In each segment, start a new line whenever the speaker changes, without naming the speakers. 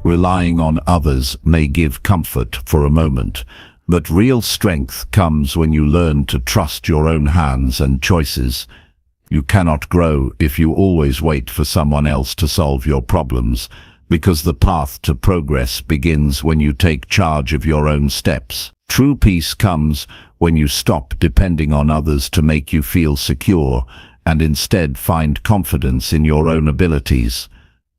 Relying on others may give comfort for a moment, but real strength comes when you learn to trust your own hands and choices. You cannot grow if you always wait for someone else to solve your problems, because the path to progress begins when you take charge of your own steps. True peace comes when you stop depending on others to make you feel secure and instead find confidence in your own abilities.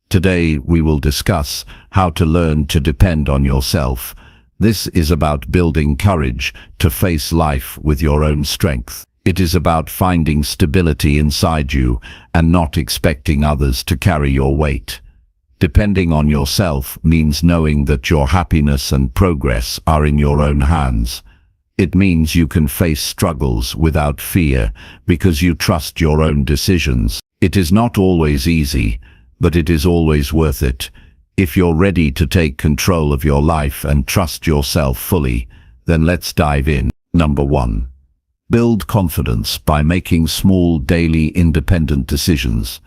Today we will discuss how to learn to depend on yourself. This is about building courage to face life with your own strength. It is about finding stability inside you and not expecting others to carry your weight. Depending on yourself means knowing that your happiness and progress are in your own hands. It means you can face struggles without fear because you trust your own decisions. It is not always easy, but it is always worth it. If you're ready to take control of your life and trust yourself fully, then let's dive in. Number 1. Build confidence by making small daily independent decisions.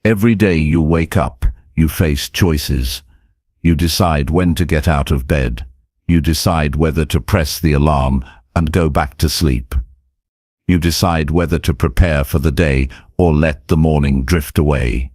Every day you wake up, you face choices. You decide when to get out of bed. You decide whether to press the alarm and go back to sleep. You decide whether to prepare for the day or let the morning drift away.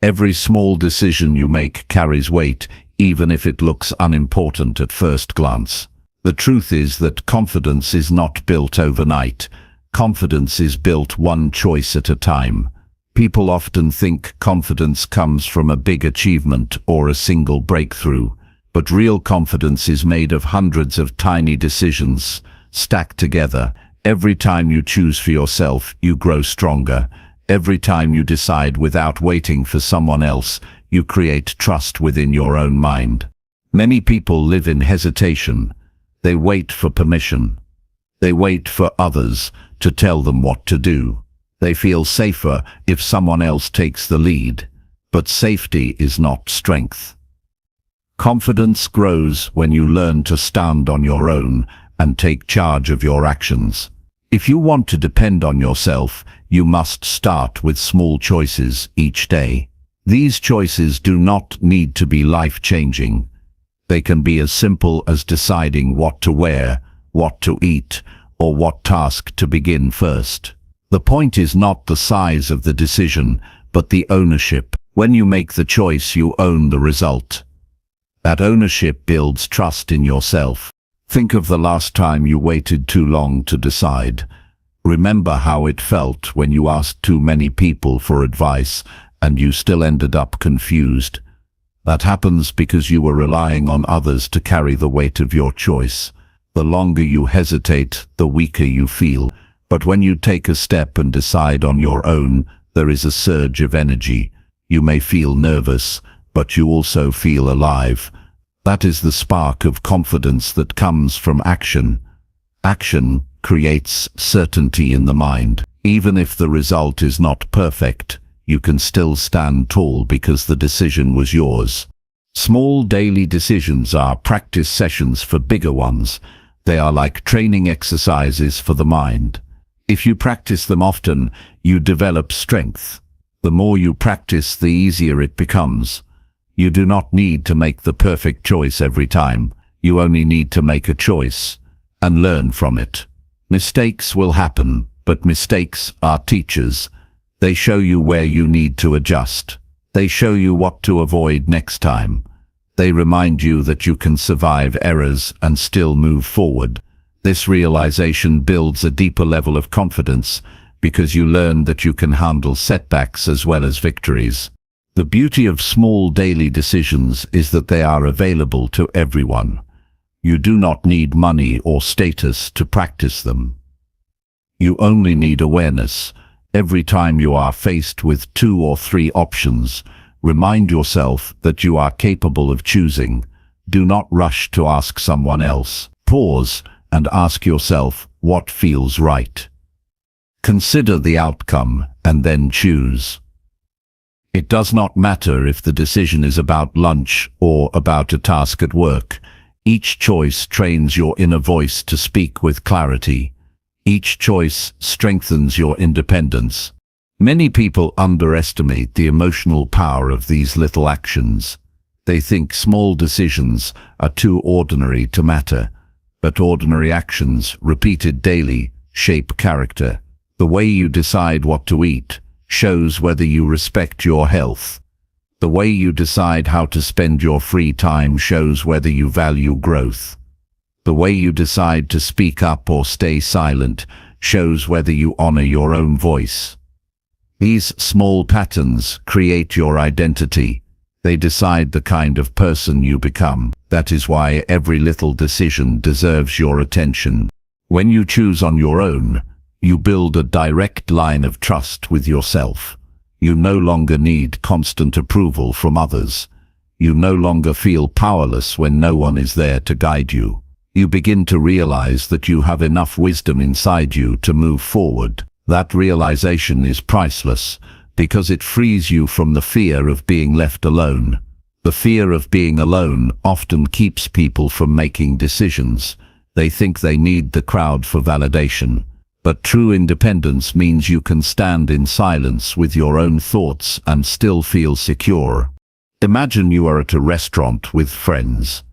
Every small decision you make carries weight, even if it looks unimportant at first glance. The truth is that confidence is not built overnight. Confidence is built one choice at a time. People often think confidence comes from a big achievement or a single breakthrough, but real confidence is made of hundreds of tiny decisions stacked together. Every time you choose for yourself, you grow stronger. Every time you decide without waiting for someone else, you create trust within your own mind. Many people live in hesitation. They wait for permission. They wait for others to tell them what to do. They feel safer if someone else takes the lead, but safety is not strength. Confidence grows when you learn to stand on your own and take charge of your actions. If you want to depend on yourself, you must start with small choices each day. These choices do not need to be life-changing. They can be as simple as deciding what to wear, what to eat, or what task to begin first. The point is not the size of the decision, but the ownership. When you make the choice, you own the result. That ownership builds trust in yourself. Think of the last time you waited too long to decide. Remember how it felt when you asked too many people for advice and you still ended up confused. That happens because you were relying on others to carry the weight of your choice. The longer you hesitate, the weaker you feel. But when you take a step and decide on your own, there is a surge of energy. You may feel nervous, but you also feel alive. That is the spark of confidence that comes from action. Action creates certainty in the mind. Even if the result is not perfect, you can still stand tall because the decision was yours. Small daily decisions are practice sessions for bigger ones. They are like training exercises for the mind. If you practice them often, you develop strength. The more you practice, the easier it becomes. You do not need to make the perfect choice every time. You only need to make a choice and learn from it. Mistakes will happen, but mistakes are teachers. They show you where you need to adjust. They show you what to avoid next time. They remind you that you can survive errors and still move forward. This realization builds a deeper level of confidence because you learn that you can handle setbacks as well as victories. The beauty of small daily decisions is that they are available to everyone. You do not need money or status to practice them. You only need awareness. Every time you are faced with 2 or 3 options, remind yourself that you are capable of choosing. Do not rush to ask someone else. Pause and ask yourself what feels right. Consider the outcome and then choose. It does not matter if the decision is about lunch or about a task at work. Each choice trains your inner voice to speak with clarity. Each choice strengthens your independence. Many people underestimate the emotional power of these little actions. They think small decisions are too ordinary to matter, but ordinary actions, repeated daily, shape character. The way you decide what to eat shows whether you respect your health. The way you decide how to spend your free time shows whether you value growth. The way you decide to speak up or stay silent shows whether you honor your own voice. These small patterns create your identity. They decide the kind of person you become. That is why every little decision deserves your attention. When you choose on your own, you build a direct line of trust with yourself. You no longer need constant approval from others. You no longer feel powerless when no one is there to guide you. You begin to realize that you have enough wisdom inside you to move forward. That realization is priceless, because it frees you from the fear of being left alone. The fear of being alone often keeps people from making decisions. They think they need the crowd for validation. But true independence means you can stand in silence with your own thoughts and still feel secure. Imagine you are at a restaurant with friends.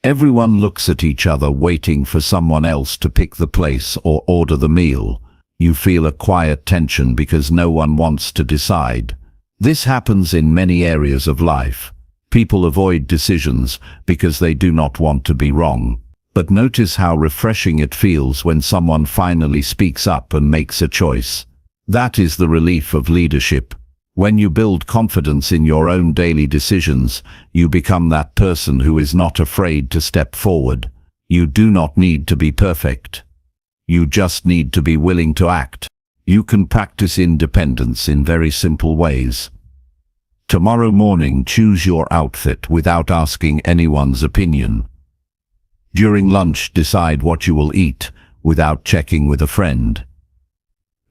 Everyone looks at each other waiting for someone else to pick the place or order the meal. You feel a quiet tension because no one wants to decide. This happens in many areas of life. People avoid decisions because they do not want to be wrong. But notice how refreshing it feels when someone finally speaks up and makes a choice. That is the relief of leadership. When you build confidence in your own daily decisions, you become that person who is not afraid to step forward. You do not need to be perfect. You just need to be willing to act. You can practice independence in very simple ways. Tomorrow morning, choose your outfit without asking anyone's opinion. During lunch, decide what you will eat without checking with a friend.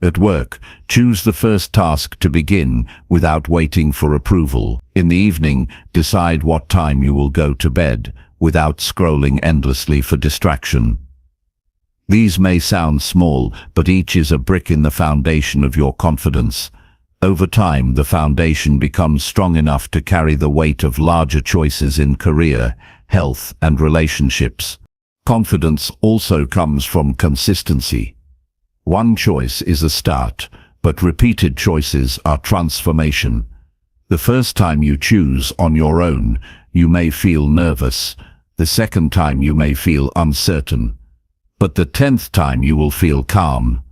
At work, choose the first task to begin without waiting for approval. In the evening, decide what time you will go to bed without scrolling endlessly for distraction. These may sound small, but each is a brick in the foundation of your confidence. Over time, the foundation becomes strong enough to carry the weight of larger choices in career, health, and relationships. Confidence also comes from consistency. One choice is a start, but repeated choices are transformation. The first time you choose on your own, you may feel nervous. The second time you may feel uncertain. But the 10th time you will feel calm.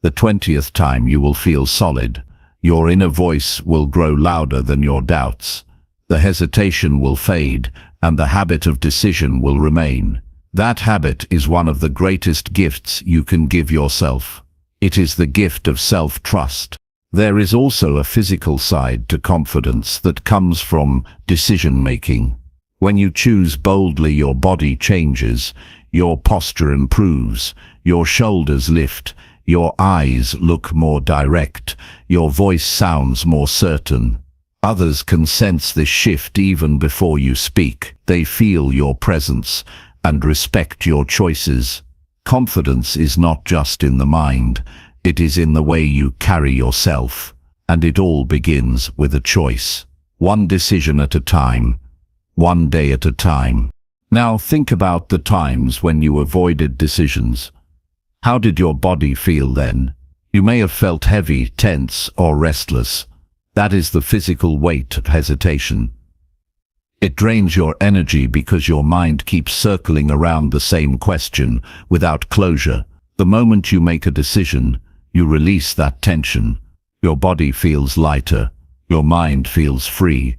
The 20th time you will feel solid. Your inner voice will grow louder than your doubts. The hesitation will fade, and the habit of decision will remain. That habit is one of the greatest gifts you can give yourself. It is the gift of self-trust. There is also a physical side to confidence that comes from decision-making. When you choose boldly, your body changes, your posture improves, your shoulders lift, your eyes look more direct, your voice sounds more certain. Others can sense this shift even before you speak. They feel your presence and respect your choices. Confidence is not just in the mind, it is in the way you carry yourself. And it all begins with a choice. One decision at a time. One day at a time. Now think about the times when you avoided decisions. How did your body feel then? You may have felt heavy, tense, or restless. That is the physical weight of hesitation. It drains your energy because your mind keeps circling around the same question without closure. The moment you make a decision, you release that tension. Your body feels lighter. Your mind feels free.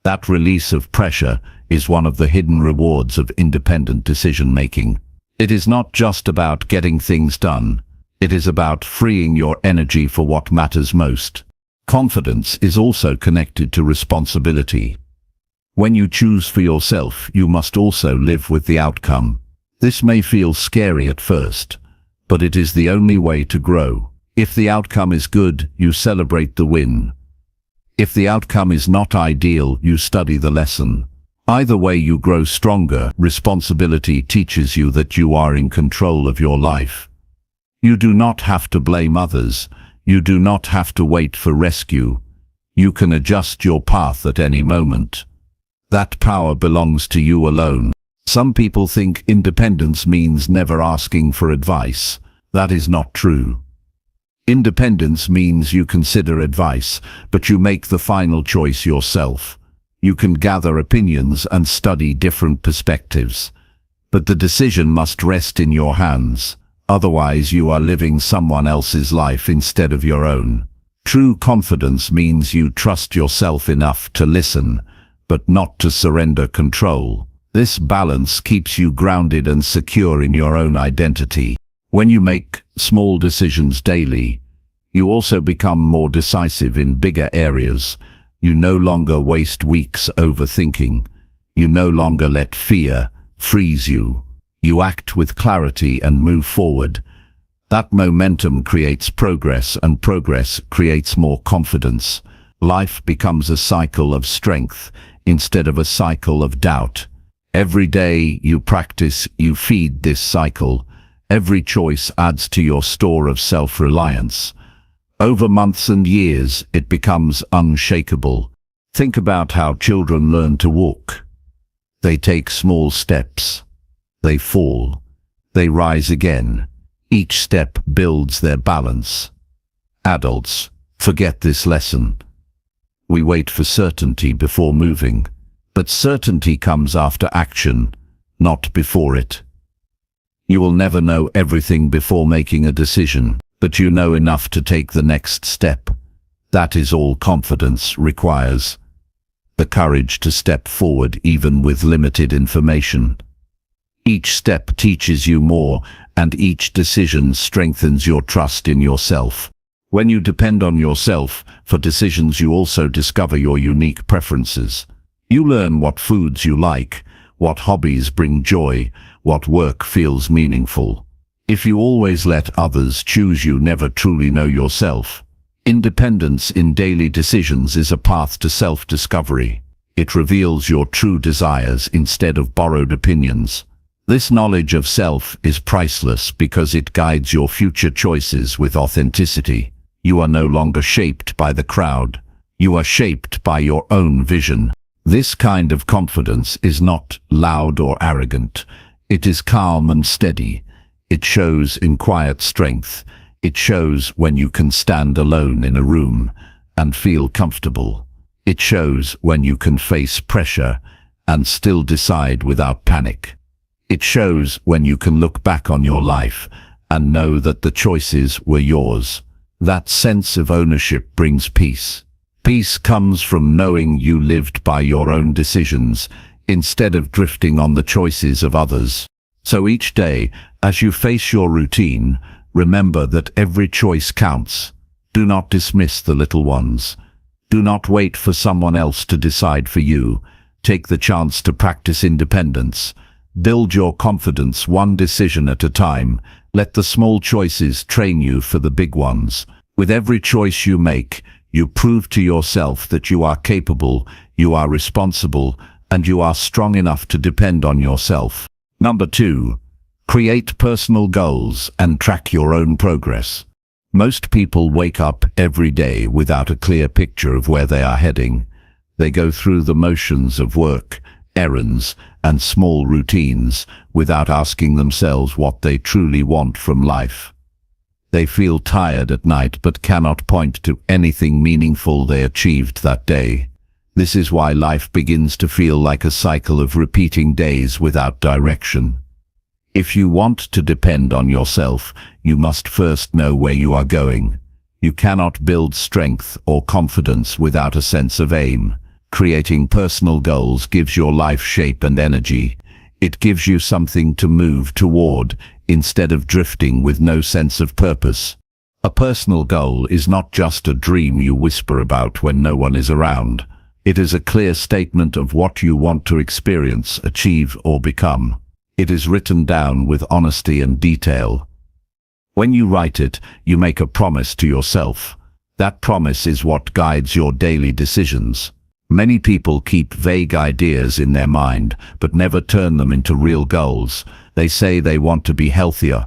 That release of pressure is one of the hidden rewards of independent decision-making. It is not just about getting things done. It is about freeing your energy for what matters most. Confidence is also connected to responsibility. When you choose for yourself, you must also live with the outcome. This may feel scary at first, but it is the only way to grow. If the outcome is good, you celebrate the win. If the outcome is not ideal, you study the lesson. Either way, you grow stronger. Responsibility teaches you that you are in control of your life. You do not have to blame others. You do not have to wait for rescue. You can adjust your path at any moment. That power belongs to you alone. Some people think independence means never asking for advice. That is not true. Independence means you consider advice, but you make the final choice yourself. You can gather opinions and study different perspectives, but the decision must rest in your hands. Otherwise, you are living someone else's life instead of your own. True confidence means you trust yourself enough to listen, but not to surrender control. This balance keeps you grounded and secure in your own identity. When you make small decisions daily, you also become more decisive in bigger areas. You no longer waste weeks overthinking. You no longer let fear freeze you. You act with clarity and move forward. That momentum creates progress, and progress creates more confidence. Life becomes a cycle of strength instead of a cycle of doubt. Every day you practice, you feed this cycle. Every choice adds to your store of self-reliance. Over months and years, it becomes unshakable. Think about how children learn to walk. They take small steps. They fall. They rise again. Each step builds their balance. Adults forget this lesson. We wait for certainty before moving, but certainty comes after action, not before it. You will never know everything before making a decision, but you know enough to take the next step. That is all confidence requires. The courage to step forward even with limited information. Each step teaches you more, and each decision strengthens your trust in yourself. When you depend on yourself for decisions, you also discover your unique preferences. You learn what foods you like, what hobbies bring joy, what work feels meaningful. If you always let others choose, you never truly know yourself. Independence in daily decisions is a path to self-discovery. It reveals your true desires instead of borrowed opinions. This knowledge of self is priceless because it guides your future choices with authenticity. You are no longer shaped by the crowd. You are shaped by your own vision. This kind of confidence is not loud or arrogant. It is calm and steady. It shows in quiet strength. It shows when you can stand alone in a room and feel comfortable. It shows when you can face pressure and still decide without panic. It shows when you can look back on your life and know that the choices were yours. That sense of ownership brings peace. Peace comes from knowing you lived by your own decisions instead of drifting on the choices of others. So each day, as you face your routine, remember that every choice counts. Do not dismiss the little ones. Do not wait for someone else to decide for you. Take the chance to practice independence. Build your confidence one decision at a time. Let the small choices train you for the big ones. With every choice you make, you prove to yourself that you are capable, you are responsible, and you are strong enough to depend on yourself. Number 2. Create personal goals and track your own progress. Most people wake up every day without a clear picture of where they are heading. They go through the motions of work, errands, and small routines without asking themselves what they truly want from life. They feel tired at night but cannot point to anything meaningful they achieved that day. This is why life begins to feel like a cycle of repeating days without direction. If you want to depend on yourself, you must first know where you are going. You cannot build strength or confidence without a sense of aim. Creating personal goals gives your life shape and energy. It gives you something to move toward instead of drifting with no sense of purpose. A personal goal is not just a dream you whisper about when no one is around. It is a clear statement of what you want to experience, achieve, or become. It is written down with honesty and detail. When you write it, you make a promise to yourself. That promise is what guides your daily decisions. Many people keep vague ideas in their mind, but never turn them into real goals. They say they want to be healthier,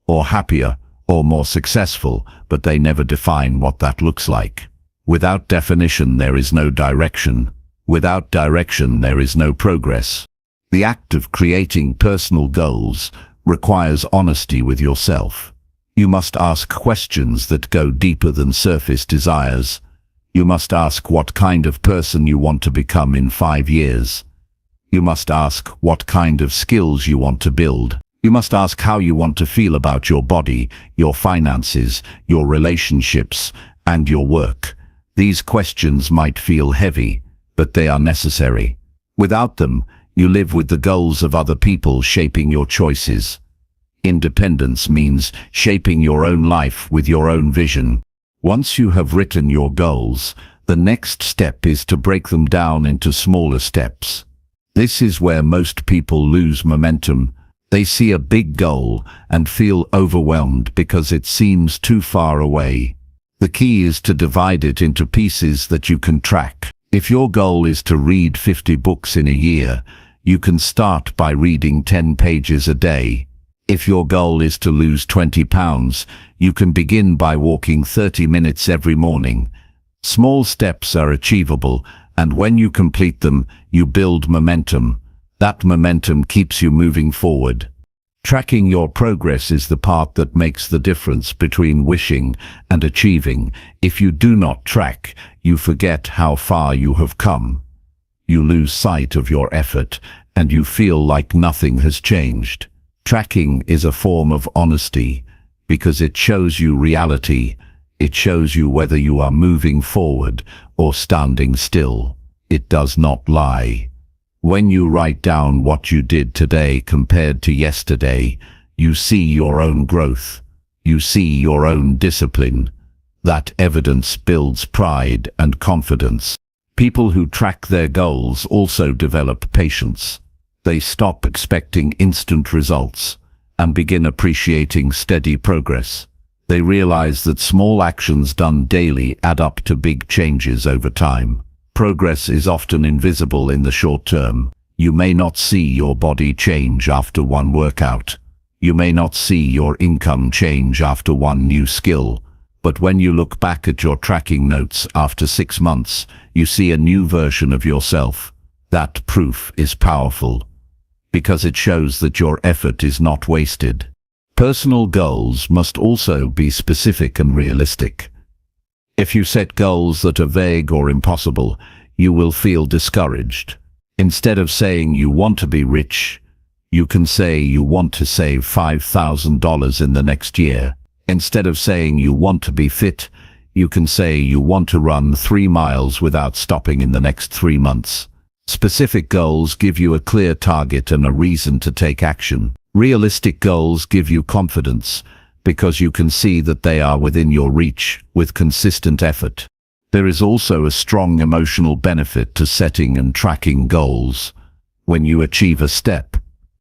or happier, or more successful, but they never define what that looks like. Without definition, there is no direction. Without direction, there is no progress. The act of creating personal goals requires honesty with yourself. You must ask questions that go deeper than surface desires. You must ask what kind of person you want to become in 5 years. You must ask what kind of skills you want to build. You must ask how you want to feel about your body, your finances, your relationships, and your work. These questions might feel heavy, but they are necessary. Without them, you live with the goals of other people shaping your choices. Independence means shaping your own life with your own vision. Once you have written your goals, the next step is to break them down into smaller steps. This is where most people lose momentum. They see a big goal and feel overwhelmed because it seems too far away. The key is to divide it into pieces that you can track. If your goal is to read 50 books in a year, you can start by reading 10 pages a day. If your goal is to lose 20 pounds, you can begin by walking 30 minutes every morning. Small steps are achievable, and when you complete them, you build momentum. That momentum keeps you moving forward. Tracking your progress is the part that makes the difference between wishing and achieving. If you do not track, you forget how far you have come. You lose sight of your effort, and you feel like nothing has changed. Tracking is a form of honesty, because it shows you reality. It shows you whether you are moving forward or standing still. It does not lie. When you write down what you did today compared to yesterday, you see your own growth. You see your own discipline. That evidence builds pride and confidence. People who track their goals also develop patience. They stop expecting instant results and begin appreciating steady progress. They realize that small actions done daily add up to big changes over time. Progress is often invisible in the short term. You may not see your body change after one workout. You may not see your income change after one new skill. But when you look back at your tracking notes after 6 months, you see a new version of yourself. That proof is powerful, because it shows that your effort is not wasted. Personal goals must also be specific and realistic. If you set goals that are vague or impossible, you will feel discouraged. Instead of saying you want to be rich, you can say you want to save $5,000 in the next year. Instead of saying you want to be fit, you can say you want to run 3 miles without stopping in the next 3 months. Specific goals give you a clear target and a reason to take action. Realistic goals give you confidence, because you can see that they are within your reach with consistent effort. There is also a strong emotional benefit to setting and tracking goals. When you achieve a step,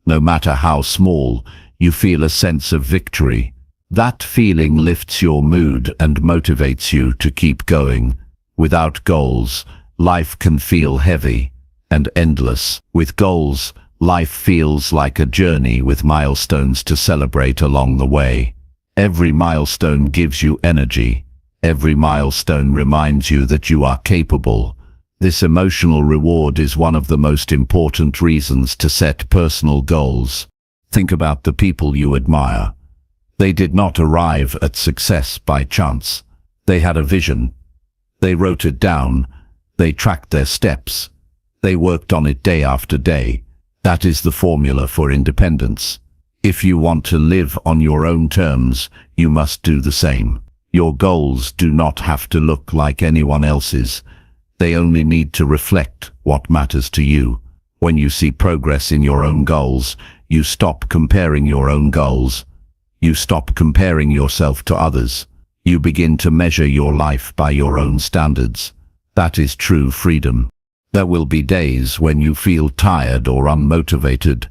no matter how small, you feel a sense of victory. That feeling lifts your mood and motivates you to keep going. Without goals, life can feel heavy and endless. With goals, life feels like a journey with milestones to celebrate along the way. Every milestone gives you energy. Every milestone reminds you that you are capable. This emotional reward is one of the most important reasons to set personal goals. Think about the people you admire. They did not arrive at success by chance. They had a vision. They wrote it down. They tracked their steps. They worked on it day after day. That is the formula for independence. If you want to live on your own terms, you must do the same. Your goals do not have to look like anyone else's. They only need to reflect what matters to you. When you see progress in your own goals, you stop comparing your own goals. You stop comparing yourself to others. You begin to measure your life by your own standards. That is true freedom. There will be days when you feel tired or unmotivated.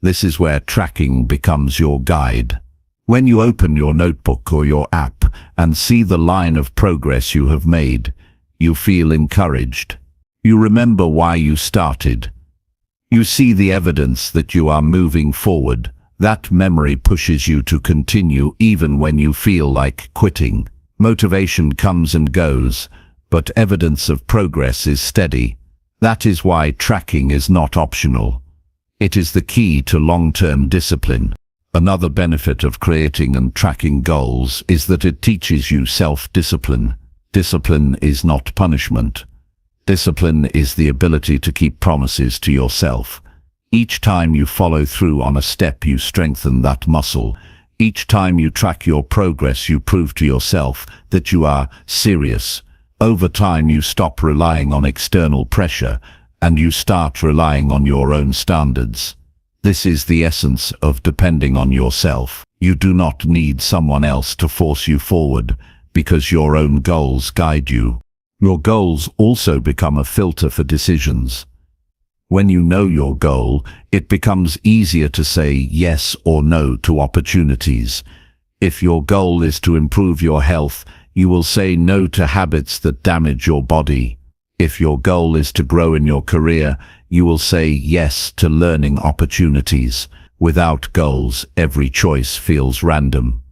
This is where tracking becomes your guide. When you open your notebook or your app and see the line of progress you have made, you feel encouraged. You remember why you started. You see the evidence that you are moving forward. That memory pushes you to continue even when you feel like quitting. Motivation comes and goes, but evidence of progress is steady. That is why tracking is not optional. It is the key to long-term discipline. Another benefit of creating and tracking goals is that it teaches you self-discipline. Discipline is not punishment. Discipline is the ability to keep promises to yourself. Each time you follow through on a step, you strengthen that muscle. Each time you track your progress, you prove to yourself that you are serious. Over time, you stop relying on external pressure and you start relying on your own standards. This is the essence of depending on yourself. You do not need someone else to force you forward because your own goals guide you. Your goals also become a filter for decisions. When you know your goal, it becomes easier to say yes or no to opportunities. If your goal is to improve your health, you will say no to habits that damage your body. If your goal is to grow in your career, you will say yes to learning opportunities. Without goals, every choice feels random.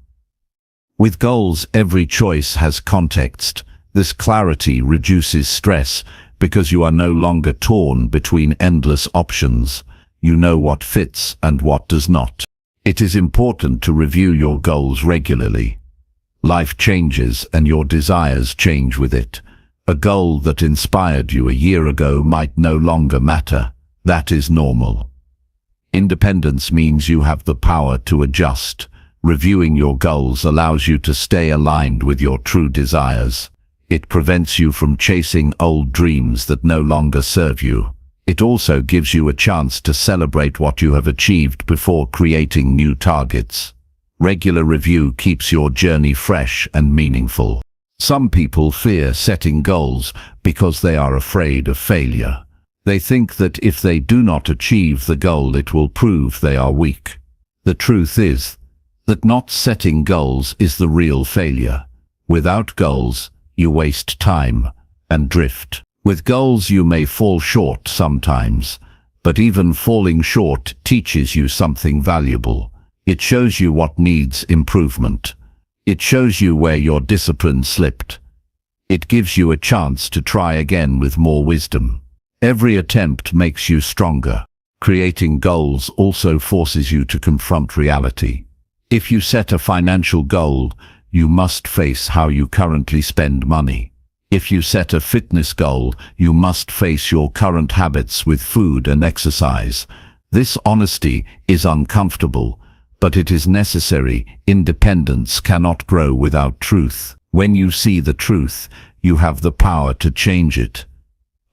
With goals, every choice has context. This clarity reduces stress because you are no longer torn between endless options. You know what fits and what does not. It is important to review your goals regularly. Life changes and your desires change with it. A goal that inspired you a year ago might no longer matter. That is normal. Independence means you have the power to adjust. Reviewing your goals allows you to stay aligned with your true desires. It prevents you from chasing old dreams that no longer serve you. It also gives you a chance to celebrate what you have achieved before creating new targets. Regular review keeps your journey fresh and meaningful. Some people fear setting goals because they are afraid of failure. They think that if they do not achieve the goal, it will prove they are weak. The truth is that not setting goals is the real failure. Without goals, you waste time and drift. With goals, you may fall short sometimes, but even falling short teaches you something valuable. It shows you what needs improvement. It shows you where your discipline slipped. It gives you a chance to try again with more wisdom. Every attempt makes you stronger. Creating goals also forces you to confront reality. If you set a financial goal, you must face how you currently spend money. If you set a fitness goal, you must face your current habits with food and exercise. This honesty is uncomfortable, but it is necessary. Independence cannot grow without truth. When you see the truth, you have the power to change it.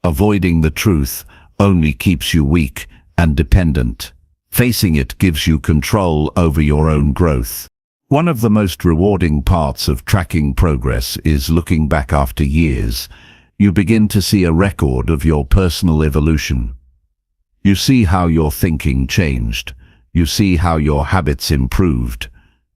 Avoiding the truth only keeps you weak and dependent. Facing it gives you control over your own growth. One of the most rewarding parts of tracking progress is looking back after years. You begin to see a record of your personal evolution. You see how your thinking changed. You see how your habits improved.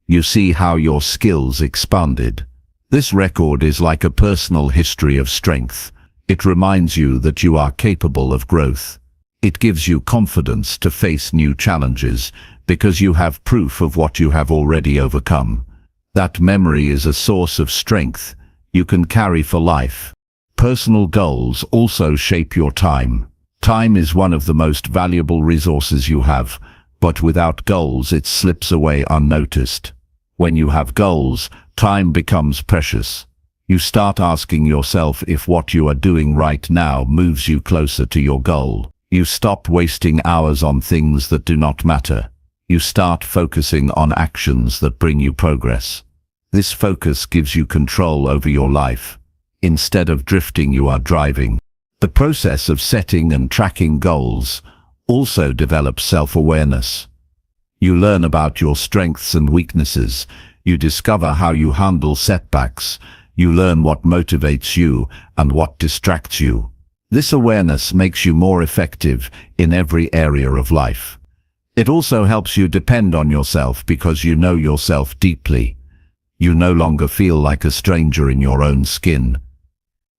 You see how your skills expanded. This record is like a personal history of strength. It reminds you that you are capable of growth. It gives you confidence to face new challenges because you have proof of what you have already overcome. That memory is a source of strength you can carry for life. Personal goals also shape your time. Time is one of the most valuable resources you have, but without goals it slips away unnoticed. When you have goals, time becomes precious. You start asking yourself if what you are doing right now moves you closer to your goal. You stop wasting hours on things that do not matter. You start focusing on actions that bring you progress. This focus gives you control over your life. Instead of drifting, you are driving. The process of setting and tracking goals also develops self-awareness. You learn about your strengths and weaknesses. You discover how you handle setbacks. You learn what motivates you and what distracts you. This awareness makes you more effective in every area of life. It also helps you depend on yourself because you know yourself deeply. You no longer feel like a stranger in your own skin.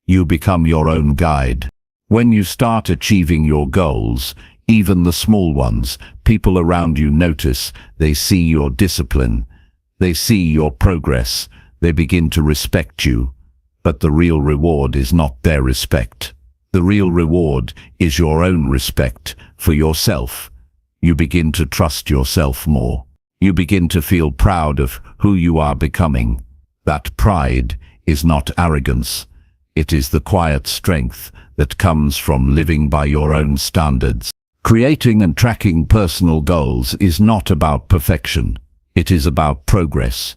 You become your own guide. When you start achieving your goals, even the small ones, people around you notice. They see your discipline. They see your progress. They begin to respect you. But the real reward is not their respect. The real reward is your own respect for yourself. You begin to trust yourself more. You begin to feel proud of who you are becoming. That pride is not arrogance. It is the quiet strength that comes from living by your own standards. Creating and tracking personal goals is not about perfection. It is about progress.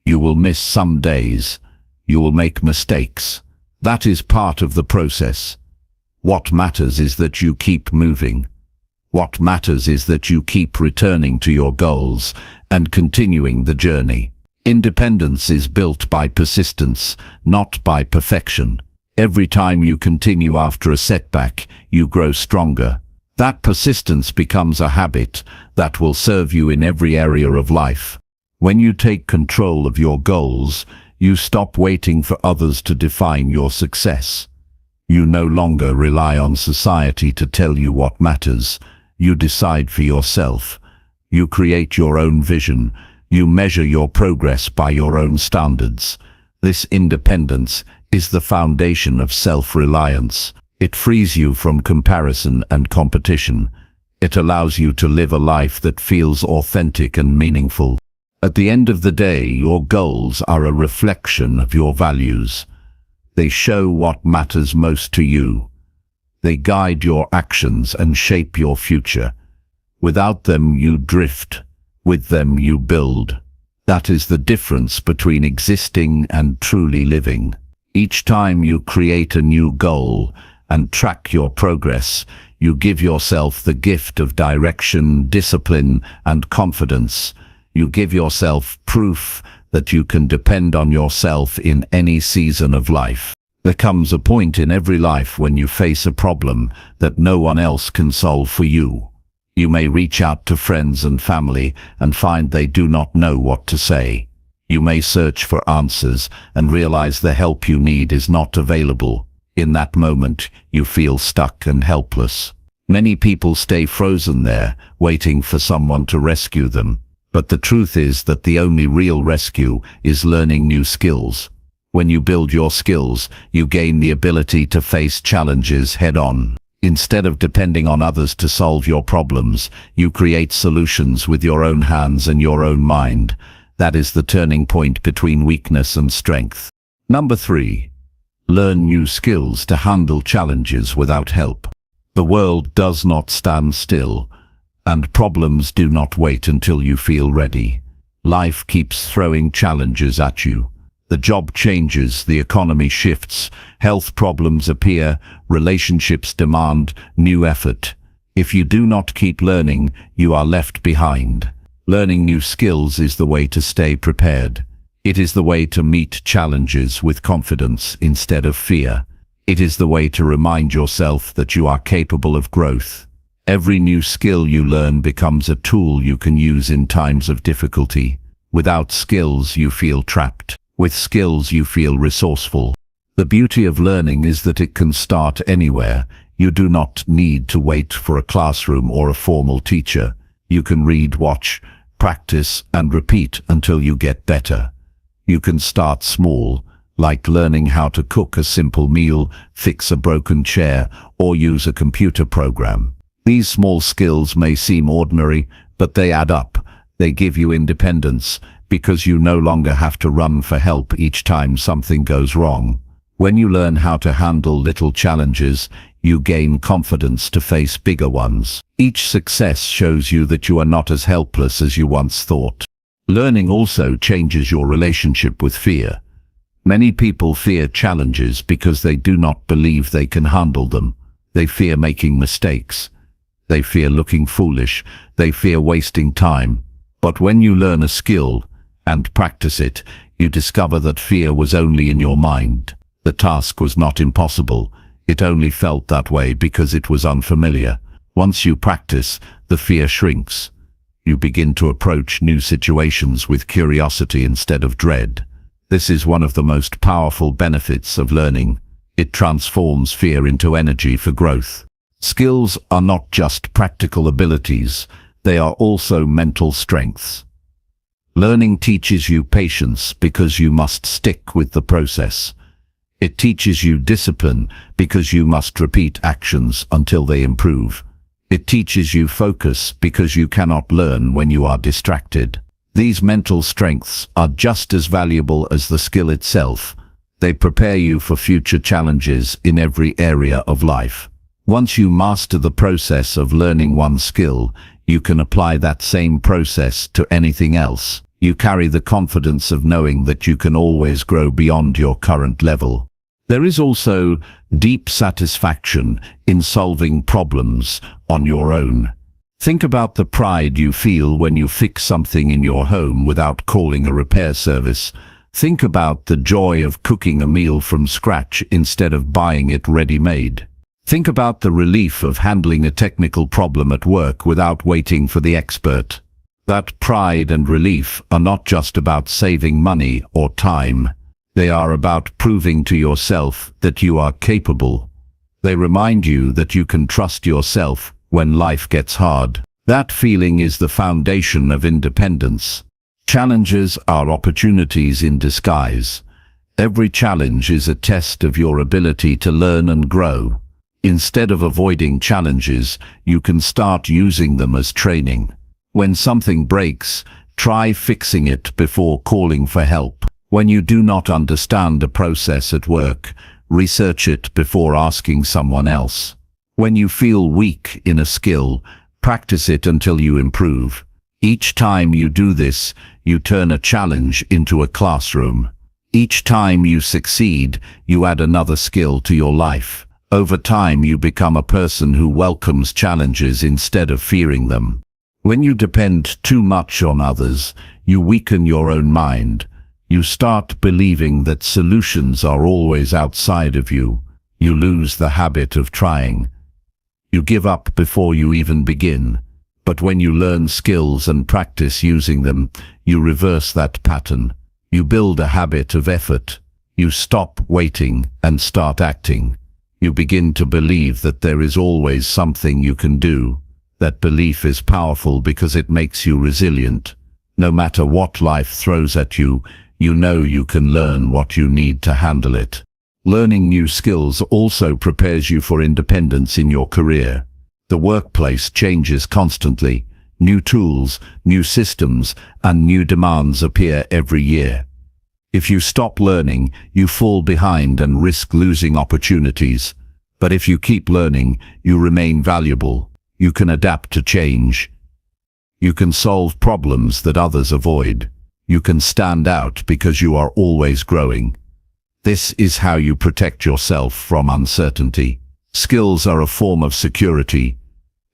You will miss some days. You will make mistakes. That is part of the process. What matters is that you keep moving. What matters is that you keep returning to your goals and continuing the journey. Independence is built by persistence, not by perfection. Every time you continue after a setback, you grow stronger. That persistence becomes a habit that will serve you in every area of life. When you take control of your goals, you stop waiting for others to define your success. You no longer rely on society to tell you what matters. You decide for yourself. You create your own vision. You measure your progress by your own standards. This independence is the foundation of self-reliance. It frees you from comparison and competition. It allows you to live a life that feels authentic and meaningful. At the end of the day, your goals are a reflection of your values. They show what matters most to you. They guide your actions and shape your future. Without them, you drift. With them, you build. That is the difference between existing and truly living. Each time you create a new goal and track your progress, you give yourself the gift of direction, discipline, and confidence. You give yourself proof that you can depend on yourself in any season of life. There comes a point in every life when you face a problem that no one else can solve for you. You may reach out to friends and family and find they do not know what to say. You may search for answers and realize the help you need is not available. In that moment, you feel stuck and helpless. Many people stay frozen there, waiting for someone to rescue them. But the truth is that the only real rescue is learning new skills. When you build your skills, you gain the ability to face challenges head-on. Instead of depending on others to solve your problems, you create solutions with your own hands and your own mind. That is the turning point between weakness and strength. Number 3. Learn new skills to handle challenges without help. The world does not stand still, and problems do not wait until you feel ready. Life keeps throwing challenges at you. The job changes, the economy shifts, health problems appear, relationships demand new effort. If you do not keep learning, you are left behind. Learning new skills is the way to stay prepared. It is the way to meet challenges with confidence instead of fear. It is the way to remind yourself that you are capable of growth. Every new skill you learn becomes a tool you can use in times of difficulty. Without skills, you feel trapped. With skills, you feel resourceful. The beauty of learning is that it can start anywhere. You do not need to wait for a classroom or a formal teacher. You can read, watch, practice, and repeat until you get better. You can start small, like learning how to cook a simple meal, fix a broken chair, or use a computer program. These small skills may seem ordinary, but they add up. They give you independence, because you no longer have to run for help each time something goes wrong. When you learn how to handle little challenges, you gain confidence to face bigger ones. Each success shows you that you are not as helpless as you once thought. Learning also changes your relationship with fear. Many people fear challenges because they do not believe they can handle them. They fear making mistakes. They fear looking foolish. They fear wasting time. But when you learn a skill and practice it, you discover that fear was only in your mind. The task was not impossible. It only felt that way because it was unfamiliar. Once you practice, the fear shrinks. You begin to approach new situations with curiosity instead of dread. This is one of the most powerful benefits of learning. It transforms fear into energy for growth. Skills are not just practical abilities, they are also mental strengths. Learning teaches you patience because you must stick with the process. It teaches you discipline because you must repeat actions until they improve. It teaches you focus because you cannot learn when you are distracted. These mental strengths are just as valuable as the skill itself. They prepare you for future challenges in every area of life. Once you master the process of learning one skill, you can apply that same process to anything else. You carry the confidence of knowing that you can always grow beyond your current level. There is also deep satisfaction in solving problems on your own. Think about the pride you feel when you fix something in your home without calling a repair service. Think about the joy of cooking a meal from scratch instead of buying it ready-made. Think about the relief of handling a technical problem at work without waiting for the expert. That pride and relief are not just about saving money or time. They are about proving to yourself that you are capable. They remind you that you can trust yourself when life gets hard. That feeling is the foundation of independence. Challenges are opportunities in disguise. Every challenge is a test of your ability to learn and grow. Instead of avoiding challenges, you can start using them as training. When something breaks, try fixing it before calling for help. When you do not understand a process at work, research it before asking someone else. When you feel weak in a skill, practice it until you improve. Each time you do this, you turn a challenge into a classroom. Each time you succeed, you add another skill to your life. Over time, you become a person who welcomes challenges instead of fearing them. When you depend too much on others, you weaken your own mind. You start believing that solutions are always outside of you. You lose the habit of trying. You give up before you even begin. But when you learn skills and practice using them, you reverse that pattern. You build a habit of effort. You stop waiting and start acting. You begin to believe that there is always something you can do. That belief is powerful because it makes you resilient. No matter what life throws at you, you know you can learn what you need to handle it. Learning new skills also prepares you for independence in your career. The workplace changes constantly. New tools, new systems, and new demands appear every year. If you stop learning, you fall behind and risk losing opportunities. But if you keep learning, you remain valuable. You can adapt to change. You can solve problems that others avoid. You can stand out because you are always growing. This is how you protect yourself from uncertainty. Skills are a form of security.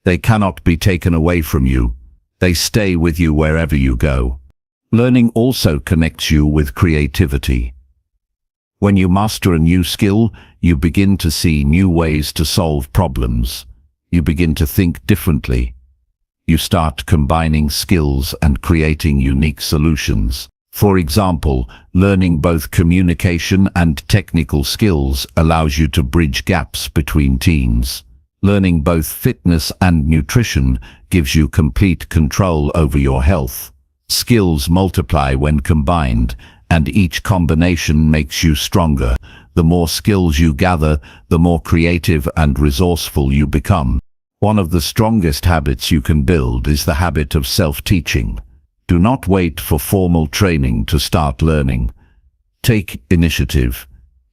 They cannot be taken away from you. They stay with you wherever you go. Learning also connects you with creativity. When you master a new skill, you begin to see new ways to solve problems. You begin to think differently. You start combining skills and creating unique solutions. For example, learning both communication and technical skills allows you to bridge gaps between teams. Learning both fitness and nutrition gives you complete control over your health. Skills multiply when combined, and each combination makes you stronger. The more skills you gather, the more creative and resourceful you become. One of the strongest habits you can build is the habit of self-teaching. Do not wait for formal training to start learning. Take initiative.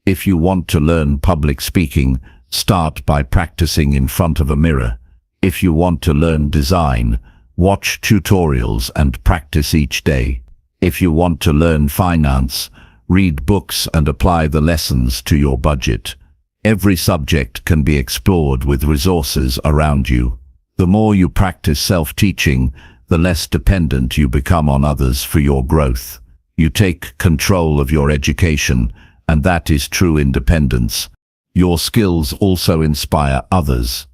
If you want to learn public speaking, start by practicing in front of a mirror. If you want to learn design, watch tutorials and practice each day. If you want to learn finance, read books and apply the lessons to your budget. Every subject can be explored with resources around you. The more you practice self-teaching, the less dependent you become on others for your growth. You take control of your education, and that is true independence. Your skills also inspire others.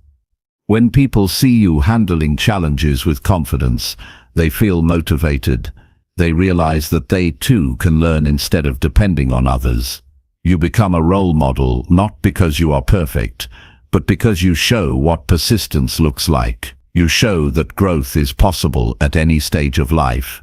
When people see you handling challenges with confidence, they feel motivated. They realize that they too can learn instead of depending on others. You become a role model not because you are perfect, but because you show what persistence looks like. You show that growth is possible at any stage of life.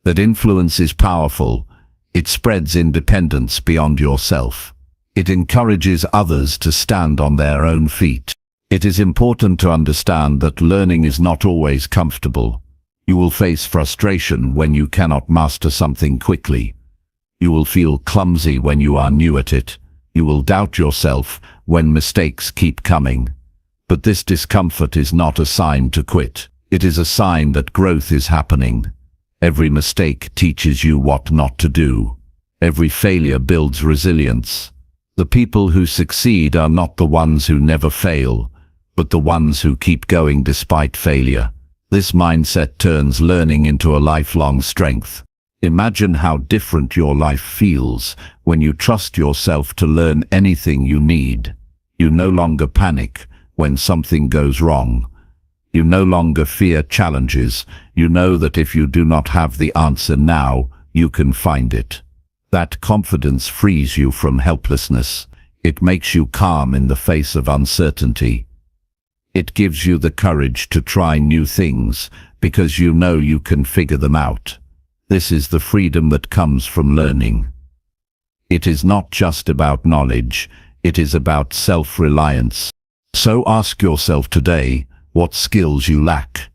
That influence is powerful. It spreads independence beyond yourself. It encourages others to stand on their own feet. It is important to understand that learning is not always comfortable. You will face frustration when you cannot master something quickly. You will feel clumsy when you are new at it. You will doubt yourself when mistakes keep coming. But this discomfort is not a sign to quit. It is a sign that growth is happening. Every mistake teaches you what not to do. Every failure builds resilience. The people who succeed are not the ones who never fail, but the ones who keep going despite failure. This mindset turns learning into a lifelong strength. Imagine how different your life feels when you trust yourself to learn anything you need. You no longer panic when something goes wrong. You no longer fear challenges. You know that if you do not have the answer now, you can find it. That confidence frees you from helplessness. It makes you calm in the face of uncertainty. It gives you the courage to try new things because you know you can figure them out. This is the freedom that comes from learning. It is not just about knowledge, it is about self-reliance. So ask yourself today what skills you lack.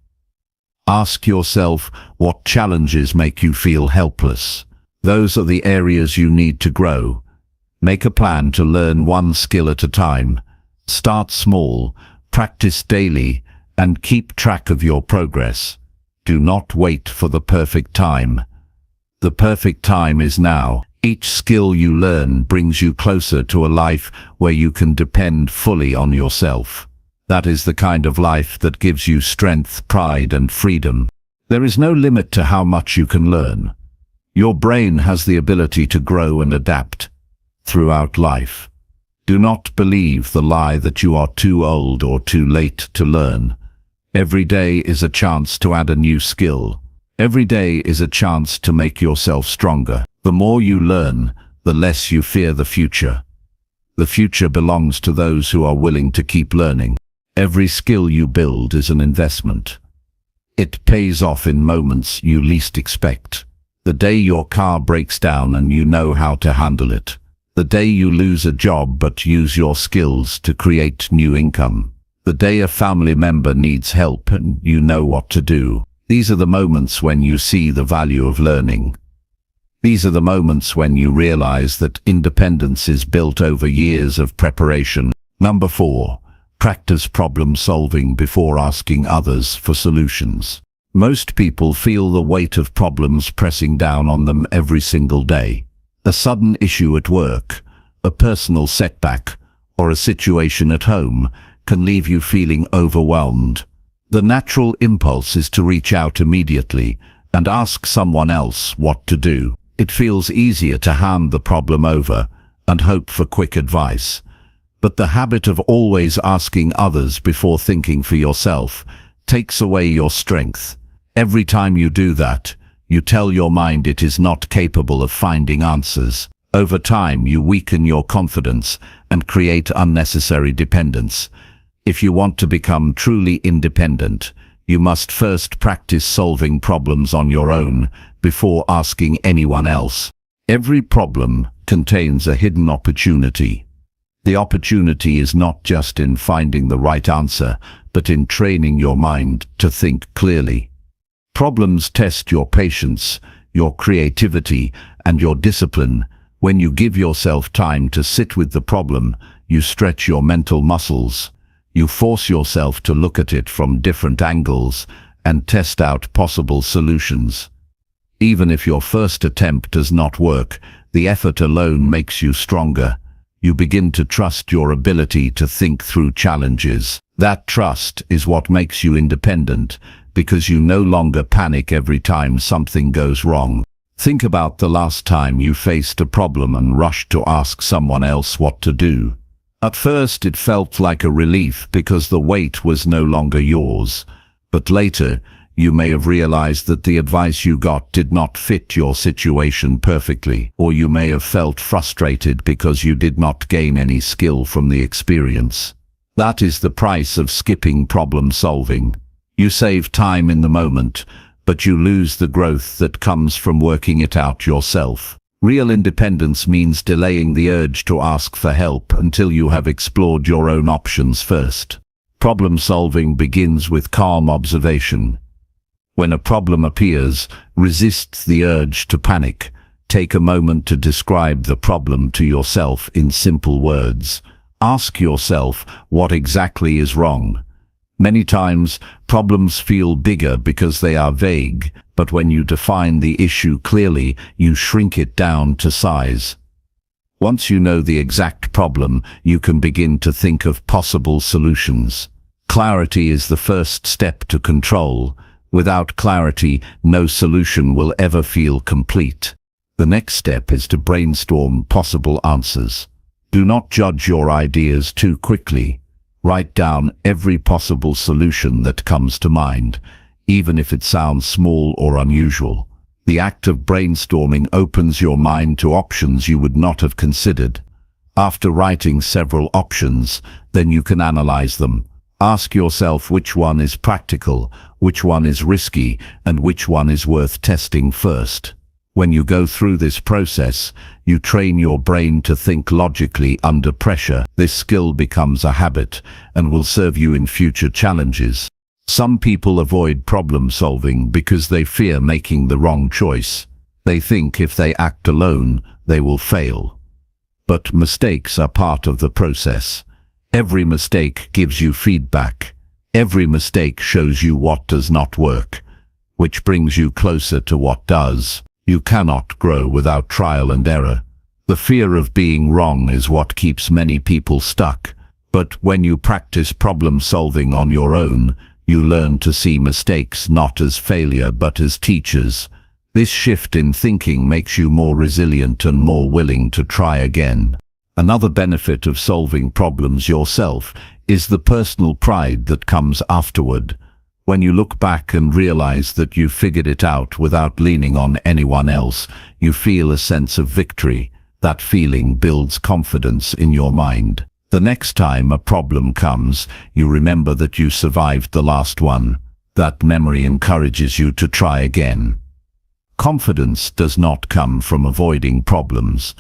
Ask yourself what challenges make you feel helpless. Those are the areas you need to grow. Make a plan to learn one skill at a time. Start small, practice daily, and keep track of your progress. Do not wait for the perfect time. The perfect time is now. Each skill you learn brings you closer to a life where you can depend fully on yourself. That is the kind of life that gives you strength, pride, and freedom. There is no limit to how much you can learn. Your brain has the ability to grow and adapt throughout life. Do not believe the lie that you are too old or too late to learn. Every day is a chance to add a new skill. Every day is a chance to make yourself stronger. The more you learn, the less you fear the future. The future belongs to those who are willing to keep learning. Every skill you build is an investment. It pays off in moments you least expect. The day your car breaks down and you know how to handle it. The day you lose a job but use your skills to create new income. The day a family member needs help and you know what to do. These are the moments when you see the value of learning. These are the moments when you realize that independence is built over years of preparation. Number 4. Practice problem solving before asking others for solutions. Most people feel the weight of problems pressing down on them every single day. A sudden issue at work, a personal setback, or a situation at home can leave you feeling overwhelmed. The natural impulse is to reach out immediately and ask someone else what to do. It feels easier to hand the problem over and hope for quick advice. But the habit of always asking others before thinking for yourself takes away your strength. Every time you do that, you tell your mind it is not capable of finding answers. Over time, you weaken your confidence and create unnecessary dependence. If you want to become truly independent, you must first practice solving problems on your own before asking anyone else. Every problem contains a hidden opportunity. The opportunity is not just in finding the right answer, but in training your mind to think clearly. Problems test your patience, your creativity, and your discipline. When you give yourself time to sit with the problem, you stretch your mental muscles. You force yourself to look at it from different angles and test out possible solutions. Even if your first attempt does not work, the effort alone makes you stronger. You begin to trust your ability to think through challenges. That trust is what makes you independent, because you no longer panic every time something goes wrong. Think about the last time you faced a problem and rushed to ask someone else what to do. At first it felt like a relief because the weight was no longer yours, but later you may have realized that the advice you got did not fit your situation perfectly, or you may have felt frustrated because you did not gain any skill from the experience. That is the price of skipping problem solving. You save time in the moment, but you lose the growth that comes from working it out yourself. Real independence means delaying the urge to ask for help until you have explored your own options first. Problem solving begins with calm observation. When a problem appears, resist the urge to panic. Take a moment to describe the problem to yourself in simple words. Ask yourself what exactly is wrong. Many times, problems feel bigger because they are vague, but when you define the issue clearly, you shrink it down to size. Once you know the exact problem, you can begin to think of possible solutions. Clarity is the first step to control. Without clarity, no solution will ever feel complete. The next step is to brainstorm possible answers. Do not judge your ideas too quickly. Write down every possible solution that comes to mind, even if it sounds small or unusual. The act of brainstorming opens your mind to options you would not have considered. After writing several options, then you can analyze them. Ask yourself which one is practical, which one is risky, and which one is worth testing first. When you go through this process, you train your brain to think logically under pressure. This skill becomes a habit and will serve you in future challenges. Some people avoid problem solving because they fear making the wrong choice. They think if they act alone, they will fail. But mistakes are part of the process. Every mistake gives you feedback. Every mistake shows you what does not work, which brings you closer to what does. You cannot grow without trial and error. The fear of being wrong is what keeps many people stuck. But when you practice problem solving on your own, you learn to see mistakes not as failure but as teachers. This shift in thinking makes you more resilient and more willing to try again. Another benefit of solving problems yourself is the personal pride that comes afterward. When you look back and realize that you figured it out without leaning on anyone else, you feel a sense of victory. That feeling builds confidence in your mind. The next time a problem comes, you remember that you survived the last one. That memory encourages you to try again. Confidence does not come from avoiding problems.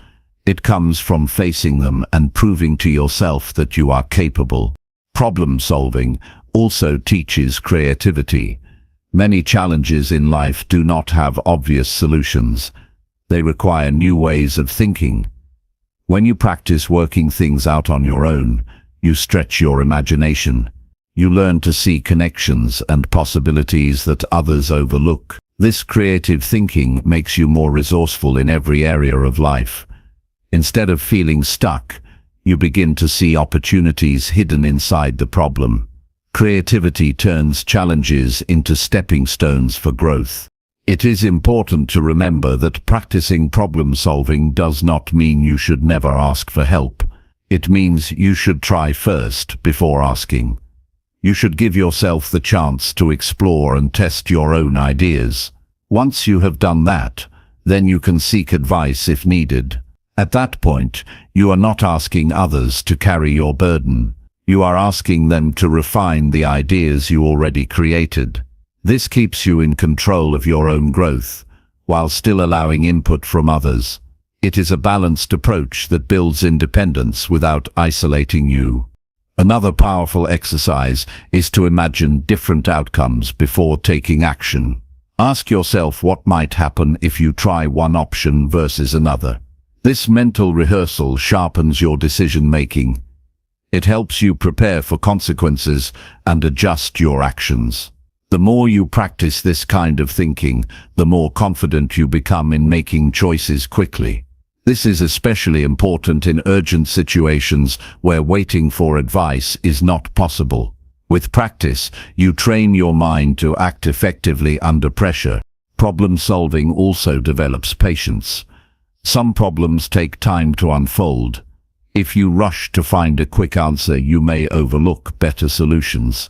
It comes from facing them and proving to yourself that you are capable. Problem solving also teaches creativity. Many challenges in life do not have obvious solutions. They require new ways of thinking. When you practice working things out on your own, you stretch your imagination. You learn to see connections and possibilities that others overlook. This creative thinking makes you more resourceful in every area of life. Instead of feeling stuck, you begin to see opportunities hidden inside the problem. Creativity turns challenges into stepping stones for growth. It is important to remember that practicing problem solving does not mean you should never ask for help. It means you should try first before asking. You should give yourself the chance to explore and test your own ideas. Once you have done that, then you can seek advice if needed. At that point, you are not asking others to carry your burden. You are asking them to refine the ideas you already created. This keeps you in control of your own growth, while still allowing input from others. It is a balanced approach that builds independence without isolating you. Another powerful exercise is to imagine different outcomes before taking action. Ask yourself what might happen if you try one option versus another. This mental rehearsal sharpens your decision-making. It helps you prepare for consequences and adjust your actions. The more you practice this kind of thinking, the more confident you become in making choices quickly. This is especially important in urgent situations where waiting for advice is not possible. With practice, you train your mind to act effectively under pressure. Problem solving also develops patience. Some problems take time to unfold. If you rush to find a quick answer, you may overlook better solutions.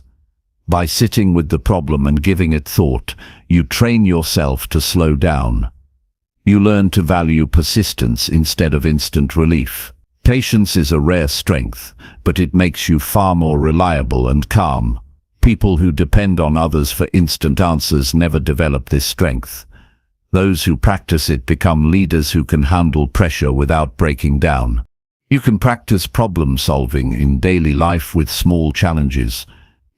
By sitting with the problem and giving it thought, you train yourself to slow down. You learn to value persistence instead of instant relief. Patience is a rare strength, but it makes you far more reliable and calm. People who depend on others for instant answers never develop this strength. Those who practice it become leaders who can handle pressure without breaking down. You can practice problem solving in daily life with small challenges.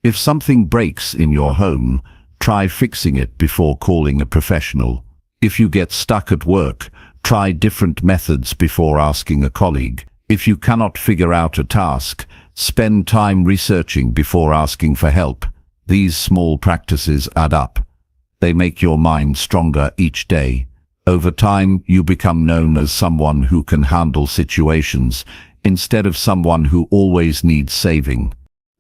If something breaks in your home, try fixing it before calling a professional. If you get stuck at work, try different methods before asking a colleague. If you cannot figure out a task, spend time researching before asking for help. These small practices add up. They make your mind stronger each day. Over time, you become known as someone who can handle situations instead of someone who always needs saving.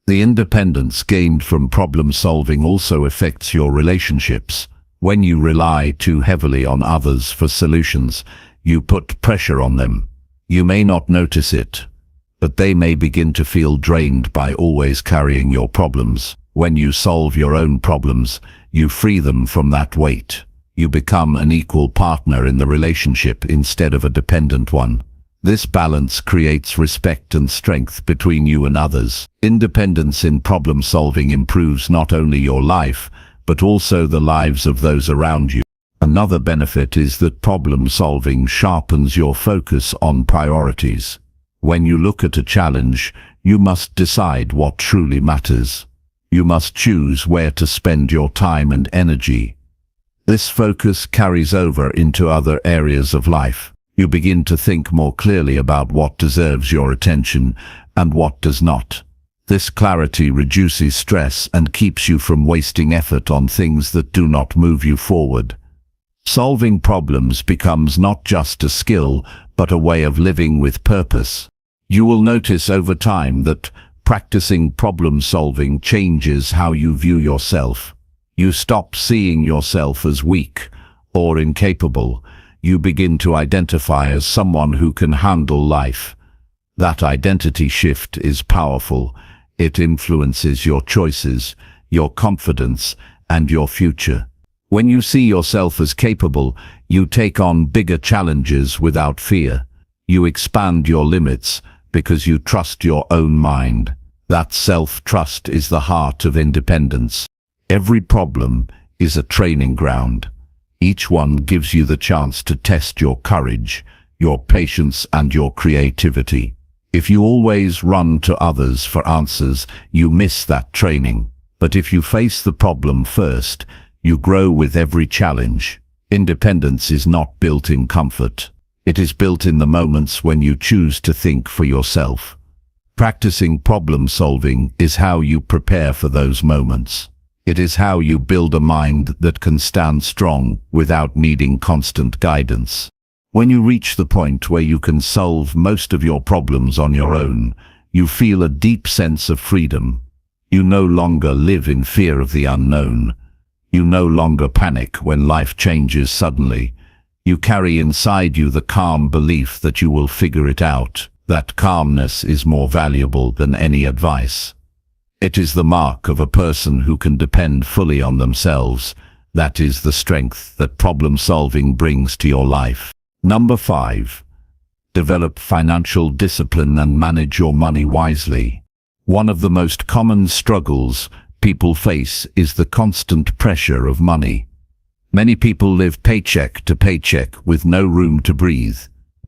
The independence gained from problem solving also affects your relationships. When you rely too heavily on others for solutions, you put pressure on them. You may not notice it, but they may begin to feel drained by always carrying your problems. When you solve your own problems, you free them from that weight. You become an equal partner in the relationship instead of a dependent one. This balance creates respect and strength between you and others. Independence in problem solving improves not only your life, but also the lives of those around you. Another benefit is that problem solving sharpens your focus on priorities. When you look at a challenge, you must decide what truly matters. You must choose where to spend your time and energy. This focus carries over into other areas of life. You begin to think more clearly about what deserves your attention and what does not. This clarity reduces stress and keeps you from wasting effort on things that do not move you forward. Solving problems becomes not just a skill, but a way of living with purpose. You will notice over time that practicing problem solving changes how you view yourself. You stop seeing yourself as weak or incapable. You begin to identify as someone who can handle life. That identity shift is powerful. It influences your choices, your confidence, and your future. When you see yourself as capable, you take on bigger challenges without fear. You expand your limits because you trust your own mind. That self-trust is the heart of independence. Every problem is a training ground. Each one gives you the chance to test your courage, your patience, and your creativity. If you always run to others for answers, you miss that training. But if you face the problem first, you grow with every challenge. Independence is not built in comfort. It is built in the moments when you choose to think for yourself. Practicing problem solving is how you prepare for those moments. It is how you build a mind that can stand strong without needing constant guidance. When you reach the point where you can solve most of your problems on your own, you feel a deep sense of freedom. You no longer live in fear of the unknown. You no longer panic when life changes suddenly. You carry inside you the calm belief that you will figure it out. That calmness is more valuable than any advice. It is the mark of a person who can depend fully on themselves. That is the strength that problem solving brings to your life. Number 5. Develop financial discipline and manage your money wisely. One of the most common struggles people face is the constant pressure of money. Many people live paycheck to paycheck with no room to breathe.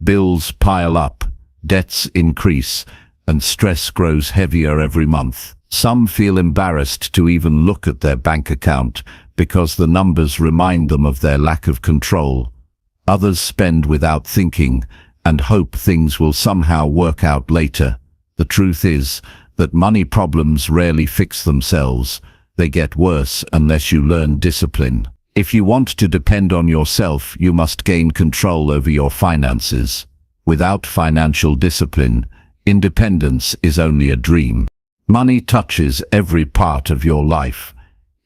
Bills pile up, debts increase, and stress grows heavier every month. Some feel embarrassed to even look at their bank account because the numbers remind them of their lack of control. Others spend without thinking and hope things will somehow work out later. The truth is that money problems rarely fix themselves. They get worse unless you learn discipline. If you want to depend on yourself, you must gain control over your finances. Without financial discipline, independence is only a dream. Money touches every part of your life.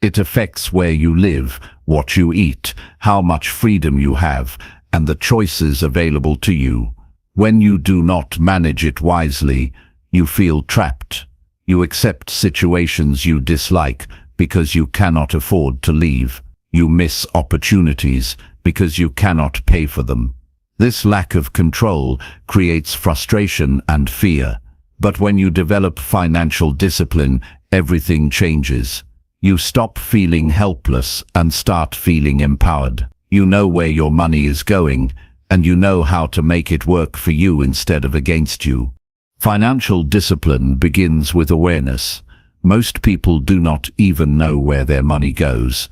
It affects where you live, what you eat, how much freedom you have, and the choices available to you. When you do not manage it wisely, you feel trapped. You accept situations you dislike because you cannot afford to leave. You miss opportunities because you cannot pay for them. This lack of control creates frustration and fear. But when you develop financial discipline, everything changes. You stop feeling helpless and start feeling empowered. You know where your money is going, and you know how to make it work for you instead of against you. Financial discipline begins with awareness. Most people do not even know where their money goes.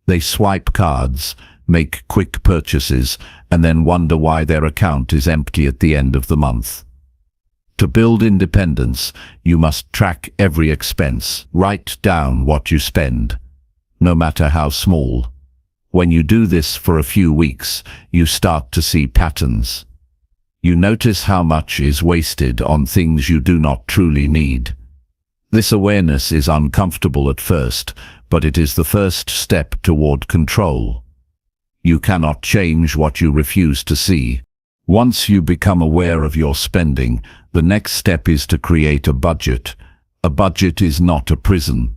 They swipe cards, make quick purchases, and then wonder why their account is empty at the end of the month. To build independence, you must track every expense. Write down what you spend, no matter how small. When you do this for a few weeks, you start to see patterns. You notice how much is wasted on things you do not truly need. This awareness is uncomfortable at first, but it is the first step toward control. You cannot change what you refuse to see. Once you become aware of your spending, the next step is to create a budget. A budget is not a prison.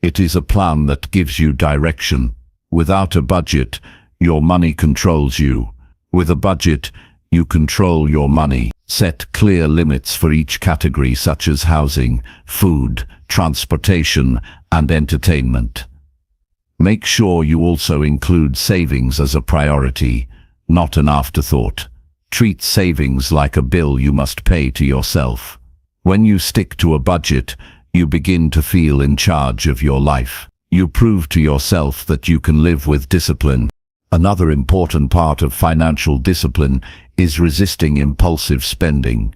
It is a plan that gives you direction. Without a budget, your money controls you. With a budget, you control your money. Set clear limits for each category, such as housing, food, transportation, and entertainment. Make sure you also include savings as a priority, not an afterthought. Treat savings like a bill you must pay to yourself. When you stick to a budget, you begin to feel in charge of your life. You prove to yourself that you can live with discipline. Another important part of financial discipline is resisting impulsive spending.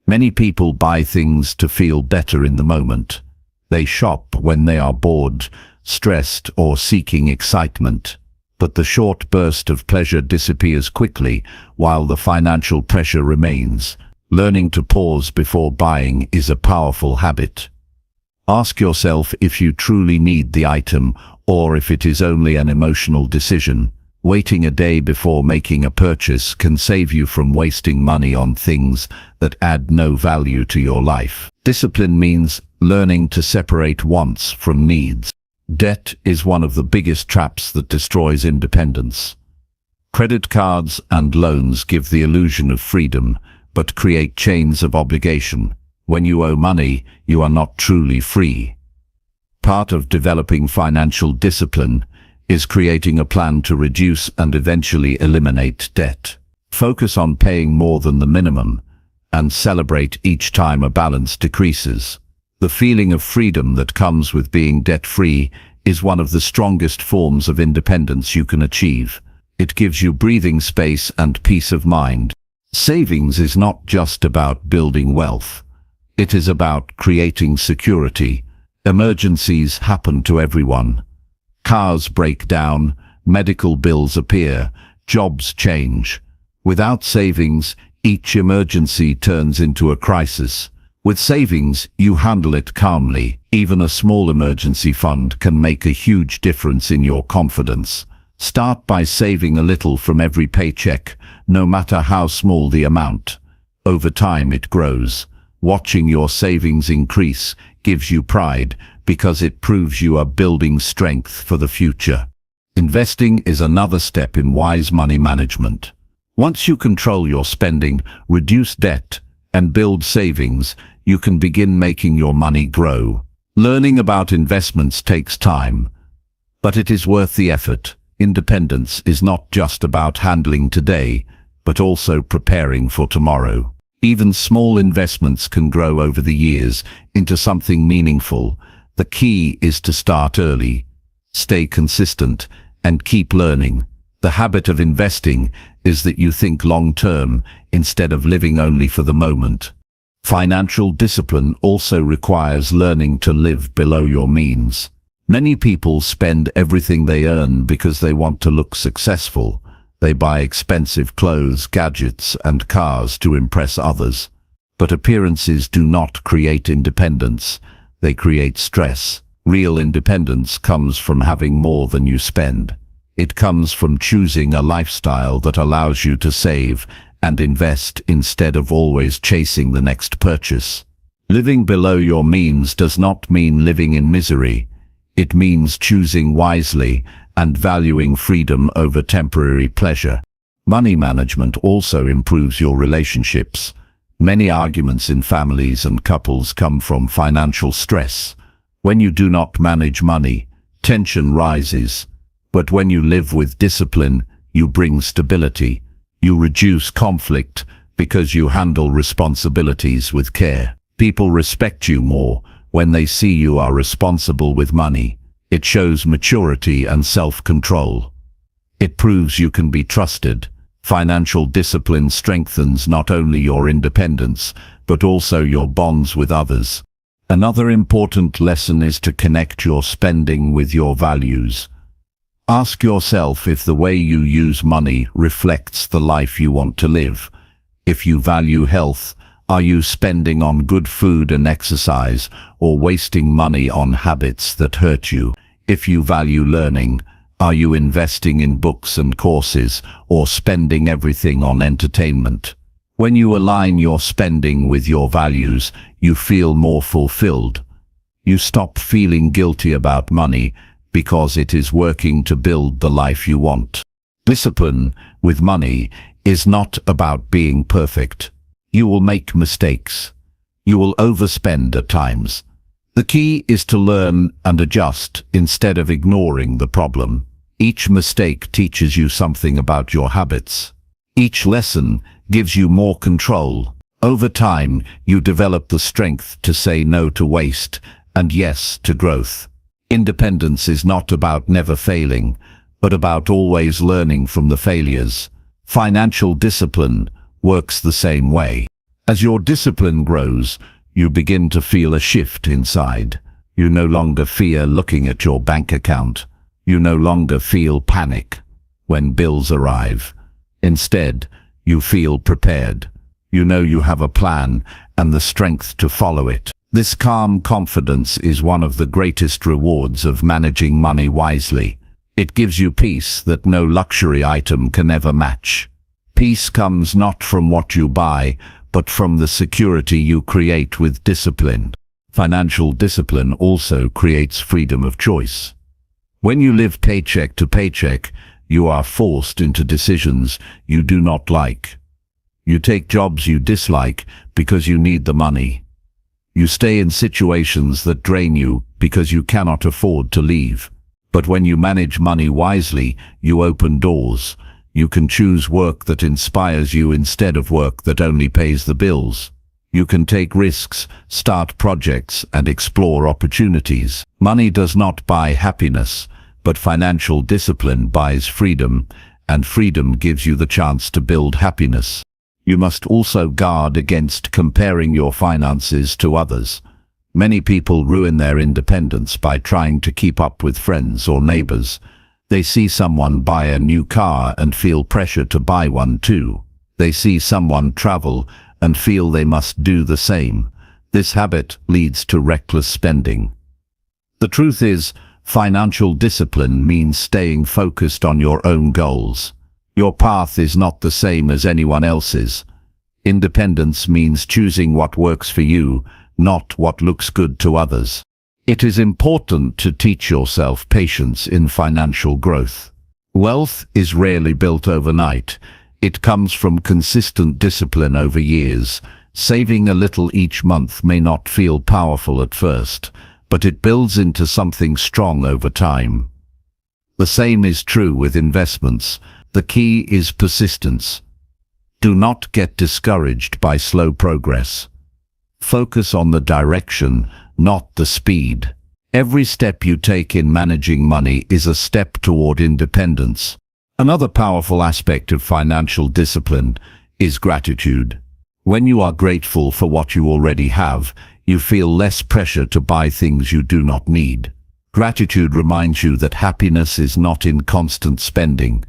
Many people buy things to feel better in the moment. They shop when they are bored, stressed, or seeking excitement. But the short burst of pleasure disappears quickly, while the financial pressure remains. Learning to pause before buying is a powerful habit. Ask yourself if you truly need the item, or if it is only an emotional decision. Waiting a day before making a purchase can save you from wasting money on things that add no value to your life. Discipline means learning to separate wants from needs. Debt is one of the biggest traps that destroys independence. Credit cards and loans give the illusion of freedom, but create chains of obligation. When you owe money, you are not truly free. Part of developing financial discipline is creating a plan to reduce and eventually eliminate debt. Focus on paying more than the minimum, and celebrate each time a balance decreases. The feeling of freedom that comes with being debt-free is one of the strongest forms of independence you can achieve. It gives you breathing space and peace of mind. Savings is not just about building wealth. It is about creating security. Emergencies happen to everyone. Cars break down, medical bills appear, jobs change. Without savings, each emergency turns into a crisis. With savings, you handle it calmly. Even a small emergency fund can make a huge difference in your confidence. Start by saving a little from every paycheck, no matter how small the amount. Over time it grows. Watching your savings increase gives you pride because it proves you are building strength for the future. Investing is another step in wise money management. Once you control your spending, reduce debt, and build savings, you can begin making your money grow. Learning about investments takes time, but it is worth the effort. Independence is not just about handling today, but also preparing for tomorrow. Even small investments can grow over the years into something meaningful. The key is to start early, stay consistent, and keep learning. The habit of investing is that you think long-term instead of living only for the moment. Financial discipline also requires learning to live below your means. Many people spend everything they earn because they want to look successful. They buy expensive clothes, gadgets, and cars to impress others. But appearances do not create independence. They create stress. Real independence comes from having more than you spend. It comes from choosing a lifestyle that allows you to save and invest instead of always chasing the next purchase. Living below your means does not mean living in misery. It means choosing wisely and valuing freedom over temporary pleasure. Money management also improves your relationships. Many arguments in families and couples come from financial stress. When you do not manage money, tension rises. But when you live with discipline, you bring stability. You reduce conflict because you handle responsibilities with care. People respect you more when they see you are responsible with money. It shows maturity and self-control. It proves you can be trusted. Financial discipline strengthens not only your independence, but also your bonds with others. Another important lesson is to connect your spending with your values. Ask yourself if the way you use money reflects the life you want to live. If you value health, are you spending on good food and exercise, or wasting money on habits that hurt you? If you value learning, are you investing in books and courses, or spending everything on entertainment? When you align your spending with your values, you feel more fulfilled. You stop feeling guilty about money because it is working to build the life you want. Discipline with money is not about being perfect. You will make mistakes. You will overspend at times. The key is to learn and adjust instead of ignoring the problem. Each mistake teaches you something about your habits. Each lesson gives you more control. Over time, you develop the strength to say no to waste and yes to growth. Independence is not about never failing, but about always learning from the failures. Financial discipline works the same way. As your discipline grows, you begin to feel a shift inside. You no longer fear looking at your bank account. You no longer feel panic when bills arrive. Instead, you feel prepared. You know you have a plan and the strength to follow it. This calm confidence is one of the greatest rewards of managing money wisely. It gives you peace that no luxury item can ever match. Peace comes not from what you buy, but from the security you create with discipline. Financial discipline also creates freedom of choice. When you live paycheck to paycheck, you are forced into decisions you do not like. You take jobs you dislike because you need the money. You stay in situations that drain you because you cannot afford to leave. But when you manage money wisely, you open doors. You can choose work that inspires you instead of work that only pays the bills. You can take risks, start projects, and explore opportunities. Money does not buy happiness, but financial discipline buys freedom, and freedom gives you the chance to build happiness. You must also guard against comparing your finances to others. Many people ruin their independence by trying to keep up with friends or neighbors. They see someone buy a new car and feel pressure to buy one too. They see someone travel and feel they must do the same. This habit leads to reckless spending. The truth is, financial discipline means staying focused on your own goals. Your path is not the same as anyone else's. Independence means choosing what works for you, not what looks good to others. It is important to teach yourself patience in financial growth. Wealth is rarely built overnight. It comes from consistent discipline over years. Saving a little each month may not feel powerful at first, but it builds into something strong over time. The same is true with investments. The key is persistence. Do not get discouraged by slow progress. Focus on the direction, not the speed. Every step you take in managing money is a step toward independence. Another powerful aspect of financial discipline is gratitude. When you are grateful for what you already have, you feel less pressure to buy things you do not need. Gratitude reminds you that happiness is not in constant spending.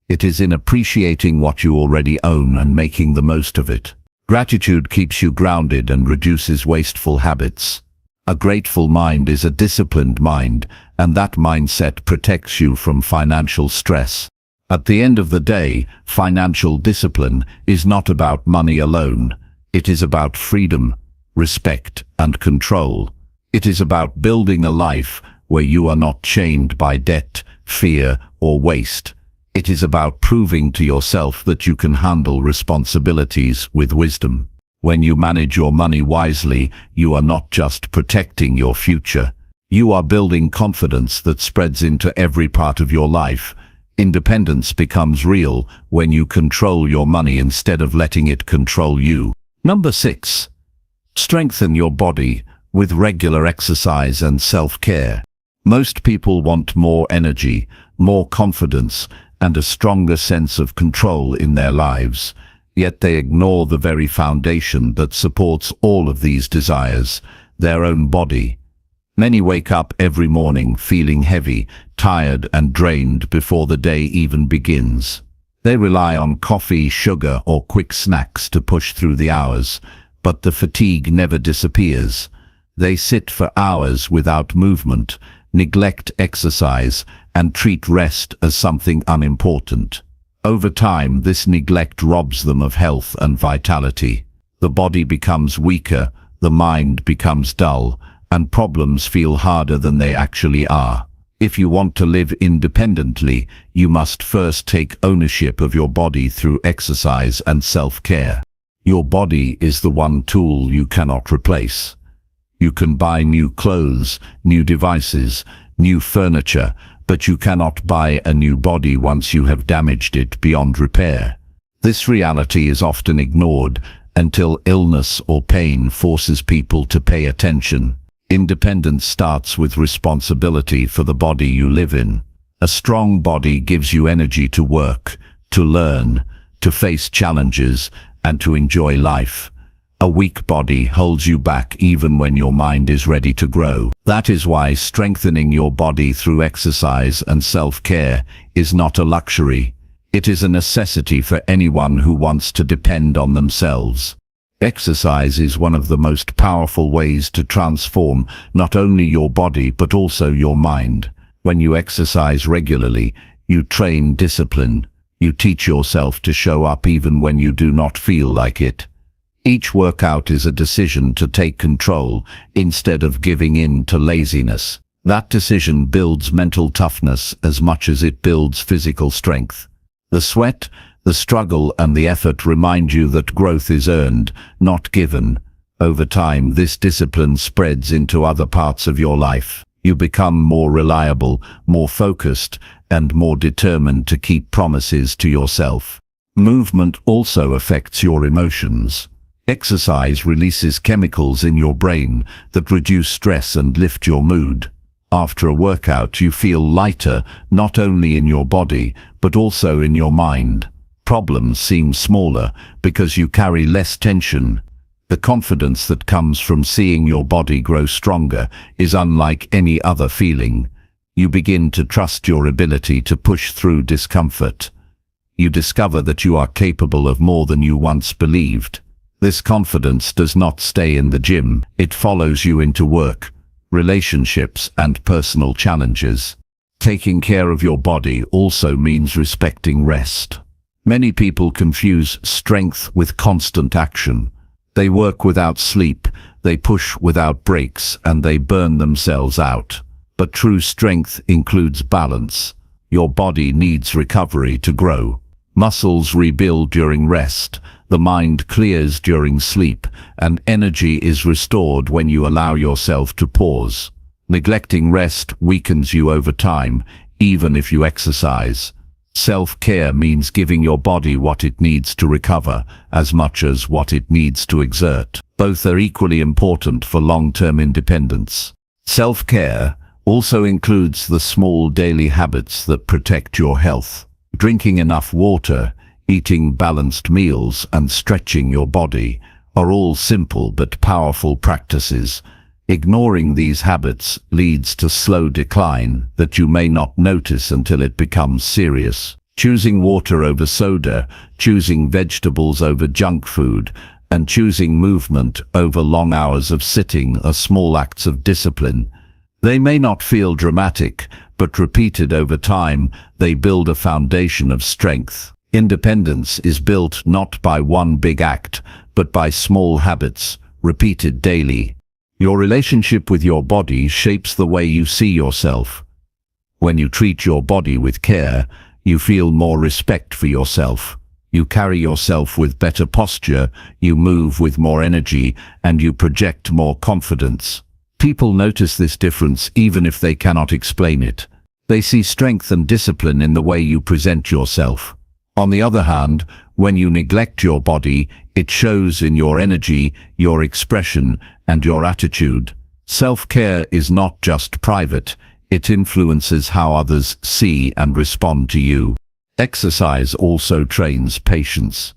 It is in appreciating what you already own and making the most of it. Gratitude keeps you grounded and reduces wasteful habits. A grateful mind is a disciplined mind, and that mindset protects you from financial stress. At the end of the day, financial discipline is not about money alone. It is about freedom, respect, and control. It is about building a life where you are not chained by debt, fear, or waste. It is about proving to yourself that you can handle responsibilities with wisdom. When you manage your money wisely, you are not just protecting your future. You are building confidence that spreads into every part of your life. Independence becomes real when you control your money instead of letting it control you. Number 6. Strengthen your body with regular exercise and self-care. Most people want more energy, more confidence, and a stronger sense of control in their lives. Yet they ignore the very foundation that supports all of these desires, their own body. Many wake up every morning feeling heavy, tired, and drained before the day even begins. They rely on coffee, sugar, or quick snacks to push through the hours, but the fatigue never disappears. They sit for hours without movement, neglect exercise, and treat rest as something unimportant. Over time, this neglect robs them of health and vitality. The body becomes weaker, the mind becomes dull, and problems feel harder than they actually are. If you want to live independently, you must first take ownership of your body through exercise and self-care. Your body is the one tool you cannot replace. You can buy new clothes, new devices, new furniture, but you cannot buy a new body once you have damaged it beyond repair. This reality is often ignored until illness or pain forces people to pay attention. Independence starts with responsibility for the body you live in. A strong body gives you energy to work, to learn, to face challenges, and to enjoy life. A weak body holds you back even when your mind is ready to grow. That is why strengthening your body through exercise and self-care is not a luxury. It is a necessity for anyone who wants to depend on themselves. Exercise is one of the most powerful ways to transform not only your body but also your mind. When you exercise regularly, you train discipline. You teach yourself to show up even when you do not feel like it. Each workout is a decision to take control instead of giving in to laziness. That decision builds mental toughness as much as it builds physical strength. The sweat, the struggle, and the effort remind you that growth is earned, not given. Over time, this discipline spreads into other parts of your life. You become more reliable, more focused, and more determined to keep promises to yourself. Movement also affects your emotions. Exercise releases chemicals in your brain that reduce stress and lift your mood. After a workout, you feel lighter, not only in your body, but also in your mind. Problems seem smaller because you carry less tension. The confidence that comes from seeing your body grow stronger is unlike any other feeling. You begin to trust your ability to push through discomfort. You discover that you are capable of more than you once believed. This confidence does not stay in the gym. It follows you into work, relationships, and personal challenges. Taking care of your body also means respecting rest. Many people confuse strength with constant action. They work without sleep, they push without breaks, and they burn themselves out. But true strength includes balance. Your body needs recovery to grow. Muscles rebuild during rest, the mind clears during sleep, and energy is restored when you allow yourself to pause. Neglecting rest weakens you over time, even if you exercise. Self-care means giving your body what it needs to recover as much as what it needs to exert. Both are equally important for long-term independence. Self-care also includes the small daily habits that protect your health. Drinking enough water, eating balanced meals, and stretching your body are all simple but powerful practices. Ignoring these habits leads to slow decline that you may not notice until it becomes serious. Choosing water over soda, choosing vegetables over junk food, and choosing movement over long hours of sitting are small acts of discipline. They may not feel dramatic, but repeated over time, they build a foundation of strength. Independence is built not by one big act, but by small habits, repeated daily. Your relationship with your body shapes the way you see yourself. When you treat your body with care, you feel more respect for yourself. You carry yourself with better posture, you move with more energy, and you project more confidence. People notice this difference even if they cannot explain it. They see strength and discipline in the way you present yourself. On the other hand, when you neglect your body, it shows in your energy, your expression, and your attitude. Self-care is not just private, it influences how others see and respond to you. Exercise also trains patience.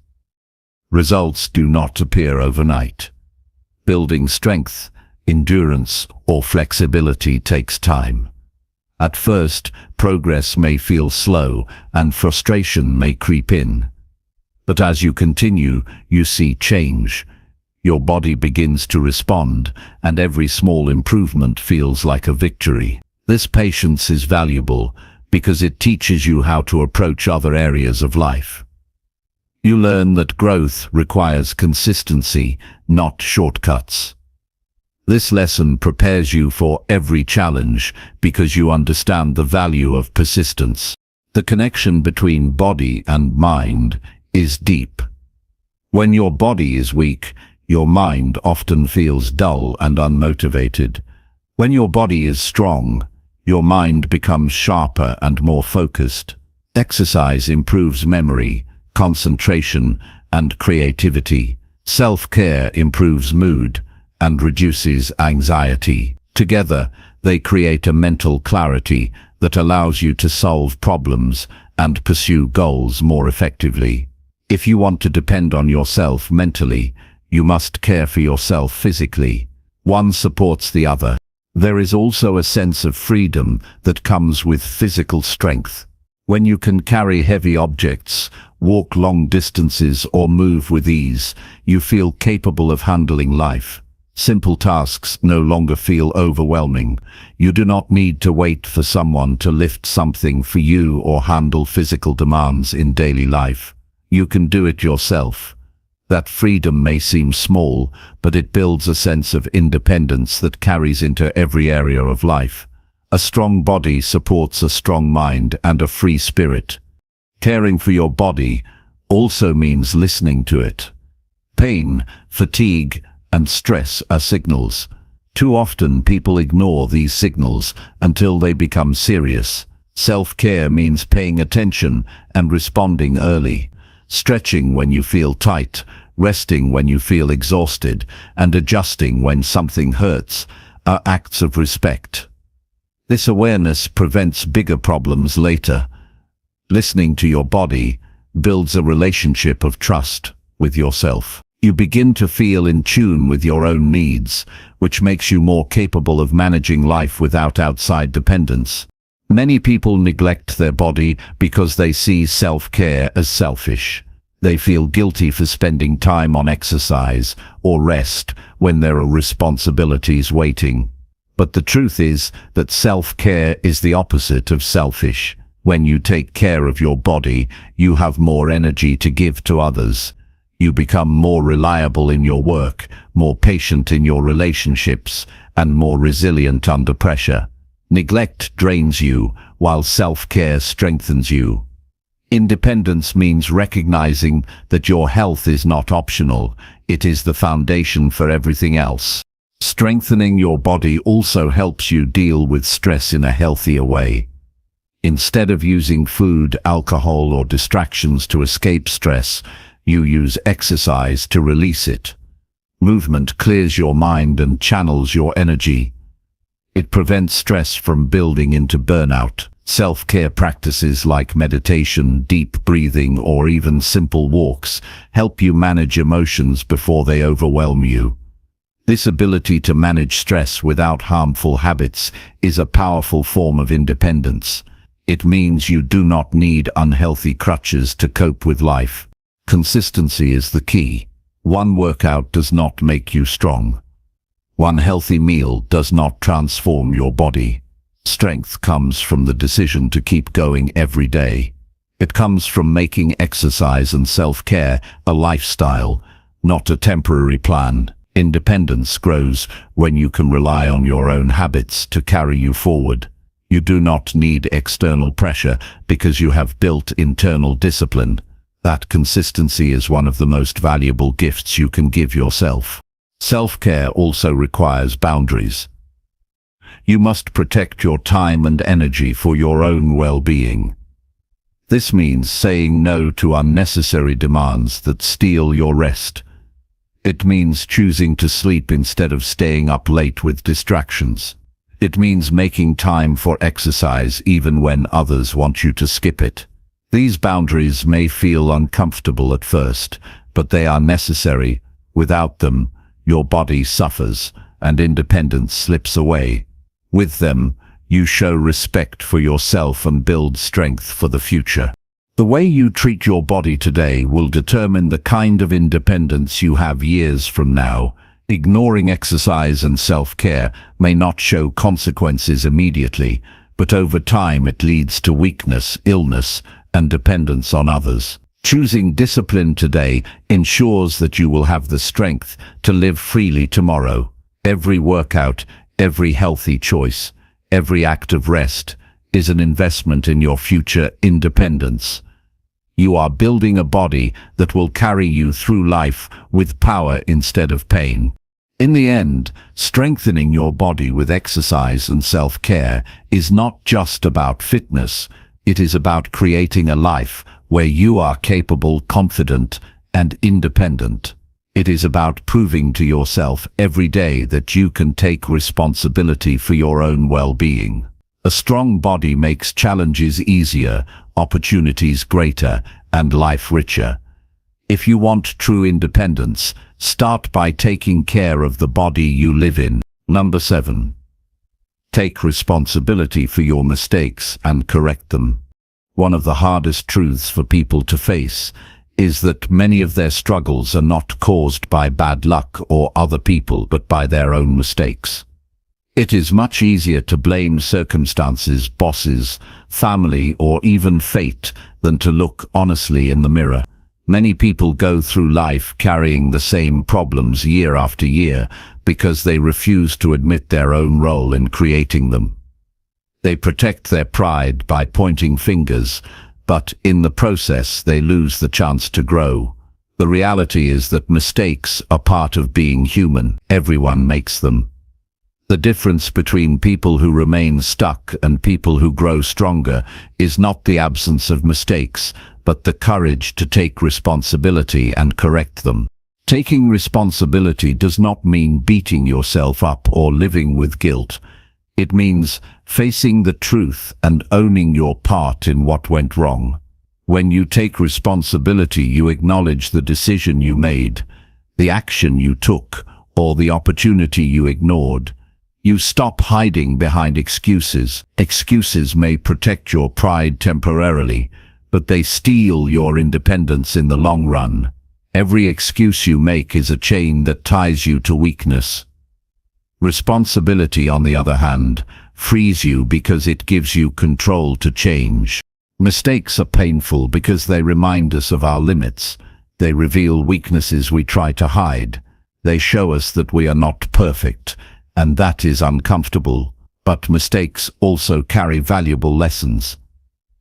Results do not appear overnight. Building strength, endurance, or flexibility takes time. At first, progress may feel slow and frustration may creep in. But as you continue, you see change. Your body begins to respond, and every small improvement feels like a victory. This patience is valuable because it teaches you how to approach other areas of life. You learn that growth requires consistency, not shortcuts. This lesson prepares you for every challenge because you understand the value of persistence. The connection between body and mind is deep. When your body is weak, your mind often feels dull and unmotivated. When your body is strong, your mind becomes sharper and more focused. Exercise improves memory, concentration, and creativity. Self-care improves mood and reduces anxiety. Together, they create a mental clarity that allows you to solve problems and pursue goals more effectively. If you want to depend on yourself mentally, you must care for yourself physically. One supports the other. There is also a sense of freedom that comes with physical strength. When you can carry heavy objects, walk long distances, or move with ease, you feel capable of handling life. Simple tasks no longer feel overwhelming. You do not need to wait for someone to lift something for you or handle physical demands in daily life. You can do it yourself. That freedom may seem small, but it builds a sense of independence that carries into every area of life. A strong body supports a strong mind and a free spirit. Caring for your body also means listening to it. Pain, fatigue, and stress are signals. Too often people ignore these signals until they become serious. Self-care means paying attention and responding early. Stretching when you feel tight, resting when you feel exhausted, and adjusting when something hurts are acts of respect. This awareness prevents bigger problems later. Listening to your body builds a relationship of trust with yourself. You begin to feel in tune with your own needs, which makes you more capable of managing life without outside dependence. Many people neglect their body because they see self-care as selfish. They feel guilty for spending time on exercise or rest when there are responsibilities waiting. But the truth is that self-care is the opposite of selfish. When you take care of your body, you have more energy to give to others. You become more reliable in your work, more patient in your relationships, and more resilient under pressure. Neglect drains you, while self-care strengthens you. Independence means recognizing that your health is not optional, it is the foundation for everything else. Strengthening your body also helps you deal with stress in a healthier way. Instead of using food, alcohol, or distractions to escape stress, you use exercise to release it. Movement clears your mind and channels your energy. It prevents stress from building into burnout. Self-care practices like meditation, deep breathing, or even simple walks help you manage emotions before they overwhelm you. This ability to manage stress without harmful habits is a powerful form of independence. It means you do not need unhealthy crutches to cope with life. Consistency is the key. One workout does not make you strong. One healthy meal does not transform your body. Strength comes from the decision to keep going every day. It comes from making exercise and self-care a lifestyle, not a temporary plan. Independence grows when you can rely on your own habits to carry you forward. You do not need external pressure because you have built internal discipline. That consistency is one of the most valuable gifts you can give yourself. Self-care also requires boundaries. You must protect your time and energy for your own well-being. This means saying no to unnecessary demands that steal your rest. It means choosing to sleep instead of staying up late with distractions. It means making time for exercise even when others want you to skip it. These boundaries may feel uncomfortable at first, but they are necessary. Without them, your body suffers and independence slips away. With them, you show respect for yourself and build strength for the future. The way you treat your body today will determine the kind of independence you have years from now. Ignoring exercise and self-care may not show consequences immediately, but over time it leads to weakness, illness, and dependence on others. Choosing discipline today ensures that you will have the strength to live freely tomorrow. Every workout, every healthy choice, every act of rest is an investment in your future independence. You are building a body that will carry you through life with power instead of pain. In the end, strengthening your body with exercise and self-care is not just about fitness. It is about creating a life where you are capable, confident, and independent. It is about proving to yourself every day that you can take responsibility for your own well-being. A strong body makes challenges easier, opportunities greater, and life richer. If you want true independence, start by taking care of the body you live in. Number 7. Take responsibility for your mistakes and correct them. One of the hardest truths for people to face is that many of their struggles are not caused by bad luck or other people, but by their own mistakes. It is much easier to blame circumstances, bosses, family, or even fate than to look honestly in the mirror. Many people go through life carrying the same problems year after year because they refuse to admit their own role in creating them. They protect their pride by pointing fingers, but in the process they lose the chance to grow. The reality is that mistakes are part of being human. Everyone makes them. The difference between people who remain stuck and people who grow stronger is not the absence of mistakes, but the courage to take responsibility and correct them. Taking responsibility does not mean beating yourself up or living with guilt. It means facing the truth and owning your part in what went wrong. When you take responsibility, you acknowledge the decision you made, the action you took, or the opportunity you ignored. You stop hiding behind excuses. Excuses may protect your pride temporarily, but they steal your independence in the long run. Every excuse you make is a chain that ties you to weakness. Responsibility, on the other hand, frees you because it gives you control to change. Mistakes are painful because they remind us of our limits. They reveal weaknesses we try to hide. They show us that we are not perfect, and that is uncomfortable. But mistakes also carry valuable lessons.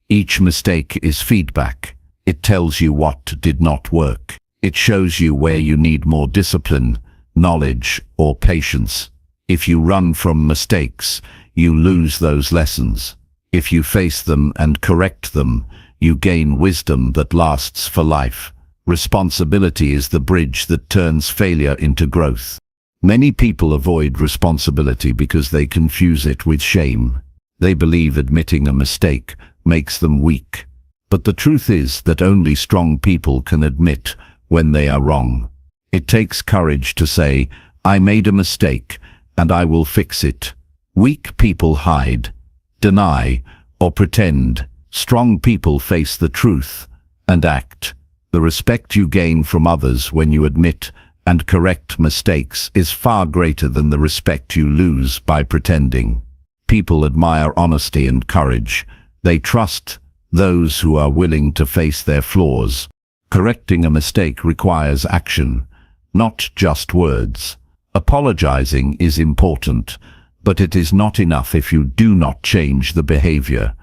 Each mistake is feedback. It tells you what did not work. It shows you where you need more discipline, knowledge, or patience. If you run from mistakes, you lose those lessons. If you face them and correct them, you gain wisdom that lasts for life. Responsibility is the bridge that turns failure into growth. Many people avoid responsibility because they confuse it with shame. They believe admitting a mistake makes them weak. But the truth is that only strong people can admit when they are wrong. It takes courage to say, "I made a mistake, and I will fix it." Weak people hide, deny, or pretend. Strong people face the truth and act. The respect you gain from others when you admit and correct mistakes is far greater than the respect you lose by pretending. People admire honesty and courage. They trust those who are willing to face their flaws. Correcting a mistake requires action, not just words. Apologizing is important, but it is not enough if you do not change the behavior.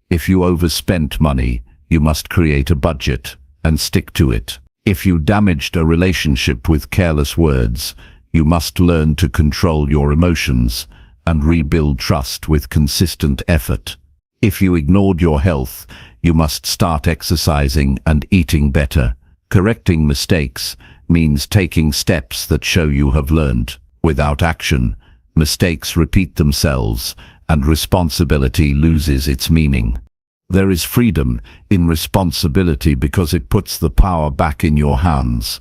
If you overspent money, you must create a budget and stick to it. If you damaged a relationship with careless words, you must learn to control your emotions and rebuild trust with consistent effort. If you ignored your health, you must start exercising and eating better. Correcting mistakes means taking steps that show you have learned. Without action, mistakes repeat themselves and responsibility loses its meaning. There is freedom in responsibility because it puts the power back in your hands.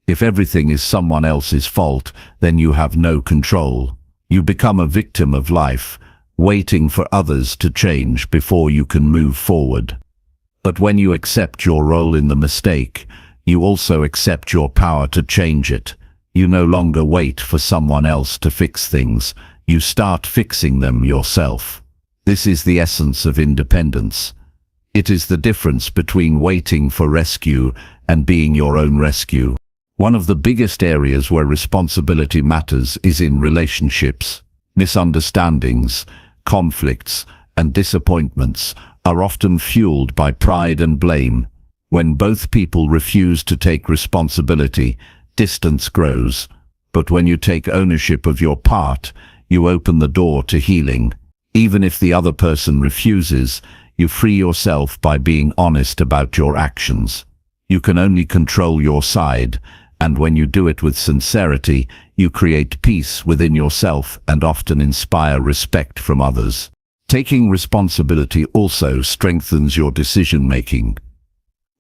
If everything is someone else's fault, then you have no control. You become a victim of life, waiting for others to change before you can move forward. But when you accept your role in the mistake, you also accept your power to change it. You no longer wait for someone else to fix things. You start fixing them yourself. This is the essence of independence. It is the difference between waiting for rescue and being your own rescue. One of the biggest areas where responsibility matters is in relationships. Misunderstandings, conflicts, and disappointments are often fueled by pride and blame. When both people refuse to take responsibility, distance grows. But when you take ownership of your part, you open the door to healing. Even if the other person refuses, you free yourself by being honest about your actions. You can only control your side, and when you do it with sincerity, you create peace within yourself and often inspire respect from others. Taking responsibility also strengthens your decision-making.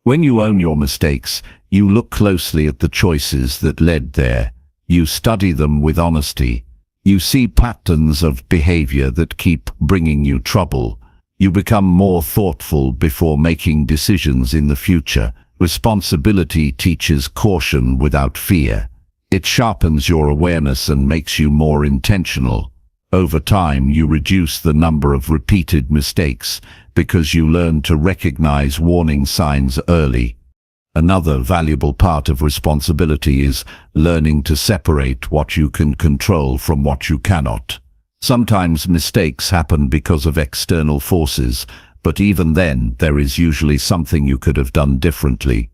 When you own your mistakes, you look closely at the choices that led there. You study them with honesty. You see patterns of behavior that keep bringing you trouble. You become more thoughtful before making decisions in the future. Responsibility teaches caution without fear. It sharpens your awareness and makes you more intentional. Over time, you reduce the number of repeated mistakes because you learn to recognize warning signs early. Another valuable part of responsibility is learning to separate what you can control from what you cannot. Sometimes mistakes happen because of external forces, but even then, there is usually something you could have done differently.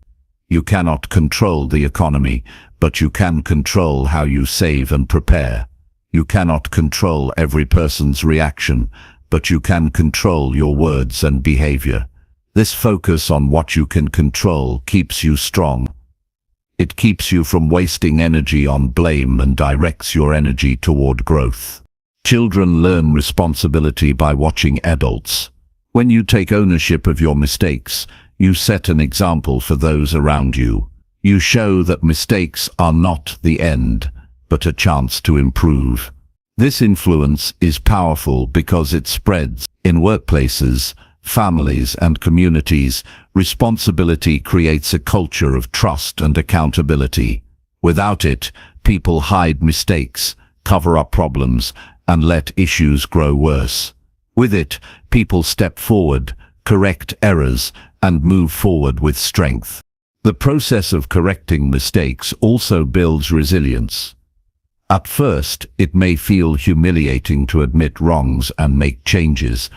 You cannot control the economy, but you can control how you save and prepare. You cannot control every person's reaction, but you can control your words and behavior. This focus on what you can control keeps you strong. It keeps you from wasting energy on blame and directs your energy toward growth. Children learn responsibility by watching adults. When you take ownership of your mistakes, you set an example for those around you. You show that mistakes are not the end, but a chance to improve. This influence is powerful because it spreads. In workplaces, families, and communities, responsibility creates a culture of trust and accountability. Without it, people hide mistakes, cover up problems, and let issues grow worse. With it, people step forward, correct errors, and move forward with strength. The process of correcting mistakes also builds resilience. At first, it may feel humiliating to admit wrongs and make changes,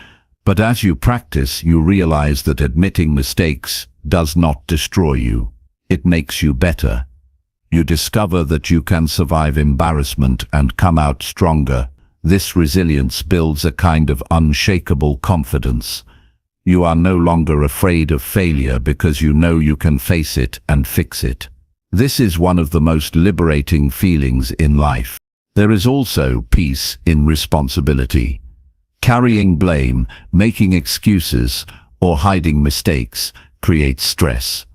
but as you practice, you realize that admitting mistakes does not destroy you. It makes you better. You discover that you can survive embarrassment and come out stronger. This resilience builds a kind of unshakable confidence. You are no longer afraid of failure because you know you can face it and fix it. This is one of the most liberating feelings in life. There is also peace in responsibility. Carrying blame, making excuses, or hiding mistakes creates stress.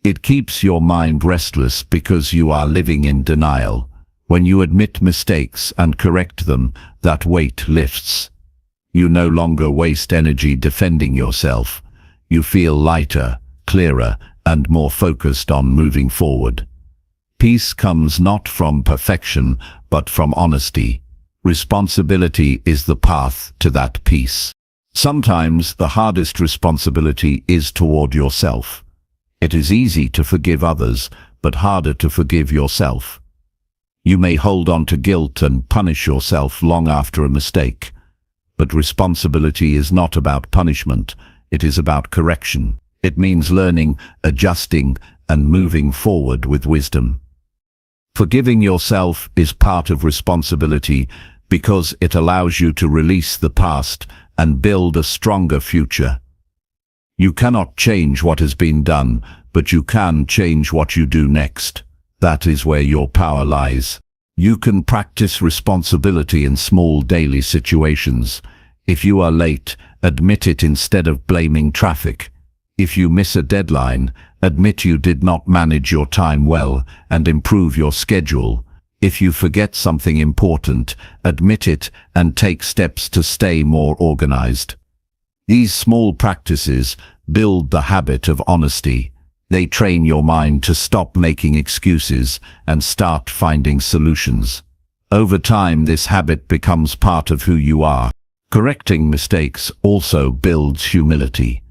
It keeps your mind restless because you are living in denial. When you admit mistakes and correct them, that weight lifts. You no longer waste energy defending yourself. You feel lighter, clearer, and more focused on moving forward. Peace comes not from perfection, but from honesty. Responsibility is the path to that peace. Sometimes the hardest responsibility is toward yourself. It is easy to forgive others, but harder to forgive yourself. You may hold on to guilt and punish yourself long after a mistake. But responsibility is not about punishment, it is about correction. It means learning, adjusting, and moving forward with wisdom. Forgiving yourself is part of responsibility because it allows you to release the past and build a stronger future. You cannot change what has been done, but you can change what you do next. That is where your power lies. You can practice responsibility in small daily situations. If you are late, admit it instead of blaming traffic. If you miss a deadline, admit you did not manage your time well and improve your schedule. If you forget something important, admit it and take steps to stay more organized. These small practices build the habit of honesty. They train your mind to stop making excuses and start finding solutions. Over time, this habit becomes part of who you are. Correcting mistakes also builds humility.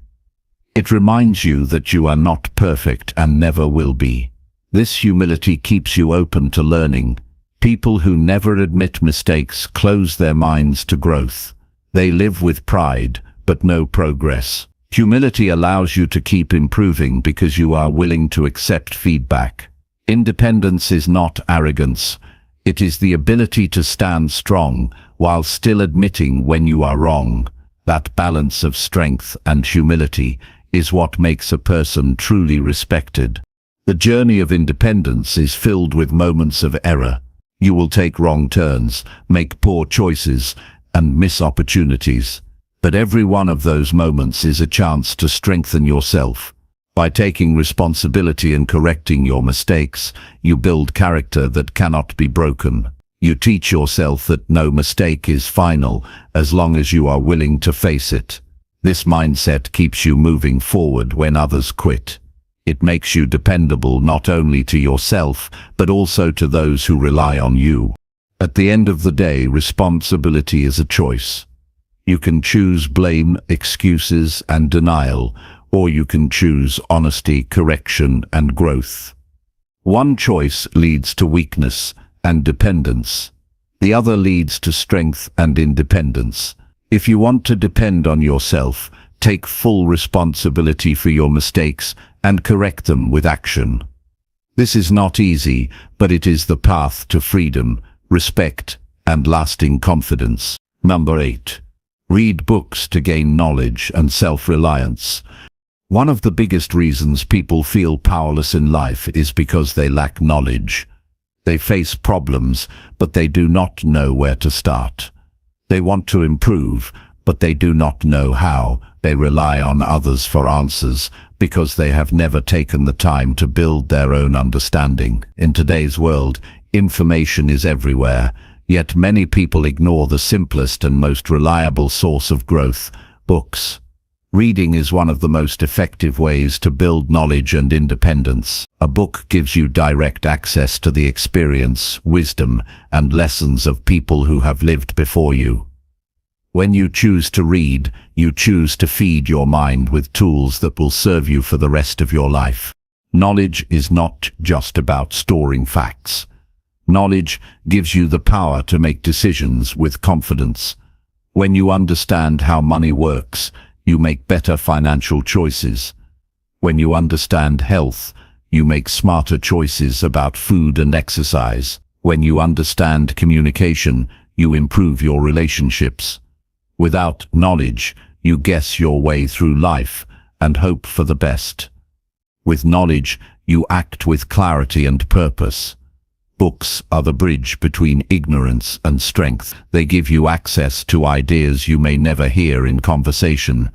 It reminds you that you are not perfect and never will be. This humility keeps you open to learning. People who never admit mistakes close their minds to growth. They live with pride, but no progress. Humility allows you to keep improving because you are willing to accept feedback. Independence is not arrogance. It is the ability to stand strong while still admitting when you are wrong. That balance of strength and humility is what makes a person truly respected. The journey of independence is filled with moments of error. You will take wrong turns, make poor choices, and miss opportunities. But every one of those moments is a chance to strengthen yourself. By taking responsibility and correcting your mistakes, you build character that cannot be broken. You teach yourself that no mistake is final as long as you are willing to face it. This mindset keeps you moving forward when others quit. It makes you dependable not only to yourself, but also to those who rely on you. At the end of the day, responsibility is a choice. You can choose blame, excuses, and denial, or you can choose honesty, correction, and growth. One choice leads to weakness and dependence. The other leads to strength and independence. If you want to depend on yourself, take full responsibility for your mistakes and correct them with action. This is not easy, but it is the path to freedom, respect, and lasting confidence. Number 8. Read books to gain knowledge and self-reliance. One of the biggest reasons people feel powerless in life is because they lack knowledge. They face problems, but they do not know where to start. They want to improve, but they do not know how. They rely on others for answers because they have never taken the time to build their own understanding. In today's world, information is everywhere. Yet many people ignore the simplest and most reliable source of growth, books. Reading is one of the most effective ways to build knowledge and independence. A book gives you direct access to the experience, wisdom, and lessons of people who have lived before you. When you choose to read, you choose to feed your mind with tools that will serve you for the rest of your life. Knowledge is not just about storing facts. Knowledge gives you the power to make decisions with confidence. When you understand how money works, you make better financial choices. When you understand health, you make smarter choices about food and exercise. When you understand communication, you improve your relationships. Without knowledge, you guess your way through life and hope for the best. With knowledge, you act with clarity and purpose. Books are the bridge between ignorance and strength. They give you access to ideas you may never hear in conversation.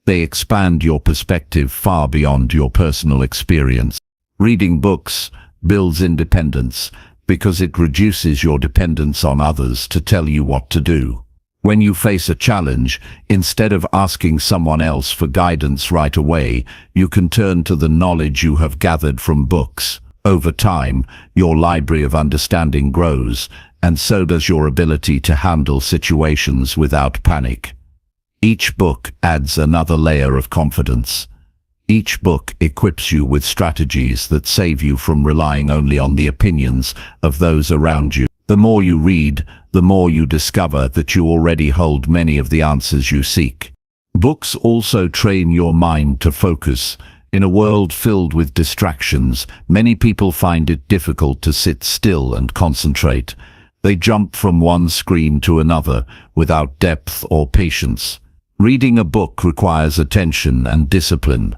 They expand your perspective far beyond your personal experience. Reading books builds independence because it reduces your dependence on others to tell you what to do. When you face a challenge, instead of asking someone else for guidance right away, you can turn to the knowledge you have gathered from books. Over time, your library of understanding grows, and so does your ability to handle situations without panic. Each book adds another layer of confidence. Each book equips you with strategies that save you from relying only on the opinions of those around you. The more you read, the more you discover that you already hold many of the answers you seek. Books also train your mind to focus. In a world filled with distractions, many people find it difficult to sit still and concentrate. They jump from one screen to another without depth or patience. Reading a book requires attention and discipline.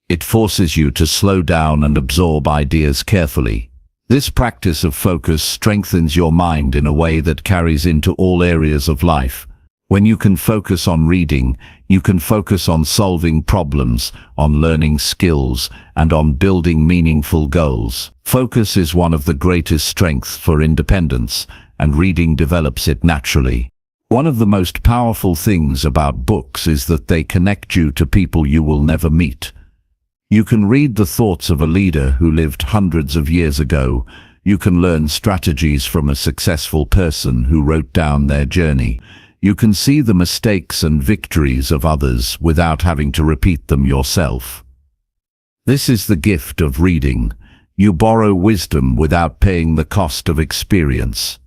It forces you to slow down and absorb ideas carefully. This practice of focus strengthens your mind in a way that carries into all areas of life. When you can focus on reading, you can focus on solving problems, on learning skills, and on building meaningful goals. Focus is one of the greatest strengths for independence, and reading develops it naturally. One of the most powerful things about books is that they connect you to people you will never meet. You can read the thoughts of a leader who lived hundreds of years ago. You can learn strategies from a successful person who wrote down their journey. You can see the mistakes and victories of others without having to repeat them yourself. This is the gift of reading. You borrow wisdom without paying the cost of experience.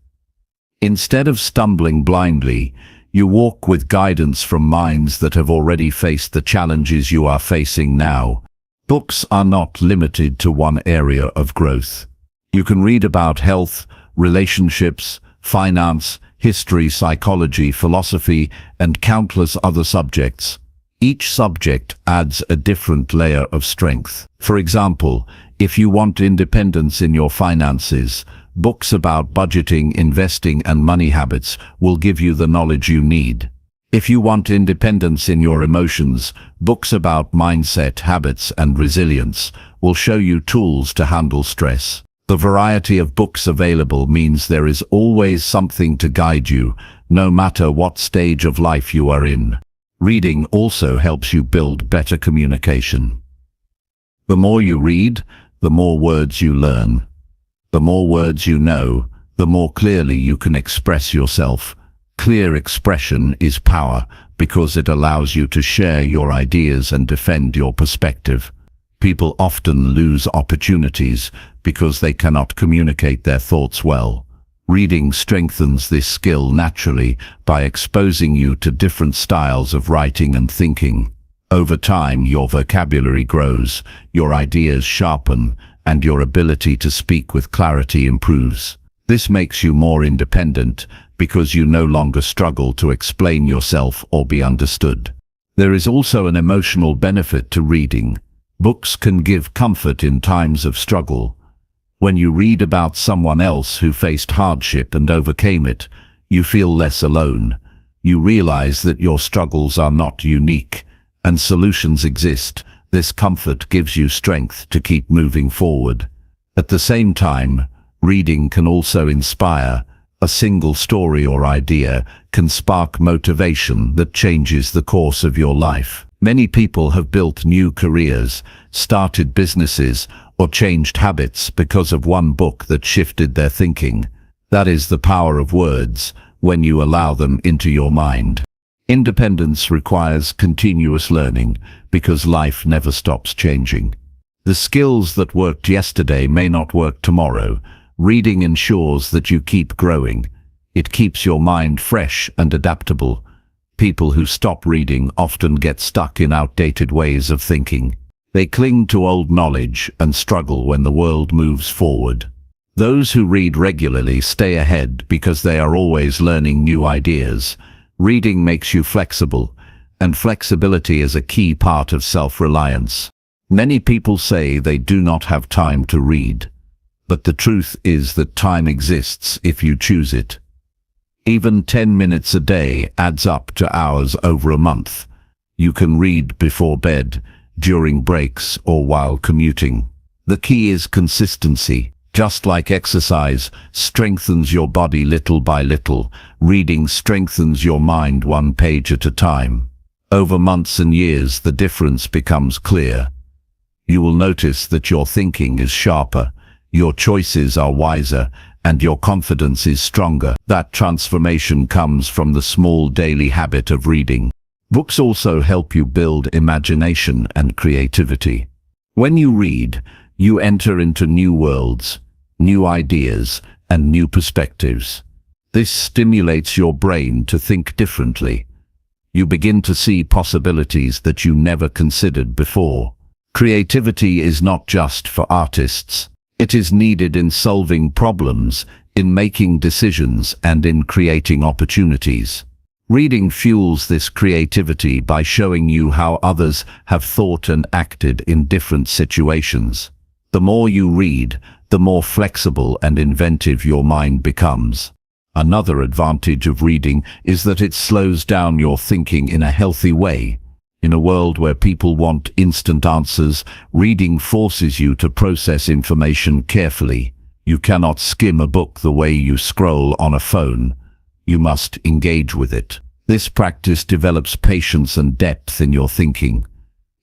Instead of stumbling blindly, you walk with guidance from minds that have already faced the challenges you are facing now. Books are not limited to one area of growth. You can read about health, relationships, finance, history, psychology, philosophy, and countless other subjects. Each subject adds a different layer of strength. For example, if you want independence in your finances, books about budgeting, investing, and money habits will give you the knowledge you need. If you want independence in your emotions, books about mindset, habits, and resilience will show you tools to handle stress. The variety of books available means there is always something to guide you, no matter what stage of life you are in. Reading also helps you build better communication. The more you read, the more words you learn. The more words you know, the more clearly you can express yourself. Clear expression is power because it allows you to share your ideas and defend your perspective. People often lose opportunities because they cannot communicate their thoughts well. Reading strengthens this skill naturally by exposing you to different styles of writing and thinking. Over time, your vocabulary grows, your ideas sharpen, and your ability to speak with clarity improves. This makes you more independent because you no longer struggle to explain yourself or be understood. There is also an emotional benefit to reading. Books can give comfort in times of struggle. When you read about someone else who faced hardship and overcame it, you feel less alone. You realize that your struggles are not unique, and solutions exist. This comfort gives you strength to keep moving forward. At the same time, reading can also inspire. A single story or idea can spark motivation that changes the course of your life. Many people have built new careers, started businesses, or changed habits because of one book that shifted their thinking. That is the power of words when you allow them into your mind. Independence requires continuous learning because life never stops changing. The skills that worked yesterday may not work tomorrow. Reading ensures that you keep growing. It keeps your mind fresh and adaptable. People who stop reading often get stuck in outdated ways of thinking. They cling to old knowledge and struggle when the world moves forward. Those who read regularly stay ahead because they are always learning new ideas. Reading makes you flexible, and flexibility is a key part of self-reliance. Many people say they do not have time to read, but the truth is that time exists if you choose it. Even 10 minutes a day adds up to hours over a month. You can read before bed, during breaks, or while commuting. The key is consistency. Just like exercise strengthens your body little by little, reading strengthens your mind one page at a time. Over months and years, the difference becomes clear. You will notice that your thinking is sharper, your choices are wiser, and your confidence is stronger. That transformation comes from the small daily habit of reading. Books also help you build imagination and creativity. When you read, you enter into new worlds, new ideas, and new perspectives. This stimulates your brain to think differently. You begin to see possibilities that you never considered before. Creativity is not just for artists. It is needed in solving problems, in making decisions, and in creating opportunities. Reading fuels this creativity by showing you how others have thought and acted in different situations. The more you read, the more flexible and inventive your mind becomes. Another advantage of reading is that it slows down your thinking in a healthy way. In a world where people want instant answers, reading forces you to process information carefully. You cannot skim a book the way you scroll on a phone. You must engage with it. This practice develops patience and depth in your thinking.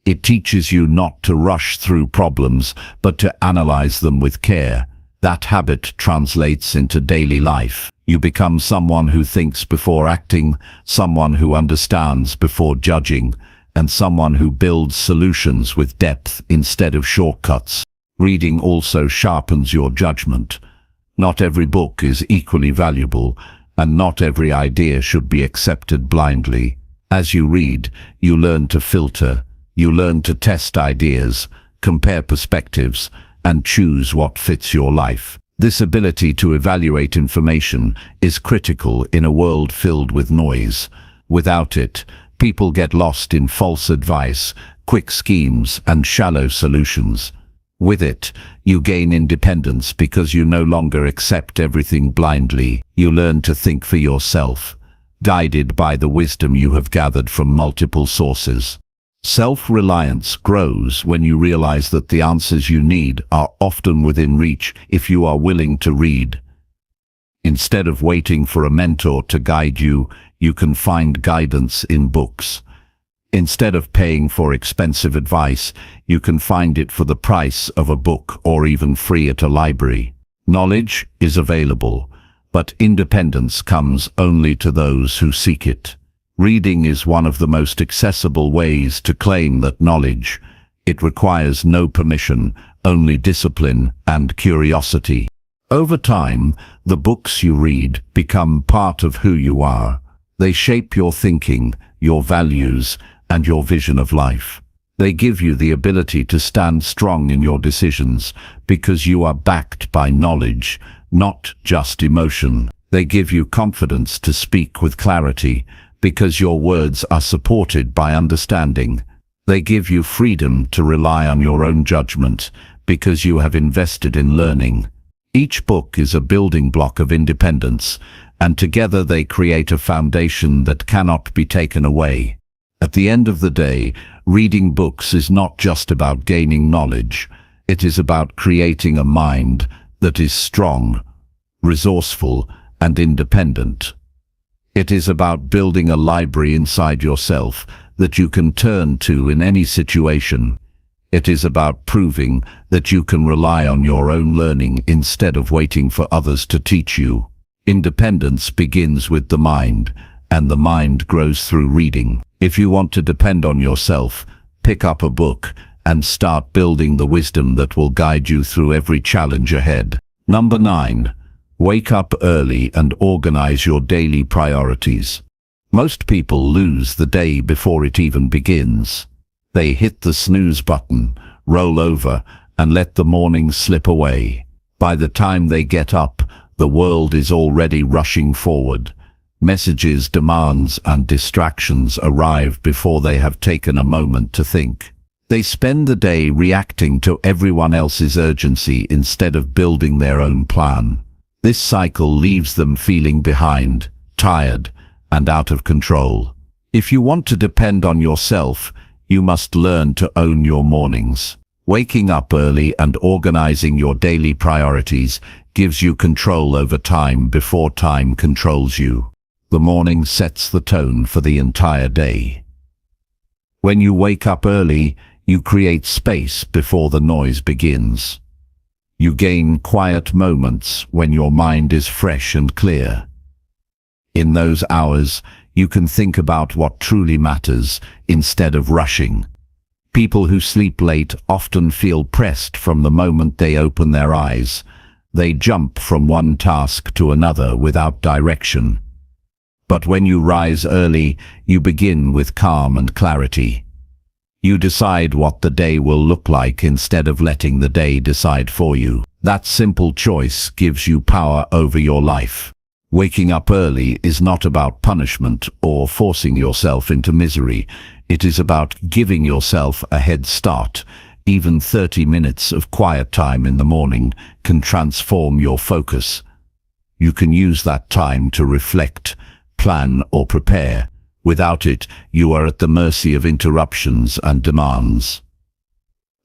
It teaches you not to rush through problems, but to analyze them with care. That habit translates into daily life. You become someone who thinks before acting, someone who understands before judging, and someone who builds solutions with depth instead of shortcuts. Reading also sharpens your judgment. Not every book is equally valuable, and not every idea should be accepted blindly. As you read, you learn to filter. You learn to test ideas, compare perspectives, and choose what fits your life. This ability to evaluate information is critical in a world filled with noise. Without it, people get lost in false advice, quick schemes, and shallow solutions. With it, you gain independence because you no longer accept everything blindly. You learn to think for yourself, guided by the wisdom you have gathered from multiple sources. Self-reliance grows when you realize that the answers you need are often within reach if you are willing to read. Instead of waiting for a mentor to guide you, you can find guidance in books. Instead of paying for expensive advice, you can find it for the price of a book or even free at a library. Knowledge is available, but independence comes only to those who seek it. Reading is one of the most accessible ways to claim that knowledge. It requires no permission, only discipline and curiosity. Over time, the books you read become part of who you are. They shape your thinking, your values, and your vision of life. They give you the ability to stand strong in your decisions because you are backed by knowledge, not just emotion. They give you confidence to speak with clarity because your words are supported by understanding. They give you freedom to rely on your own judgment because you have invested in learning. Each book is a building block of independence, and together they create a foundation that cannot be taken away. At the end of the day, reading books is not just about gaining knowledge. It is about creating a mind that is strong, resourceful, and independent. It is about building a library inside yourself that you can turn to in any situation. It is about proving that you can rely on your own learning instead of waiting for others to teach you. Independence begins with the mind, and the mind grows through reading. If you want to depend on yourself, pick up a book and start building the wisdom that will guide you through every challenge ahead. Number 9. Wake up early and organize your daily priorities. Most people lose the day before it even begins. They hit the snooze button, roll over, and let the morning slip away. By the time they get up, the world is already rushing forward. Messages, demands, and distractions arrive before they have taken a moment to think. They spend the day reacting to everyone else's urgency instead of building their own plan. This cycle leaves them feeling behind, tired, and out of control. If you want to depend on yourself, you must learn to own your mornings. Waking up early and organizing your daily priorities gives you control over time before time controls you. The morning sets the tone for the entire day. When you wake up early, you create space before the noise begins. You gain quiet moments when your mind is fresh and clear. In those hours, you can think about what truly matters instead of rushing. People who sleep late often feel pressed from the moment they open their eyes. They jump from one task to another without direction. But when you rise early, you begin with calm and clarity. You decide what the day will look like instead of letting the day decide for you. That simple choice gives you power over your life. Waking up early is not about punishment or forcing yourself into misery. It is about giving yourself a head start. Even 30 minutes of quiet time in the morning can transform your focus. You can use that time to reflect, plan, or prepare. Without it, you are at the mercy of interruptions and demands.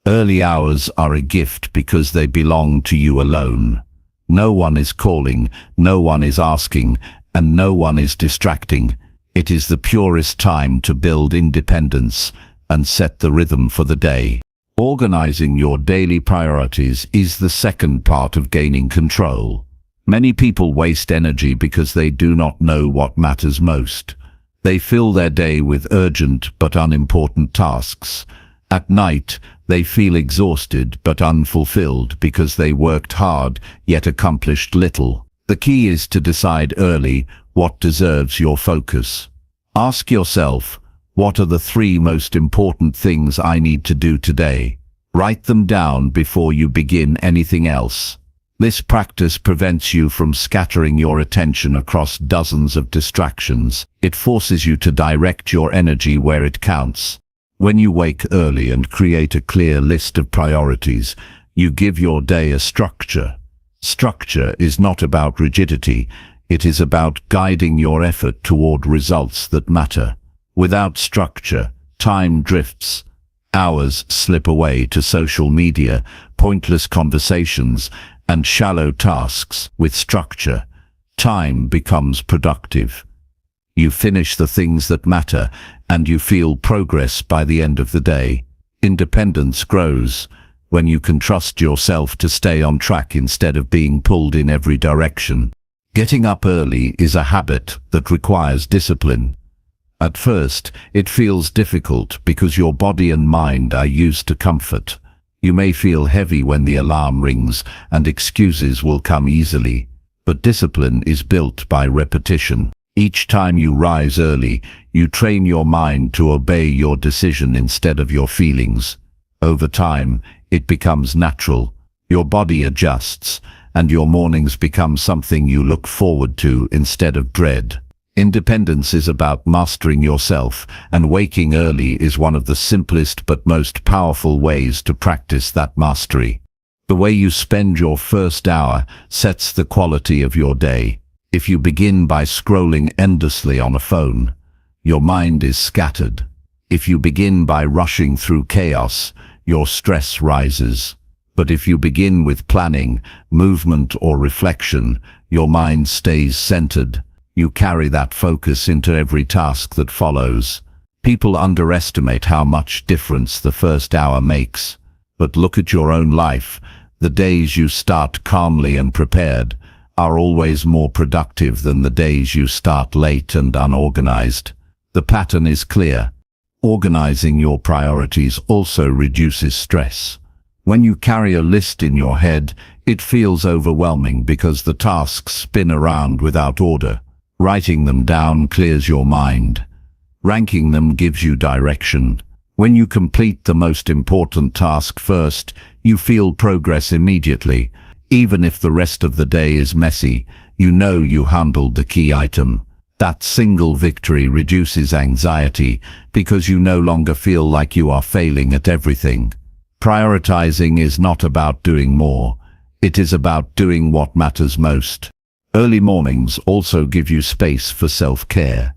Early hours are a gift because they belong to you alone. No one is calling, no one is asking, and no one is distracting. It is the purest time to build independence and set the rhythm for the day. Organizing your daily priorities is the second part of gaining control. Many people waste energy because they do not know what matters most. They fill their day with urgent but unimportant tasks. At night, they feel exhausted but unfulfilled because they worked hard yet accomplished little. The key is to decide early what deserves your focus. Ask yourself, what are the 3 most important things I need to do today? Write them down before you begin anything else. This practice prevents you from scattering your attention across dozens of distractions. It forces you to direct your energy where it counts. When you wake early and create a clear list of priorities, you give your day a structure. Structure is not about rigidity, it is about guiding your effort toward results that matter. Without structure, time drifts. Hours slip away to social media, pointless conversations, and shallow tasks. With structure, time becomes productive. You finish the things that matter, and you feel progress by the end of the day. Independence grows when you can trust yourself to stay on track instead of being pulled in every direction. Getting up early is a habit that requires discipline. At first, it feels difficult because your body and mind are used to comfort. You may feel heavy when the alarm rings, and excuses will come easily. But discipline is built by repetition. Each time you rise early, you train your mind to obey your decision instead of your feelings. Over time, it becomes natural. Your body adjusts, and your mornings become something you look forward to instead of dread. Independence is about mastering yourself, and waking early is one of the simplest but most powerful ways to practice that mastery. The way you spend your first hour sets the quality of your day. If you begin by scrolling endlessly on a phone, your mind is scattered. If you begin by rushing through chaos, your stress rises. But if you begin with planning, movement, or reflection, your mind stays centered. You carry that focus into every task that follows. People underestimate how much difference the first hour makes. But look at your own life. The days you start calmly and prepared are always more productive than the days you start late and unorganized. The pattern is clear. Organizing your priorities also reduces stress. When you carry a list in your head, it feels overwhelming because the tasks spin around without order. Writing them down clears your mind. Ranking them gives you direction. When you complete the most important task first, you feel progress immediately. Even if the rest of the day is messy, you know you handled the key item. That single victory reduces anxiety because you no longer feel like you are failing at everything. Prioritizing is not about doing more. It is about doing what matters most. Early mornings also give you space for self-care.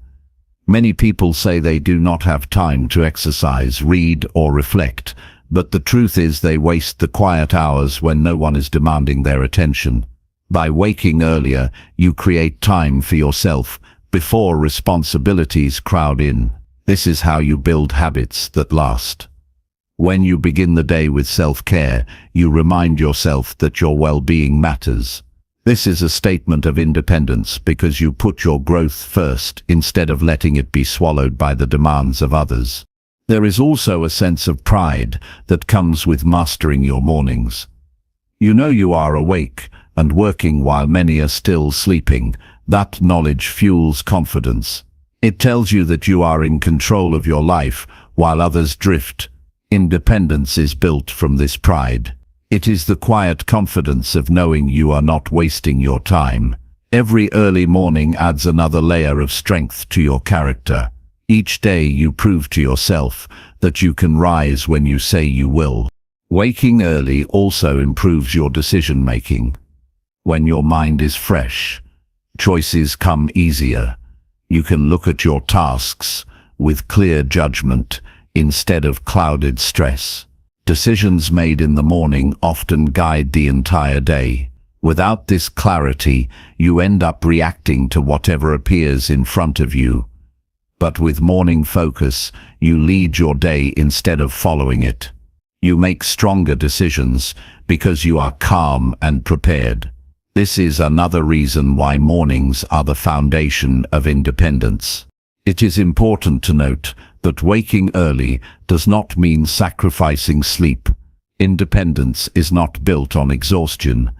Many people say they do not have time to exercise, read, or reflect, but the truth is they waste the quiet hours when no one is demanding their attention. By waking earlier, you create time for yourself before responsibilities crowd in. This is how you build habits that last. When you begin the day with self-care, you remind yourself that your well-being matters. This is a statement of independence because you put your growth first instead of letting it be swallowed by the demands of others. There is also a sense of pride that comes with mastering your mornings. You know you are awake and working while many are still sleeping. That knowledge fuels confidence. It tells you that you are in control of your life while others drift. Independence is built from this pride. It is the quiet confidence of knowing you are not wasting your time. Every early morning adds another layer of strength to your character. Each day you prove to yourself that you can rise when you say you will. Waking early also improves your decision-making. When your mind is fresh, choices come easier. You can look at your tasks with clear judgment instead of clouded stress. Decisions made in the morning often guide the entire day. Without this clarity, you end up reacting to whatever appears in front of you. But with morning focus, you lead your day instead of following it. You make stronger decisions because you are calm and prepared. This is another reason why mornings are the foundation of independence. It is important to note that waking early does not mean sacrificing sleep. Independence is not built on exhaustion.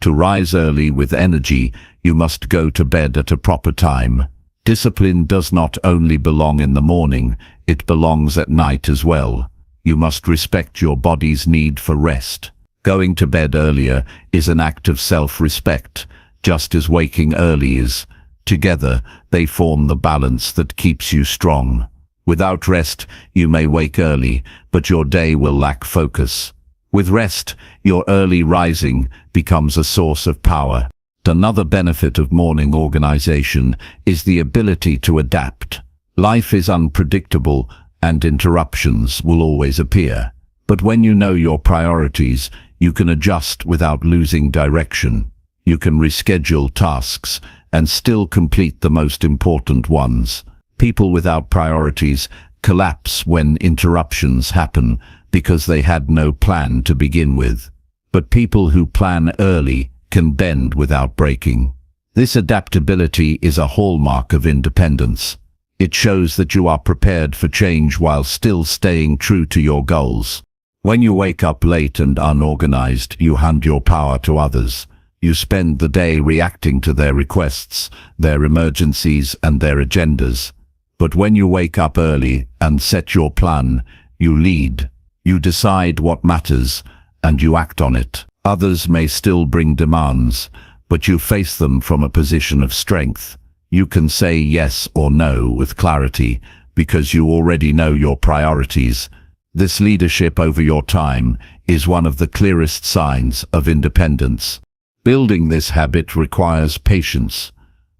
To rise early with energy, you must go to bed at a proper time. Discipline does not only belong in the morning, it belongs at night as well. You must respect your body's need for rest. Going to bed earlier is an act of self-respect, just as waking early is. Together, they form the balance that keeps you strong. Without rest, you may wake early, but your day will lack focus. With rest, your early rising becomes a source of power. Another benefit of morning organization is the ability to adapt. Life is unpredictable and interruptions will always appear. But when you know your priorities, you can adjust without losing direction. You can reschedule tasks and still complete the most important ones. People without priorities collapse when interruptions happen because they had no plan to begin with. But people who plan early can bend without breaking. This adaptability is a hallmark of independence. It shows that you are prepared for change while still staying true to your goals. When you wake up late and unorganized, you hand your power to others. You spend the day reacting to their requests, their emergencies, and their agendas. But when you wake up early and set your plan, you lead. You decide what matters, and you act on it. Others may still bring demands, but you face them from a position of strength. You can say yes or no with clarity, because you already know your priorities. This leadership over your time is one of the clearest signs of independence. Building this habit requires patience.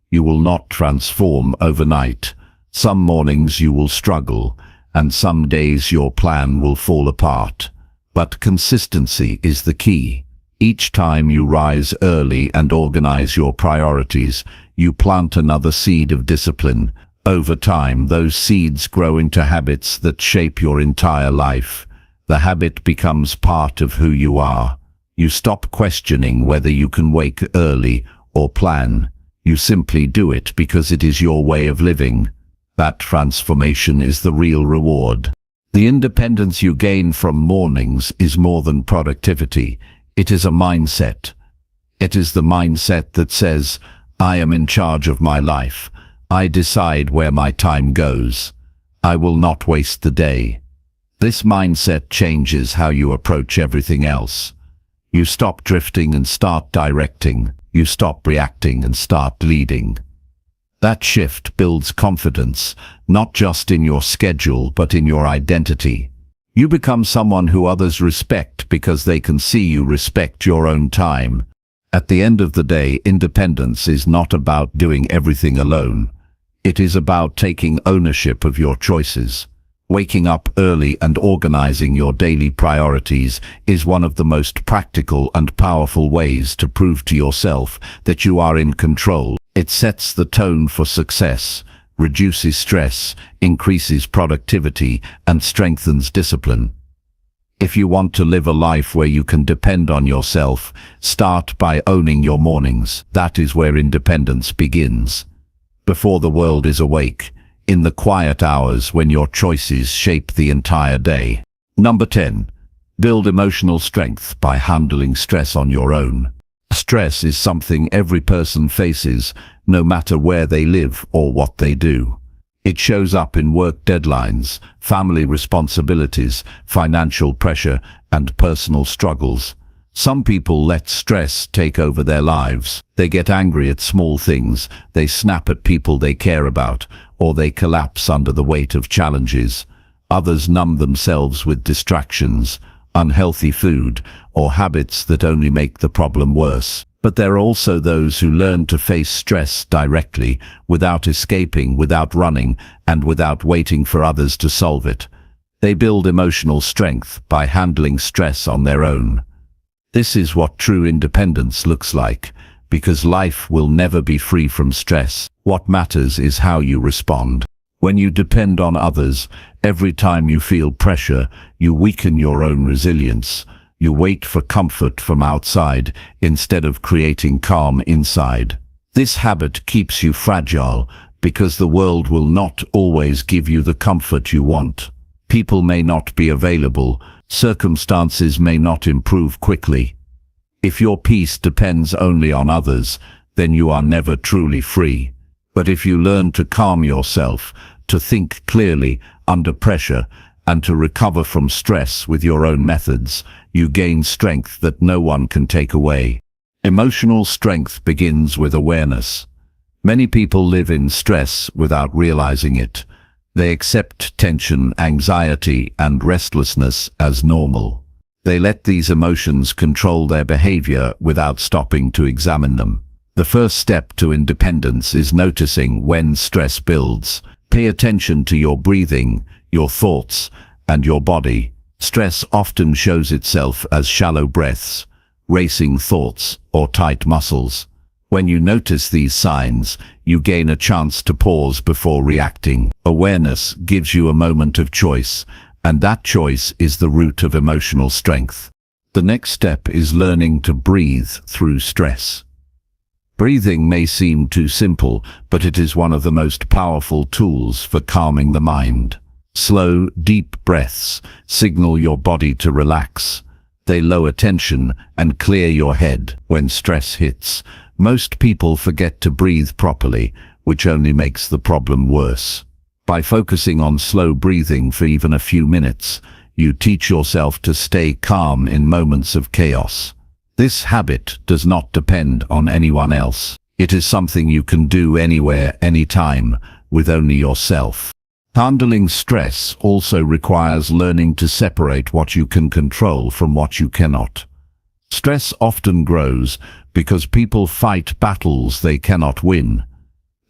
You will not transform overnight. Some mornings you will struggle, and some days your plan will fall apart. But consistency is the key. Each time you rise early and organize your priorities, you plant another seed of discipline. Over time, those seeds grow into habits that shape your entire life. The habit becomes part of who you are. You stop questioning whether you can wake early or plan. You simply do it because it is your way of living. That transformation is the real reward. The independence you gain from mornings is more than productivity. It is a mindset. It is the mindset that says, I am in charge of my life. I decide where my time goes. I will not waste the day. This mindset changes how you approach everything else. You stop drifting and start directing. You stop reacting and start leading. That shift builds confidence, not just in your schedule, but in your identity. You become someone who others respect because they can see you respect your own time. At the end of the day, independence is not about doing everything alone. It is about taking ownership of your choices. Waking up early and organizing your daily priorities is one of the most practical and powerful ways to prove to yourself that you are in control. It sets the tone for success, reduces stress, increases productivity, and strengthens discipline. If you want to live a life where you can depend on yourself, start by owning your mornings. That is where independence begins. Before the world is awake, in the quiet hours when your choices shape the entire day. Number 10. Build emotional strength by handling stress on your own. Stress is something every person faces, no matter where they live or what they do. It shows up in work deadlines, family responsibilities, financial pressure, and personal struggles. Some people let stress take over their lives. They get angry at small things, they snap at people they care about, or they collapse under the weight of challenges. Others numb themselves with distractions, unhealthy food, or habits that only make the problem worse. But there are also those who learn to face stress directly, without escaping, without running, and without waiting for others to solve it. They build emotional strength by handling stress on their own. This is what true independence looks like, because life will never be free from stress. What matters is how you respond. When you depend on others, every time you feel pressure, you weaken your own resilience. You wait for comfort from outside instead of creating calm inside. This habit keeps you fragile because the world will not always give you the comfort you want. People may not be available. Circumstances may not improve quickly. If your peace depends only on others, then you are never truly free. But if you learn to calm yourself, to think clearly under pressure, and to recover from stress with your own methods, you gain strength that no one can take away. Emotional strength begins with awareness. Many people live in stress without realizing it. They accept tension, anxiety, and restlessness as normal. They let these emotions control their behavior without stopping to examine them. The first step to independence is noticing when stress builds. Pay attention to your breathing, your thoughts, and your body. Stress often shows itself as shallow breaths, racing thoughts, or tight muscles. When you notice these signs, you gain a chance to pause before reacting. Awareness gives you a moment of choice, and that choice is the root of emotional strength. The next step is learning to breathe through stress. Breathing may seem too simple, but it is one of the most powerful tools for calming the mind. Slow, deep breaths signal your body to relax. They lower tension and clear your head. When stress hits, most people forget to breathe properly, which only makes the problem worse. By focusing on slow breathing for even a few minutes, you teach yourself to stay calm in moments of chaos. This habit does not depend on anyone else. It is something you can do anywhere, anytime, with only yourself. Handling stress also requires learning to separate what you can control from what you cannot. Stress often grows because people fight battles they cannot win.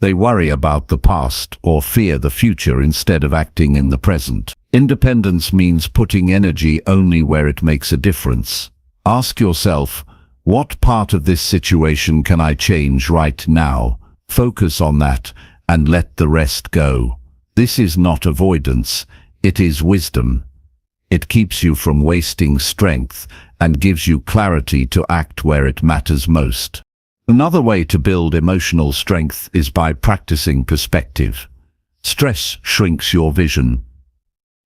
They worry about the past or fear the future instead of acting in the present. Independence means putting energy only where it makes a difference. Ask yourself, what part of this situation can I change right now? Focus on that and let the rest go. This is not avoidance, it is wisdom. It keeps you from wasting strength and gives you clarity to act where it matters most. Another way to build emotional strength is by practicing perspective. Stress shrinks your vision.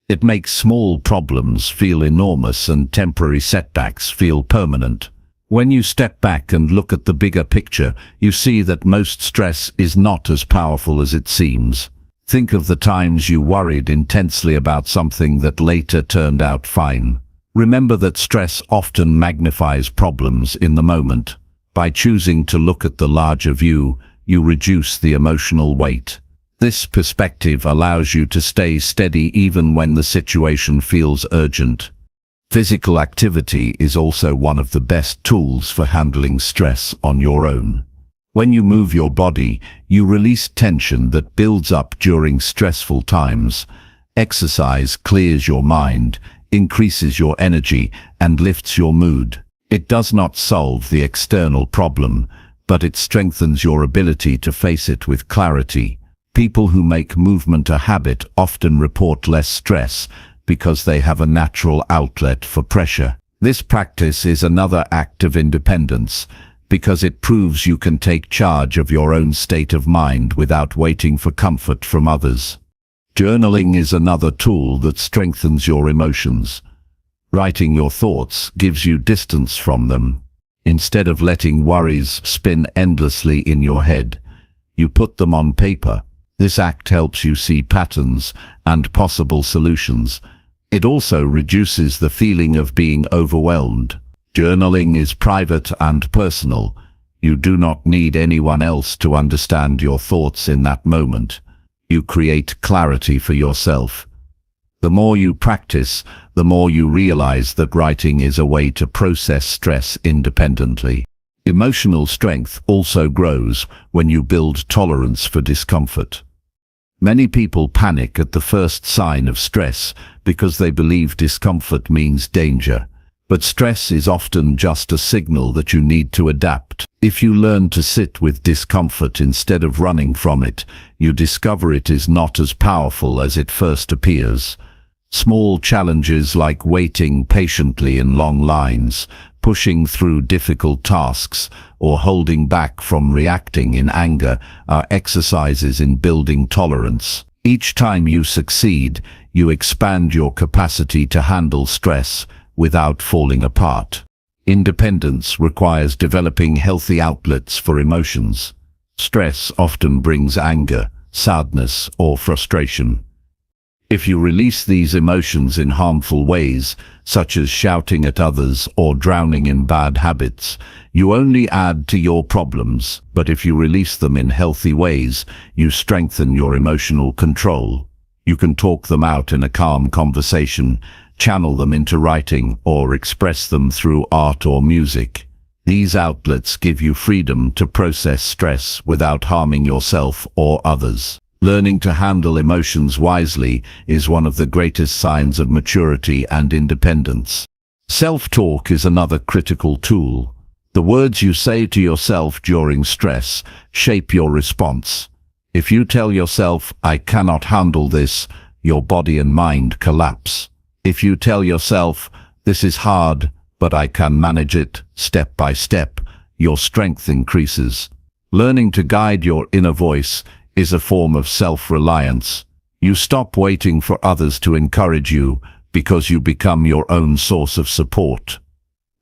It makes small problems feel enormous and temporary setbacks feel permanent. When you step back and look at the bigger picture, you see that most stress is not as powerful as it seems. Think of the times you worried intensely about something that later turned out fine. Remember that stress often magnifies problems in the moment. By choosing to look at the larger view, you reduce the emotional weight. This perspective allows you to stay steady even when the situation feels urgent. Physical activity is also one of the best tools for handling stress on your own. When you move your body, you release tension that builds up during stressful times. Exercise clears your mind, increases your energy, and lifts your mood. It does not solve the external problem, but it strengthens your ability to face it with clarity. People who make movement a habit often report less stress because they have a natural outlet for pressure. This practice is another act of independence, because it proves you can take charge of your own state of mind without waiting for comfort from others. Journaling is another tool that strengthens your emotions. Writing your thoughts gives you distance from them. Instead of letting worries spin endlessly in your head, you put them on paper. This act helps you see patterns and possible solutions. It also reduces the feeling of being overwhelmed. Journaling is private and personal. You do not need anyone else to understand your thoughts in that moment. You create clarity for yourself. The more you practice, the more you realize that writing is a way to process stress independently. Emotional strength also grows when you build tolerance for discomfort. Many people panic at the first sign of stress because they believe discomfort means danger. But stress is often just a signal that you need to adapt. If you learn to sit with discomfort instead of running from it, you discover it is not as powerful as it first appears. Small challenges like waiting patiently in long lines, pushing through difficult tasks, or holding back from reacting in anger are exercises in building tolerance. Each time you succeed, you expand your capacity to handle stress without falling apart. Independence requires developing healthy outlets for emotions. Stress often brings anger, sadness, or frustration. If you release these emotions in harmful ways, such as shouting at others or drowning in bad habits, you only add to your problems. But if you release them in healthy ways, you strengthen your emotional control. You can talk them out in a calm conversation, channel them into writing, or express them through art or music. These outlets give you freedom to process stress without harming yourself or others. Learning to handle emotions wisely is one of the greatest signs of maturity and independence. Self-talk is another critical tool. The words you say to yourself during stress shape your response. If you tell yourself, "I cannot handle this," your body and mind collapse. If you tell yourself, "This is hard, but I can manage it step by step," your strength increases. Learning to guide your inner voice is a form of self-reliance. You stop waiting for others to encourage you because you become your own source of support.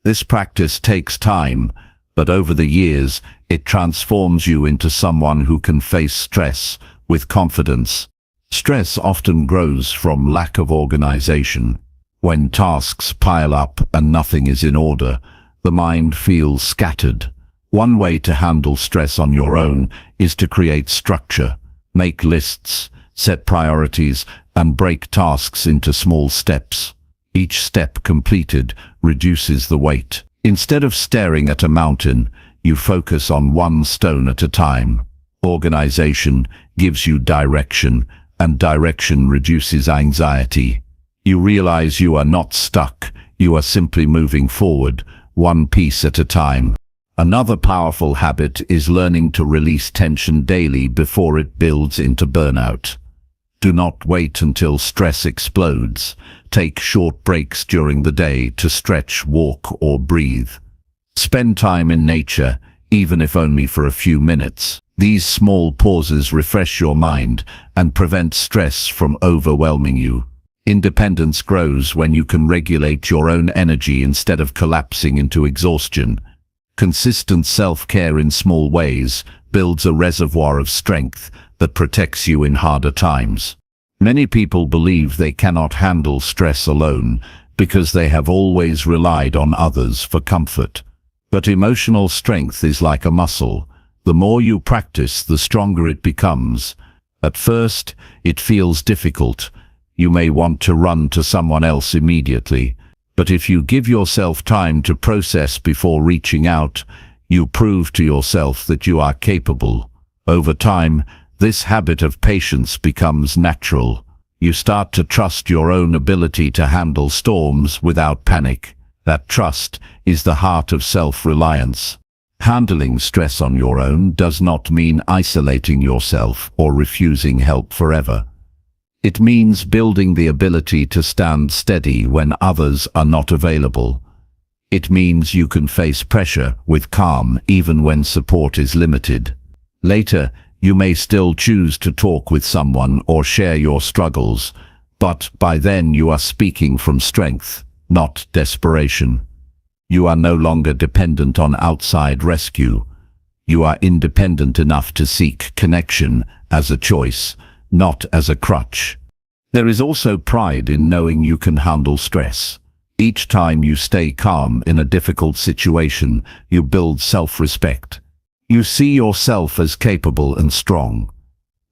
This practice takes time, but over the years, it transforms you into someone who can face stress with confidence. Stress often grows from lack of organization. When tasks pile up and nothing is in order, the mind feels scattered. One way to handle stress on your own is to create structure. Make lists, set priorities, and break tasks into small steps. Each step completed reduces the weight. Instead of staring at a mountain, you focus on one stone at a time. Organization gives you direction, and direction reduces anxiety. You realize you are not stuck, you are simply moving forward, one piece at a time. Another powerful habit is learning to release tension daily before it builds into burnout. Do not wait until stress explodes. Take short breaks during the day to stretch, walk, or breathe. Spend time in nature, even if only for a few minutes. These small pauses refresh your mind and prevent stress from overwhelming you. Independence grows when you can regulate your own energy instead of collapsing into exhaustion. Consistent self-care in small ways builds a reservoir of strength that protects you in harder times. Many people believe they cannot handle stress alone because they have always relied on others for comfort. But emotional strength is like a muscle. The more you practice, the stronger it becomes. At first, it feels difficult. You may want to run to someone else immediately. But if you give yourself time to process before reaching out, you prove to yourself that you are capable. Over time, this habit of patience becomes natural. You start to trust your own ability to handle storms without panic. That trust is the heart of self-reliance. Handling stress on your own does not mean isolating yourself or refusing help forever. It means building the ability to stand steady when others are not available. It means you can face pressure with calm even when support is limited. Later, you may still choose to talk with someone or share your struggles, but by then you are speaking from strength, not desperation. You are no longer dependent on outside rescue. You are independent enough to seek connection as a choice, not as a crutch. There is also pride in knowing you can handle stress. Each time you stay calm in a difficult situation, you build self-respect. You see yourself as capable and strong.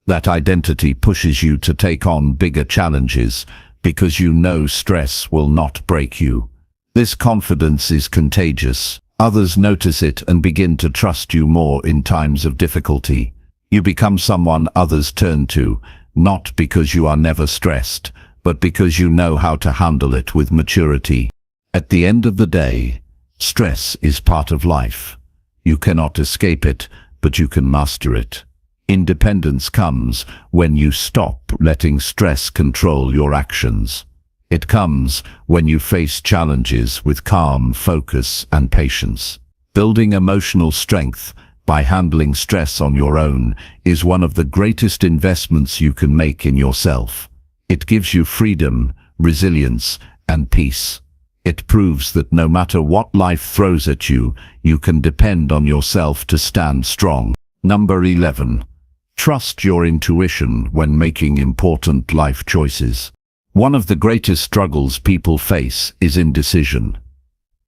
That identity pushes you to take on bigger challenges because you know stress will not break you. This confidence is contagious. Others notice it and begin to trust you more in times of difficulty. You become someone others turn to, not because you are never stressed, but because you know how to handle it with maturity. At the end of the day, stress is part of life. You cannot escape it, but you can master it. Independence comes when you stop letting stress control your actions. It comes when you face challenges with calm, focus, and patience. Building emotional strength by handling stress on your own is one of the greatest investments you can make in yourself. It gives you freedom, resilience, and peace. It proves that no matter what life throws at you, you can depend on yourself to stand strong. Number 11. Trust your intuition when making important life choices. One of the greatest struggles people face is indecision.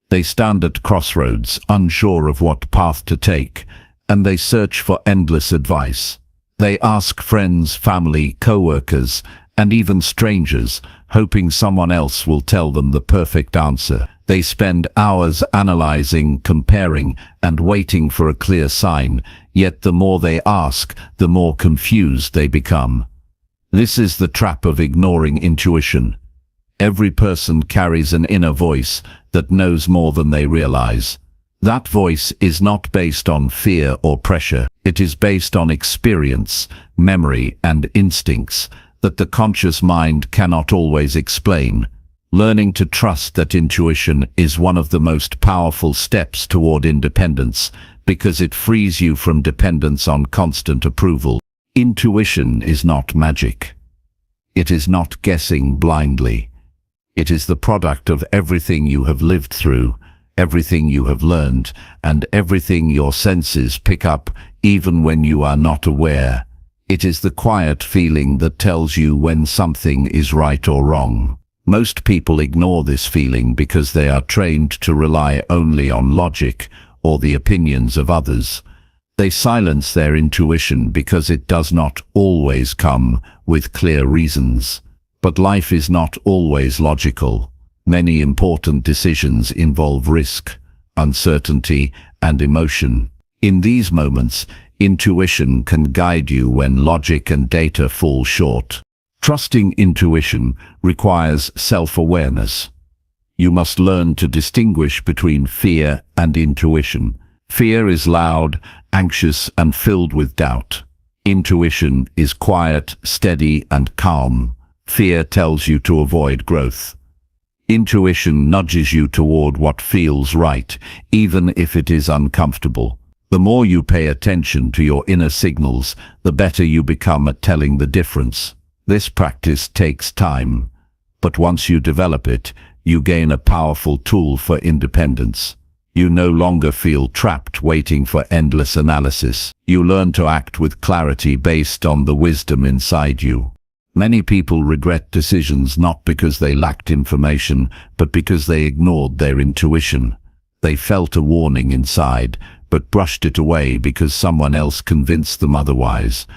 They stand at crossroads, unsure of what path to take, and they search for endless advice. They ask friends, family, co-workers, and even strangers, hoping someone else will tell them the perfect answer. They spend hours analyzing, comparing, and waiting for a clear sign, yet the more they ask, the more confused they become. This is the trap of ignoring intuition. Every person carries an inner voice that knows more than they realize. That voice is not based on fear or pressure. It is based on experience, memory, and instincts that the conscious mind cannot always explain. Learning to trust that intuition is one of the most powerful steps toward independence because it frees you from dependence on constant approval. Intuition is not magic. It is not guessing blindly. It is the product of everything you have lived through, everything you have learned, and everything your senses pick up, even when you are not aware. It is the quiet feeling that tells you when something is right or wrong. Most people ignore this feeling because they are trained to rely only on logic or the opinions of others. They silence their intuition because it does not always come with clear reasons. But life is not always logical. Many important decisions involve risk, uncertainty, and emotion. In these moments, intuition can guide you when logic and data fall short. Trusting intuition requires self-awareness. You must learn to distinguish between fear and intuition. Fear is loud, anxious, and filled with doubt. Intuition is quiet, steady, and calm. Fear tells you to avoid growth. Intuition nudges you toward what feels right, even if it is uncomfortable. The more you pay attention to your inner signals, the better you become at telling the difference. This practice takes time, but once you develop it, you gain a powerful tool for independence. You no longer feel trapped waiting for endless analysis. You learn to act with clarity based on the wisdom inside you. Many people regret decisions not because they lacked information, but because they ignored their intuition. They felt a warning inside, but brushed it away because someone else convinced them otherwise.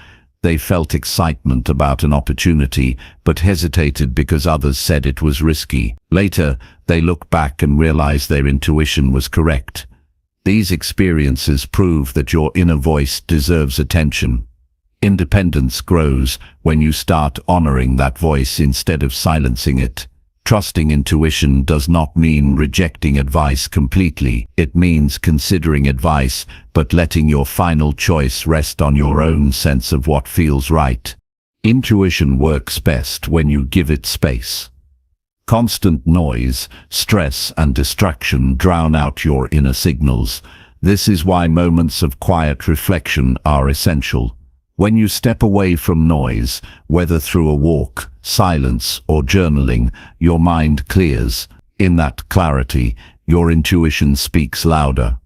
They felt excitement about an opportunity, but hesitated because others said it was risky. Later, they look back and realize their intuition was correct. These experiences prove that your inner voice deserves attention. Independence grows when you start honoring that voice instead of silencing it. Trusting intuition does not mean rejecting advice completely. It means considering advice, but letting your final choice rest on your own sense of what feels right. Intuition works best when you give it space. Constant noise, stress, and distraction drown out your inner signals. This is why moments of quiet reflection are essential. When you step away from noise, whether through a walk, silence, or journaling, your mind clears. In that clarity, your intuition speaks louder.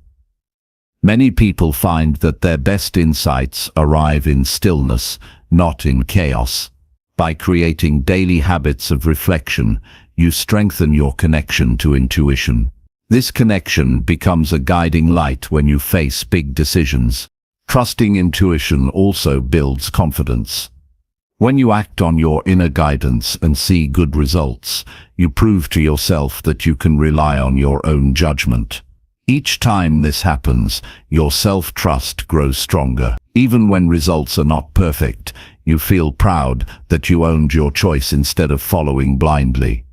Many people find that their best insights arrive in stillness, not in chaos. By creating daily habits of reflection, you strengthen your connection to intuition. This connection becomes a guiding light when you face big decisions. Trusting intuition also builds confidence. When you act on your inner guidance and see good results, you prove to yourself that you can rely on your own judgment. Each time this happens, your self-trust grows stronger. Even when results are not perfect, you feel proud that you owned your choice instead of following blindly.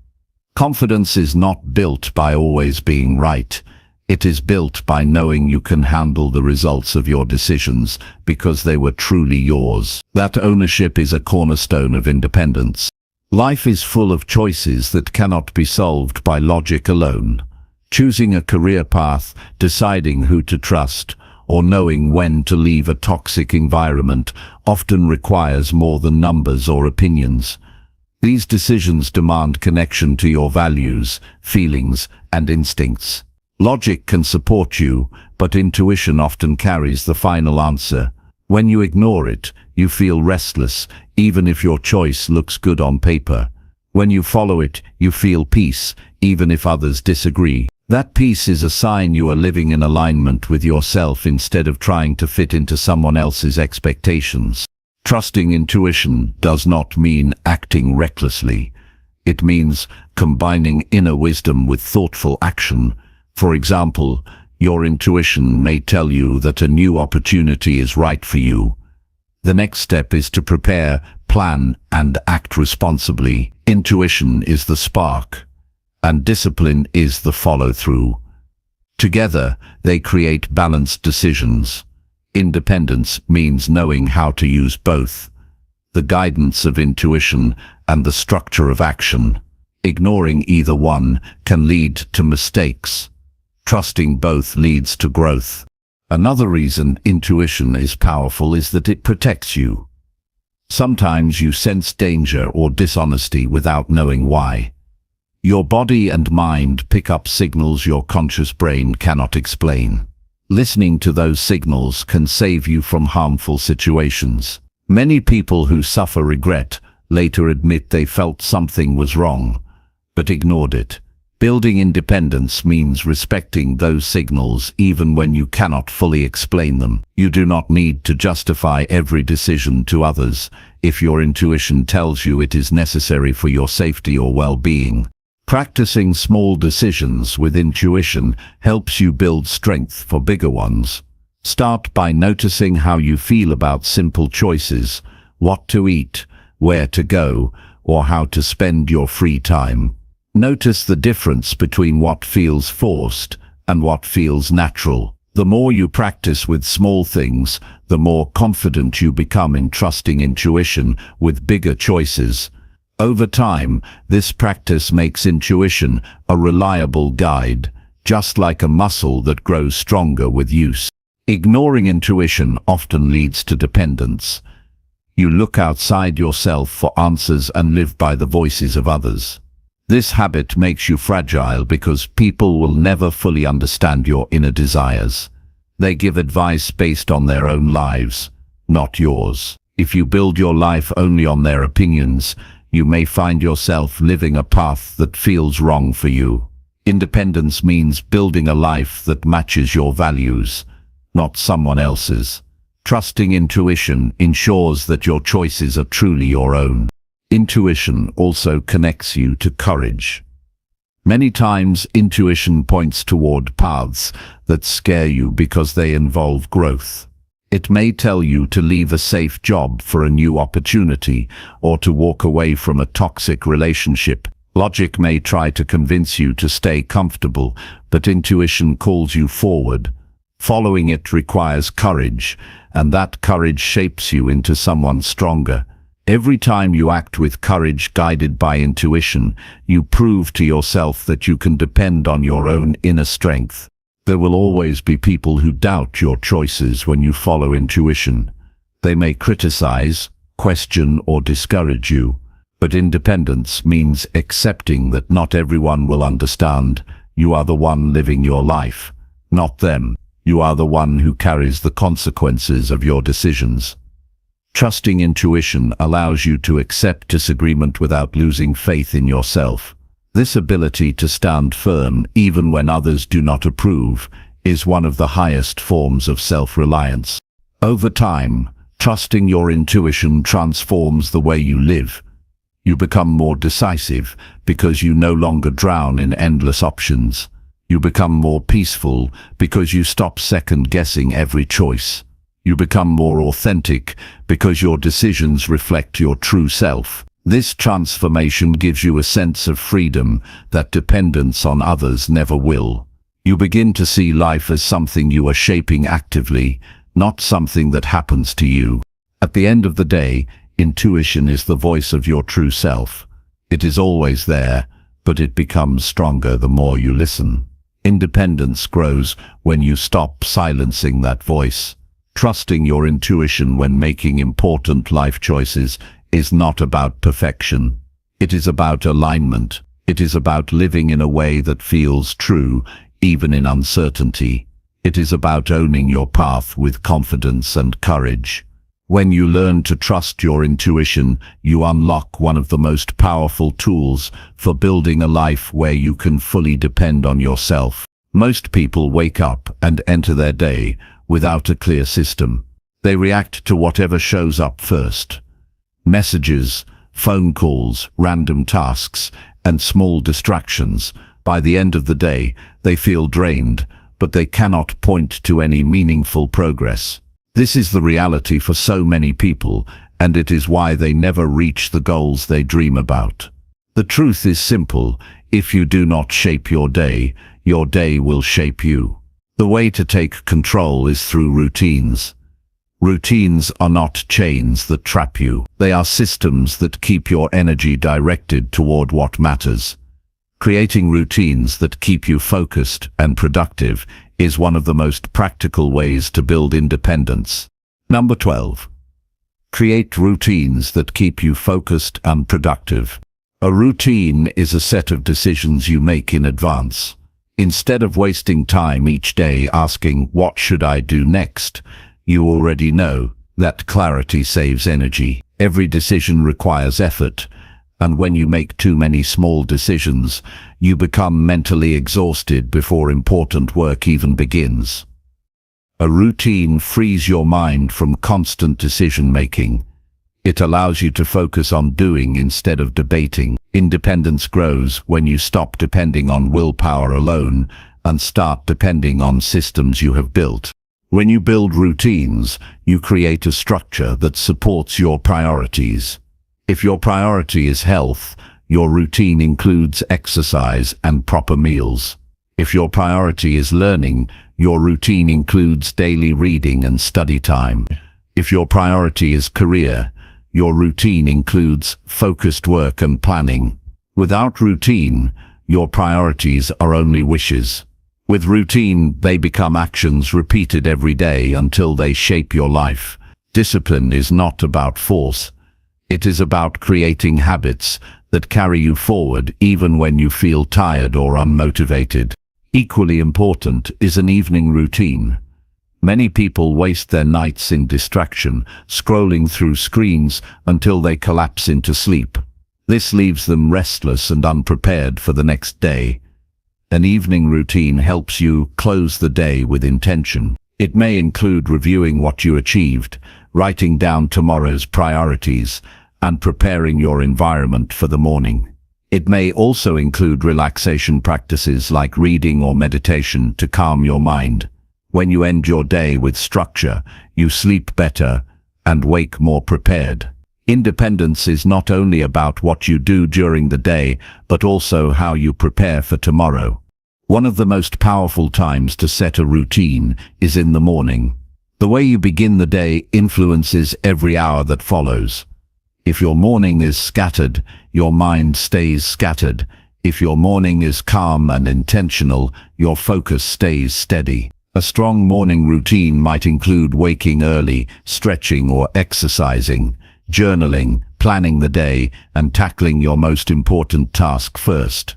Confidence is not built by always being right. It is built by knowing you can handle the results of your decisions because they were truly yours. That ownership is a cornerstone of independence. Life is full of choices that cannot be solved by logic alone. Choosing a career path, deciding who to trust, or knowing when to leave a toxic environment often requires more than numbers or opinions. These decisions demand connection to your values, feelings, and instincts. Logic can support you, but intuition often carries the final answer. When you ignore it, you feel restless, even if your choice looks good on paper. When you follow it, you feel peace, even if others disagree. That peace is a sign you are living in alignment with yourself instead of trying to fit into someone else's expectations. Trusting intuition does not mean acting recklessly. It means combining inner wisdom with thoughtful action. For example, your intuition may tell you that a new opportunity is right for you. The next step is to prepare, plan, and act responsibly. Intuition is the spark, and discipline is the follow-through. Together, they create balanced decisions. Independence means knowing how to use both, the guidance of intuition and the structure of action. Ignoring either one can lead to mistakes. Trusting both leads to growth. Another reason intuition is powerful is that it protects you. Sometimes you sense danger or dishonesty without knowing why. Your body and mind pick up signals your conscious brain cannot explain. Listening to those signals can save you from harmful situations. Many people who suffer regret later admit they felt something was wrong, but ignored it. Building independence means respecting those signals even when you cannot fully explain them. You do not need to justify every decision to others if your intuition tells you it is necessary for your safety or well-being. Practicing small decisions with intuition helps you build strength for bigger ones. Start by noticing how you feel about simple choices, what to eat, where to go, or how to spend your free time. Notice the difference between what feels forced and what feels natural. The more you practice with small things, the more confident you become in trusting intuition with bigger choices. Over time, this practice makes intuition a reliable guide, just like a muscle that grows stronger with use. Ignoring intuition often leads to dependence. You look outside yourself for answers and live by the voices of others. This habit makes you fragile because people will never fully understand your inner desires. They give advice based on their own lives, not yours. If you build your life only on their opinions, you may find yourself living a path that feels wrong for you. Independence means building a life that matches your values, not someone else's. Trusting intuition ensures that your choices are truly your own. Intuition also connects you to courage. Many times, intuition points toward paths that scare you because they involve growth. It may tell you to leave a safe job for a new opportunity or to walk away from a toxic relationship. Logic may try to convince you to stay comfortable, but intuition calls you forward. Following it requires courage, and that courage shapes you into someone stronger. Every time you act with courage guided by intuition, you prove to yourself that you can depend on your own inner strength. There will always be people who doubt your choices when you follow intuition. They may criticize, question, or discourage you. But independence means accepting that not everyone will understand. You are the one living your life, not them. You are the one who carries the consequences of your decisions. Trusting intuition allows you to accept disagreement without losing faith in yourself. This ability to stand firm even when others do not approve is one of the highest forms of self-reliance. Over time, trusting your intuition transforms the way you live. You become more decisive because you no longer drown in endless options. You become more peaceful because you stop second-guessing every choice. You become more authentic because your decisions reflect your true self. This transformation gives you a sense of freedom that dependence on others never will. You begin to see life as something you are shaping actively, not something that happens to you. At the end of the day, intuition is the voice of your true self. It is always there, but it becomes stronger the more you listen. Independence grows when you stop silencing that voice. Trusting your intuition when making important life choices is not about perfection. It is about alignment. It is about living in a way that feels true, even in uncertainty. It is about owning your path with confidence and courage. When you learn to trust your intuition, you unlock one of the most powerful tools for building a life where you can fully depend on yourself. Most people wake up and enter their day without a clear system. They react to whatever shows up first. Messages, phone calls, random tasks, and small distractions. By the end of the day, they feel drained, but they cannot point to any meaningful progress. This is the reality for so many people, and it is why they never reach the goals they dream about. The truth is simple: if you do not shape your day will shape you. The way to take control is through routines. Routines are not chains that trap you. They are systems that keep your energy directed toward what matters. Creating routines that keep you focused and productive is one of the most practical ways to build independence. Number 12. Create routines that keep you focused and productive. A routine is a set of decisions you make in advance. Instead of wasting time each day asking, "What should I do next?" you already know. That clarity saves energy. Every decision requires effort, and when you make too many small decisions, you become mentally exhausted before important work even begins. A routine frees your mind from constant decision-making. It allows you to focus on doing instead of debating. Independence grows when you stop depending on willpower alone and start depending on systems you have built. When you build routines, you create a structure that supports your priorities. If your priority is health, your routine includes exercise and proper meals. If your priority is learning, your routine includes daily reading and study time. If your priority is career, your routine includes focused work and planning. Without routine, your priorities are only wishes. With routine, they become actions repeated every day until they shape your life. Discipline is not about force. It is about creating habits that carry you forward even when you feel tired or unmotivated. Equally important is an evening routine. Many people waste their nights in distraction, scrolling through screens until they collapse into sleep. This leaves them restless and unprepared for the next day. An evening routine helps you close the day with intention. It may include reviewing what you achieved, writing down tomorrow's priorities, and preparing your environment for the morning. It may also include relaxation practices like reading or meditation to calm your mind. When you end your day with structure, you sleep better and wake more prepared. Independence is not only about what you do during the day, but also how you prepare for tomorrow. One of the most powerful times to set a routine is in the morning. The way you begin the day influences every hour that follows. If your morning is scattered, your mind stays scattered. If your morning is calm and intentional, your focus stays steady. A strong morning routine might include waking early, stretching or exercising, journaling, planning the day, and tackling your most important task first.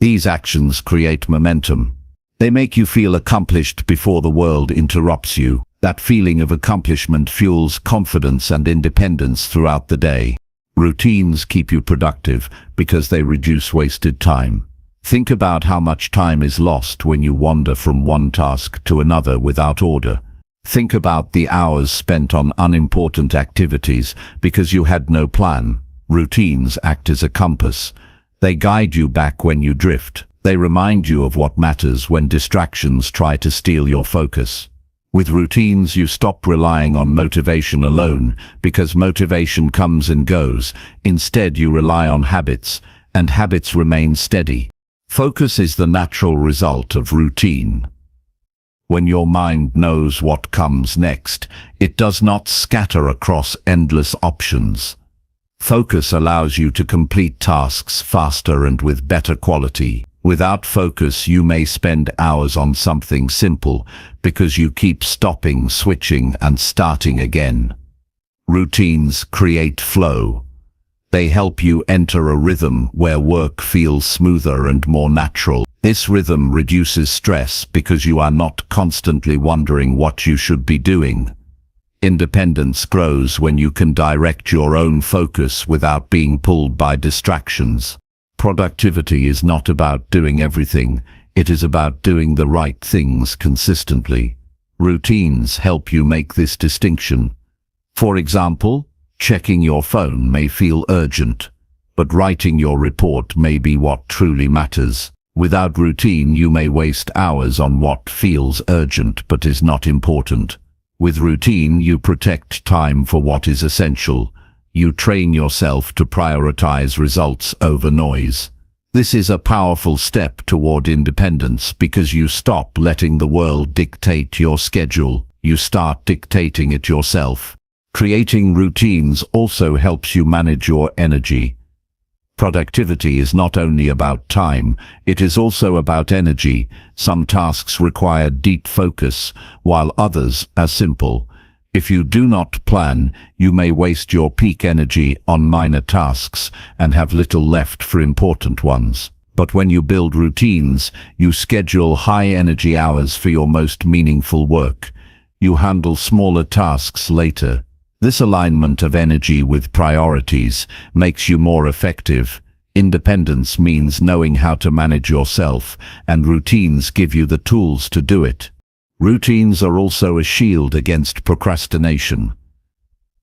These actions create momentum. They make you feel accomplished before the world interrupts you. That feeling of accomplishment fuels confidence and independence throughout the day. Routines keep you productive because they reduce wasted time. Think about how much time is lost when you wander from one task to another without order. Think about the hours spent on unimportant activities because you had no plan. Routines act as a compass. They guide you back when you drift. They remind you of what matters when distractions try to steal your focus. With routines, you stop relying on motivation alone because motivation comes and goes. Instead, you rely on habits, and habits remain steady. Focus is the natural result of routine. When your mind knows what comes next, it does not scatter across endless options. Focus allows you to complete tasks faster and with better quality. Without focus, you may spend hours on something simple because you keep stopping, switching, and starting again. Routines create flow. They help you enter a rhythm where work feels smoother and more natural. This rhythm reduces stress because you are not constantly wondering what you should be doing. Independence grows when you can direct your own focus without being pulled by distractions. Productivity is not about doing everything, it is about doing the right things consistently. Routines help you make this distinction. For example, checking your phone may feel urgent, but writing your report may be what truly matters. Without routine, you may waste hours on what feels urgent but is not important. With routine, you protect time for what is essential. You train yourself to prioritize results over noise. This is a powerful step toward independence because you stop letting the world dictate your schedule. You start dictating it yourself. Creating routines also helps you manage your energy. Productivity is not only about time, it is also about energy. Some tasks require deep focus, while others are simple. If you do not plan, you may waste your peak energy on minor tasks and have little left for important ones. But when you build routines, you schedule high-energy hours for your most meaningful work. You handle smaller tasks later. This alignment of energy with priorities makes you more effective. Independence means knowing how to manage yourself, and routines give you the tools to do it. Routines are also a shield against procrastination.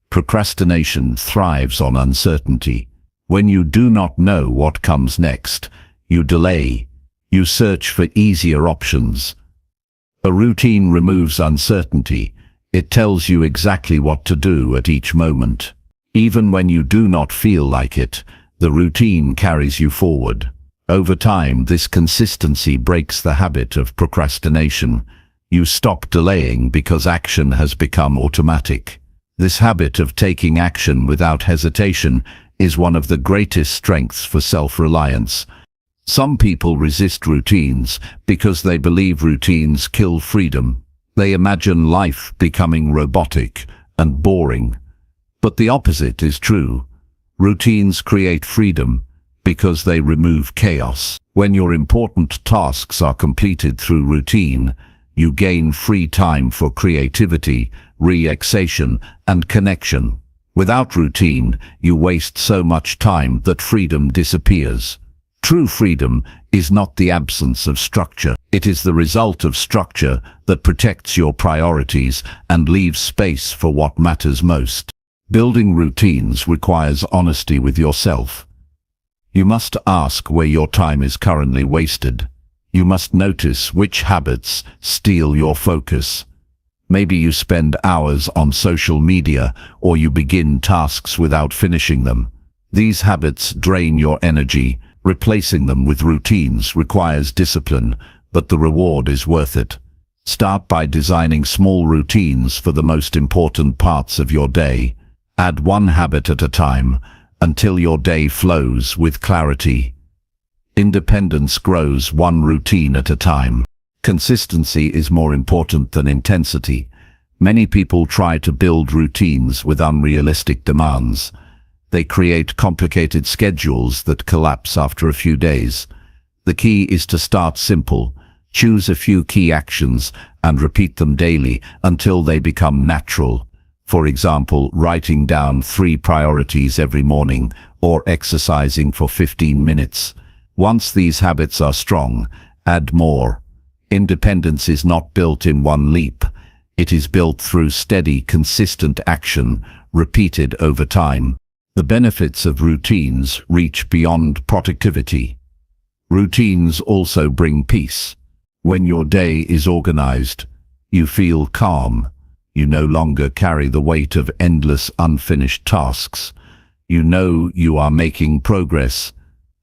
Procrastination thrives on uncertainty. When you do not know what comes next, you delay. You search for easier options. A routine removes uncertainty. It tells you exactly what to do at each moment. Even when you do not feel like it, the routine carries you forward. Over time, this consistency breaks the habit of procrastination. You stop delaying because action has become automatic. This habit of taking action without hesitation is one of the greatest strengths for self-reliance. Some people resist routines because they believe routines kill freedom. They imagine life becoming robotic and boring. But the opposite is true. Routines create freedom because they remove chaos. When your important tasks are completed through routine, you gain free time for creativity, relaxation, and connection. Without routine, you waste so much time that freedom disappears. True freedom is not the absence of structure. It is the result of structure that protects your priorities and leaves space for what matters most. Building routines requires honesty with yourself. You must ask where your time is currently wasted. You must notice which habits steal your focus. Maybe you spend hours on social media, or you begin tasks without finishing them. These habits drain your energy. Replacing them with routines requires discipline, but the reward is worth it. Start by designing small routines for the most important parts of your day. Add one habit at a time until your day flows with clarity. Independence grows one routine at a time. Consistency is more important than intensity. Many people try to build routines with unrealistic demands. They create complicated schedules that collapse after a few days. The key is to start simple. Choose a few key actions and repeat them daily until they become natural. For example, writing down 3 priorities every morning or exercising for 15 minutes. Once these habits are strong, add more. Independence is not built in one leap. It is built through steady, consistent action, repeated over time. The benefits of routines reach beyond productivity. Routines also bring peace. When your day is organized, you feel calm. You no longer carry the weight of endless unfinished tasks. You know you are making progress,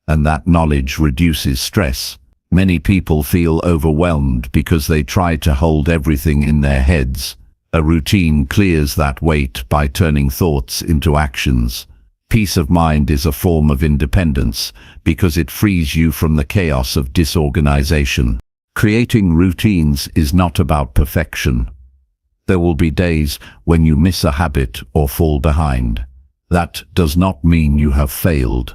and that knowledge reduces stress. Many people feel overwhelmed because they try to hold everything in their heads. A routine clears that weight by turning thoughts into actions. Peace of mind is a form of independence because it frees you from the chaos of disorganization. Creating routines is not about perfection. There will be days when you miss a habit or fall behind. That does not mean you have failed.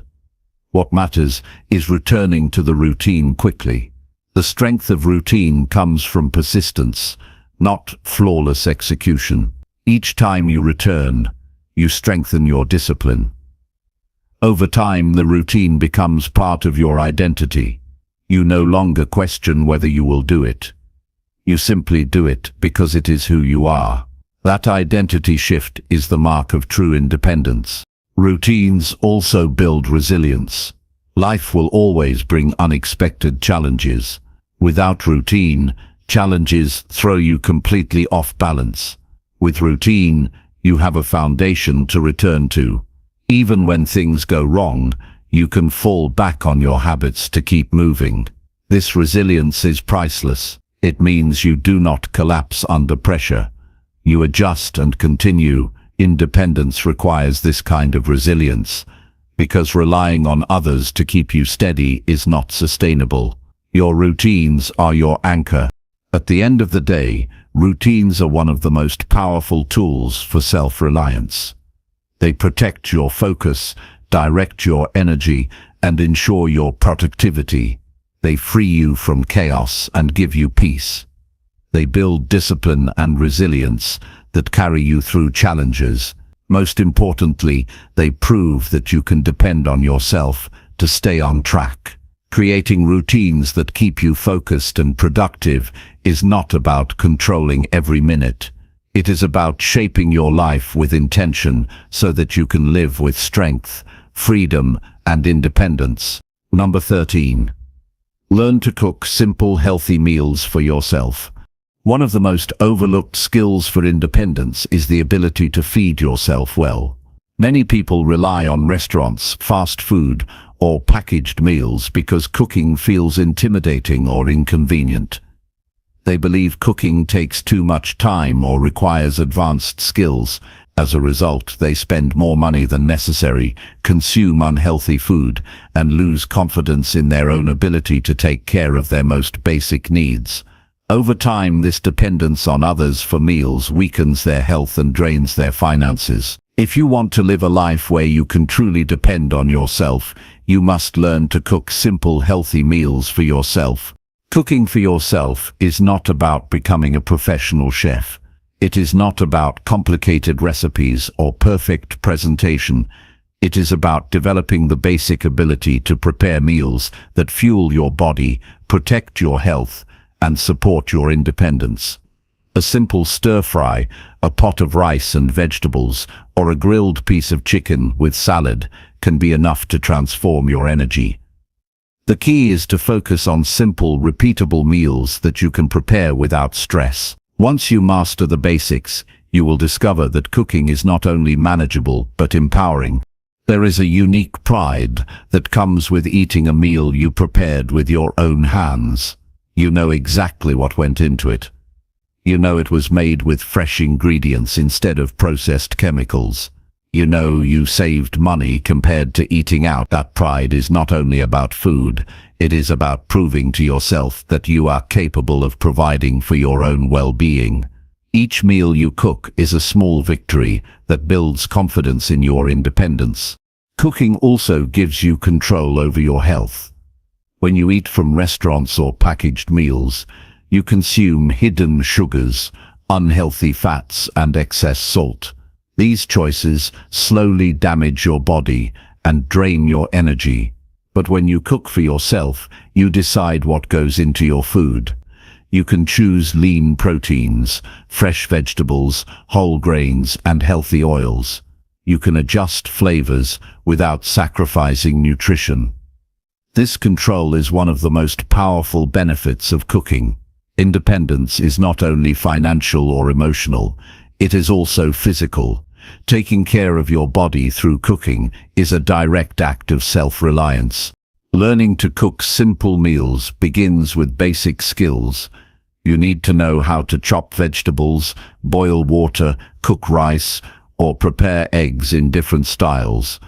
What matters is returning to the routine quickly. The strength of routine comes from persistence, not flawless execution. Each time you return, you strengthen your discipline. Over time, the routine becomes part of your identity. You no longer question whether you will do it. You simply do it because it is who you are. That identity shift is the mark of true independence. Routines also build resilience. Life will always bring unexpected challenges. Without routine, challenges throw you completely off balance. With routine, you have a foundation to return to. Even when things go wrong, you can fall back on your habits to keep moving. This resilience is priceless. It means you do not collapse under pressure. You adjust and continue. Independence requires this kind of resilience, because relying on others to keep you steady is not sustainable. Your routines are your anchor. At the end of the day, routines are one of the most powerful tools for self-reliance. They protect your focus, direct your energy, and ensure your productivity. They free you from chaos and give you peace. They build discipline and resilience that carry you through challenges. Most importantly, they prove that you can depend on yourself to stay on track. Creating routines that keep you focused and productive is not about controlling every minute. It is about shaping your life with intention so that you can live with strength, freedom, and independence. Number 13. Learn to cook simple, healthy meals for yourself. One of the most overlooked skills for independence is the ability to feed yourself well. Many people rely on restaurants, fast food, or packaged meals because cooking feels intimidating or inconvenient. They believe cooking takes too much time or requires advanced skills. As a result, they spend more money than necessary, consume unhealthy food, and lose confidence in their own ability to take care of their most basic needs. Over time, this dependence on others for meals weakens their health and drains their finances. If you want to live a life where you can truly depend on yourself, you must learn to cook simple, healthy meals for yourself. Cooking for yourself is not about becoming a professional chef. It is not about complicated recipes or perfect presentation. It is about developing the basic ability to prepare meals that fuel your body, protect your health, and support your independence. A simple stir-fry, a pot of rice and vegetables, or a grilled piece of chicken with salad can be enough to transform your energy. The key is to focus on simple, repeatable meals that you can prepare without stress. Once you master the basics, you will discover that cooking is not only manageable but empowering. There is a unique pride that comes with eating a meal you prepared with your own hands. You know exactly what went into it. You know it was made with fresh ingredients instead of processed chemicals. You know you saved money compared to eating out. That pride is not only about food, it is about proving to yourself that you are capable of providing for your own well-being. Each meal you cook is a small victory that builds confidence in your independence. Cooking also gives you control over your health. When you eat from restaurants or packaged meals, you consume hidden sugars, unhealthy fats, and excess salt. These choices slowly damage your body and drain your energy. But when you cook for yourself, you decide what goes into your food. You can choose lean proteins, fresh vegetables, whole grains, and healthy oils. You can adjust flavors without sacrificing nutrition. This control is one of the most powerful benefits of cooking. Independence is not only financial or emotional, it is also physical. Taking care of your body through cooking is a direct act of self-reliance. Learning to cook simple meals begins with basic skills. You need to know how to chop vegetables, boil water, cook rice, or prepare eggs in different styles.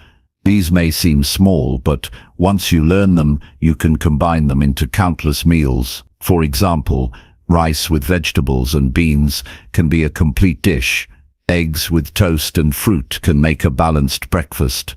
These may seem small, but once you learn them, you can combine them into countless meals. For example, rice with vegetables and beans can be a complete dish. Eggs with toast and fruit can make a balanced breakfast.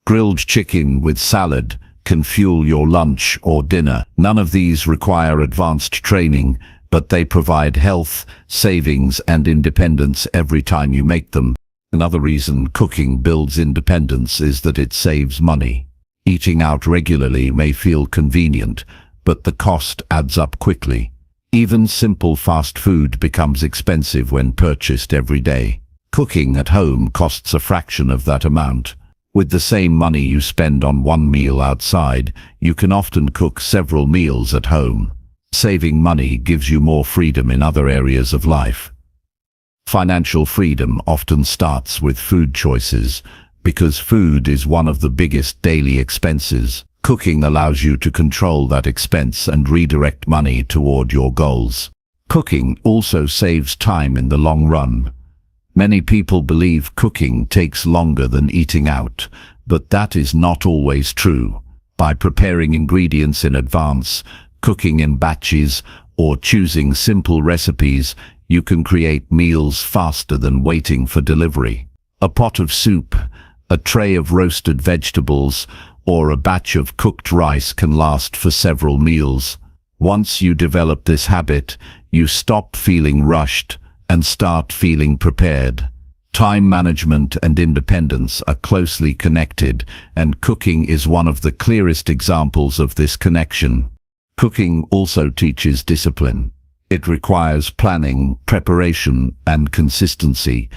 Grilled chicken with salad can fuel your lunch or dinner. None of these require advanced training, but they provide health, savings, and independence every time you make them. Another reason cooking builds independence is that it saves money. Eating out regularly may feel convenient, but the cost adds up quickly. Even simple fast food becomes expensive when purchased every day. Cooking at home costs a fraction of that amount. With the same money you spend on one meal outside, you can often cook several meals at home. Saving money gives you more freedom in other areas of life. Financial freedom often starts with food choices, because food is one of the biggest daily expenses. Cooking allows you to control that expense and redirect money toward your goals. Cooking also saves time in the long run. Many people believe cooking takes longer than eating out, but that is not always true. By preparing ingredients in advance, cooking in batches, or choosing simple recipes, you can create meals faster than waiting for delivery. A pot of soup, a tray of roasted vegetables, or a batch of cooked rice can last for several meals. Once you develop this habit, you stop feeling rushed and start feeling prepared. Time management and independence are closely connected, and cooking is one of the clearest examples of this connection. Cooking also teaches discipline. It requires planning, preparation, and consistency.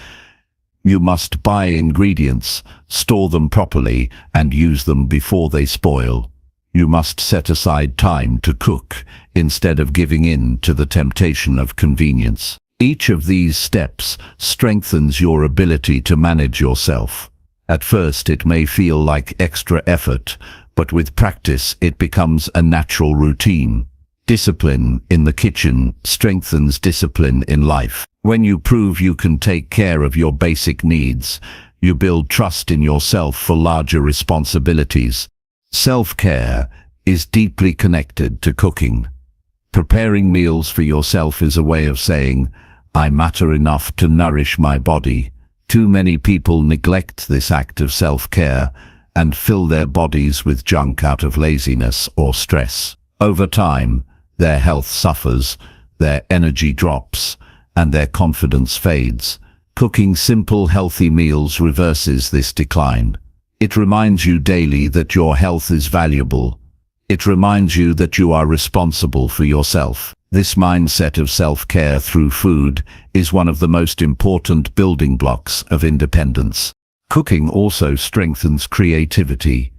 You must buy ingredients, store them properly, and use them before they spoil. You must set aside time to cook, instead of giving in to the temptation of convenience. Each of these steps strengthens your ability to manage yourself. At first it may feel like extra effort, but with practice it becomes a natural routine. Discipline in the kitchen strengthens discipline in life. When you prove you can take care of your basic needs, you build trust in yourself for larger responsibilities. Self-care is deeply connected to cooking. Preparing meals for yourself is a way of saying, "I matter enough to nourish my body." Too many people neglect this act of self-care and fill their bodies with junk out of laziness or stress. Over time, their health suffers, their energy drops, and their confidence fades. Cooking simple, healthy meals reverses this decline. It reminds you daily that your health is valuable. It reminds you that you are responsible for yourself. This mindset of self-care through food is one of the most important building blocks of independence. Cooking also strengthens creativity.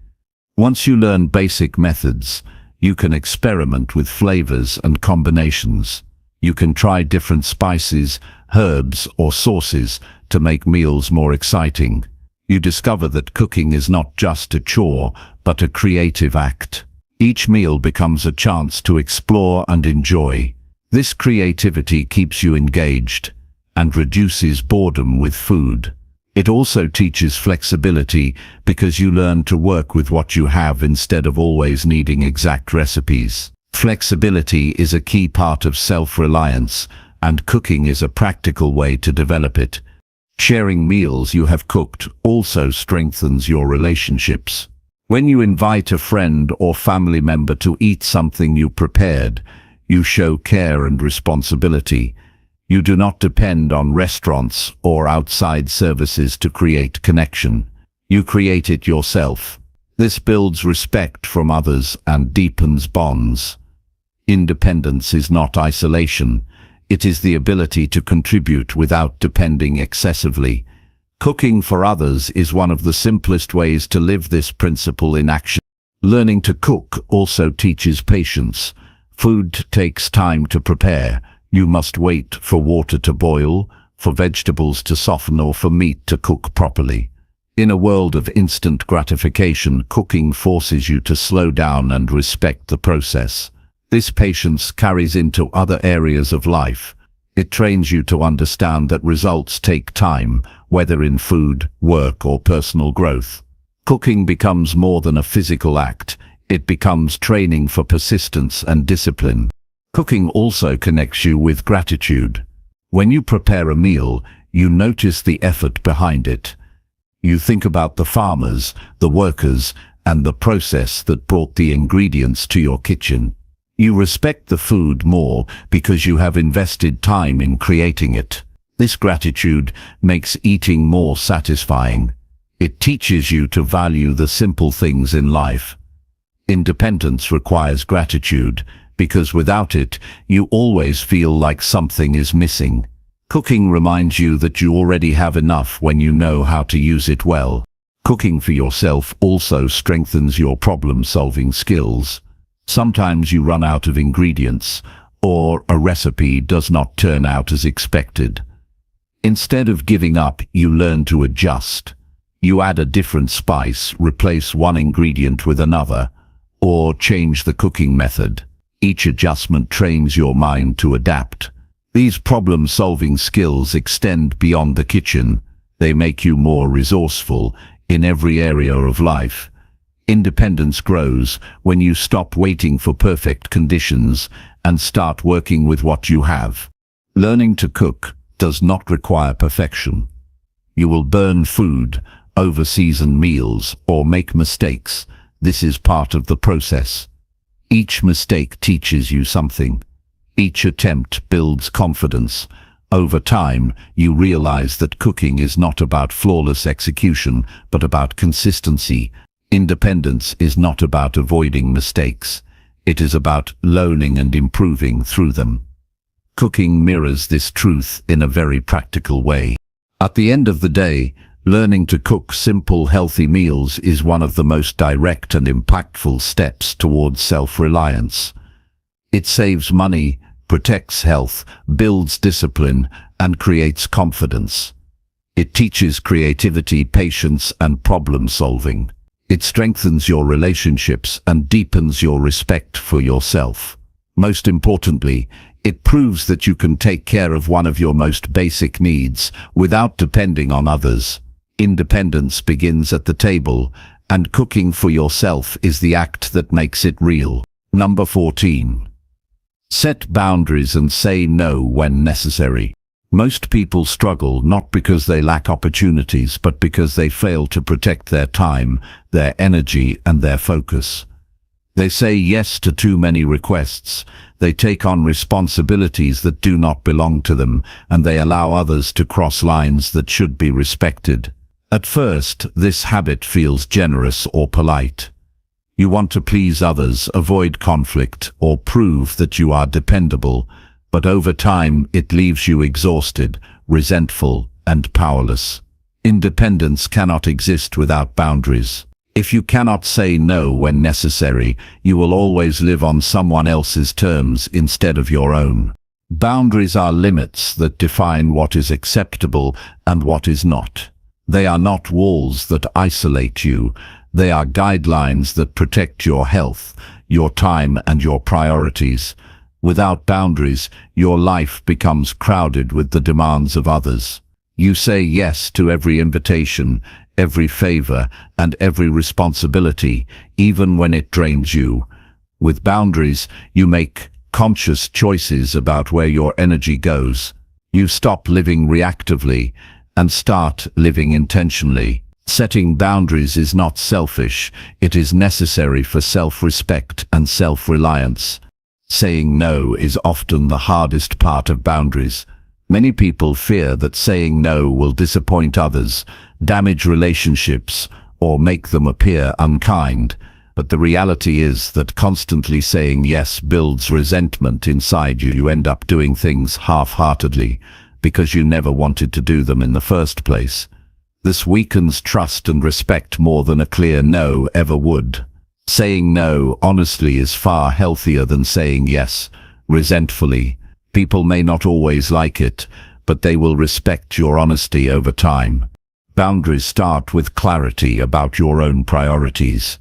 Once you learn basic methods, you can experiment with flavors and combinations. You can try different spices, herbs, or sauces to make meals more exciting. You discover that cooking is not just a chore, but a creative act. Each meal becomes a chance to explore and enjoy. This creativity keeps you engaged and reduces boredom with food. It also teaches flexibility because you learn to work with what you have instead of always needing exact recipes. Flexibility is a key part of self-reliance, and cooking is a practical way to develop it. Sharing meals you have cooked also strengthens your relationships. When you invite a friend or family member to eat something you prepared, you show care and responsibility. You do not depend on restaurants or outside services to create connection. You create it yourself. This builds respect from others and deepens bonds. Independence is not isolation. It is the ability to contribute without depending excessively. Cooking for others is one of the simplest ways to live this principle in action. Learning to cook also teaches patience. Food takes time to prepare. You must wait for water to boil, for vegetables to soften, or for meat to cook properly. In a world of instant gratification, cooking forces you to slow down and respect the process. This patience carries into other areas of life. It trains you to understand that results take time, whether in food, work, or personal growth. Cooking becomes more than a physical act. It becomes training for persistence and discipline. Cooking also connects you with gratitude. When you prepare a meal, you notice the effort behind it. You think about the farmers, the workers, and the process that brought the ingredients to your kitchen. You respect the food more because you have invested time in creating it. This gratitude makes eating more satisfying. It teaches you to value the simple things in life. Independence requires gratitude, because without it, you always feel like something is missing. Cooking reminds you that you already have enough when you know how to use it well. Cooking for yourself also strengthens your problem-solving skills. Sometimes you run out of ingredients, or a recipe does not turn out as expected. Instead of giving up, you learn to adjust. You add a different spice, replace one ingredient with another, or change the cooking method. Each adjustment trains your mind to adapt. These problem-solving skills extend beyond the kitchen. They make you more resourceful in every area of life. Independence grows when you stop waiting for perfect conditions and start working with what you have. Learning to cook does not require perfection. You will burn food, over-season meals, or make mistakes. This is part of the process. Each mistake teaches you something. Each attempt builds confidence. Over time, you realize that cooking is not about flawless execution, but about consistency. Independence is not about avoiding mistakes. It is about learning and improving through them. Cooking mirrors this truth in a very practical way. At the end of the day, learning to cook simple, healthy meals is one of the most direct and impactful steps towards self-reliance. It saves money, protects health, builds discipline, and creates confidence. It teaches creativity, patience, and problem-solving. It strengthens your relationships and deepens your respect for yourself. Most importantly, it proves that you can take care of one of your most basic needs without depending on others. Independence begins at the table, and cooking for yourself is the act that makes it real. Number 14. Set boundaries and say no when necessary. Most people struggle not because they lack opportunities, but because they fail to protect their time, their energy, and their focus. They say yes to too many requests, they take on responsibilities that do not belong to them, and they allow others to cross lines that should be respected. At first, this habit feels generous or polite. You want to please others, avoid conflict, or prove that you are dependable, but over time it leaves you exhausted, resentful, and powerless. Independence cannot exist without boundaries. If you cannot say no when necessary, you will always live on someone else's terms instead of your own. Boundaries are limits that define what is acceptable and what is not. They are not walls that isolate you. They are guidelines that protect your health, your time, and your priorities. Without boundaries, your life becomes crowded with the demands of others. You say yes to every invitation, every favor, and every responsibility, even when it drains you. With boundaries, you make conscious choices about where your energy goes. You stop living reactively and start living intentionally. Setting boundaries is not selfish, it is necessary for self-respect and self-reliance. Saying no is often the hardest part of boundaries. Many people fear that saying no will disappoint others, damage relationships, or make them appear unkind. But the reality is that constantly saying yes builds resentment inside you. You end up doing things half-heartedly because you never wanted to do them in the first place. This weakens trust and respect more than a clear no ever would. Saying no honestly is far healthier than saying yes resentfully. People may not always like it, but they will respect your honesty over time. Boundaries start with clarity about your own priorities.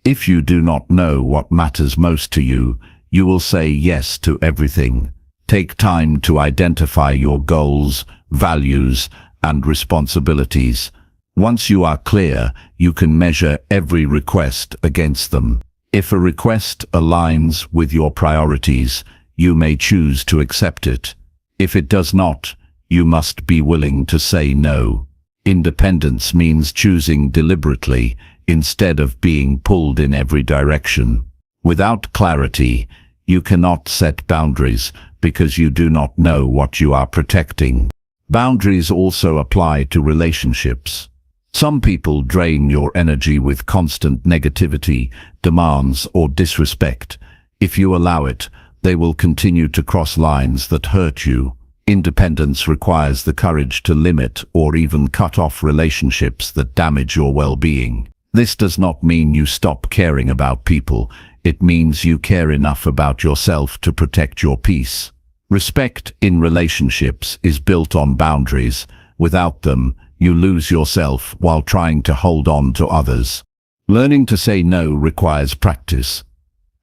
If you do not know what matters most to you, you will say yes to everything. Take time to identify your goals, values, and responsibilities. Once you are clear, you can measure every request against them. If a request aligns with your priorities, you may choose to accept it. If it does not, you must be willing to say no. Independence means choosing deliberately instead of being pulled in every direction. Without clarity, you cannot set boundaries because you do not know what you are protecting. Boundaries also apply to relationships. Some people drain your energy with constant negativity, demands, or disrespect. If you allow it, they will continue to cross lines that hurt you. Independence requires the courage to limit or even cut off relationships that damage your well-being. This does not mean you stop caring about people. It means you care enough about yourself to protect your peace. Respect in relationships is built on boundaries. Without them, you lose yourself while trying to hold on to others. Learning to say no requires practice.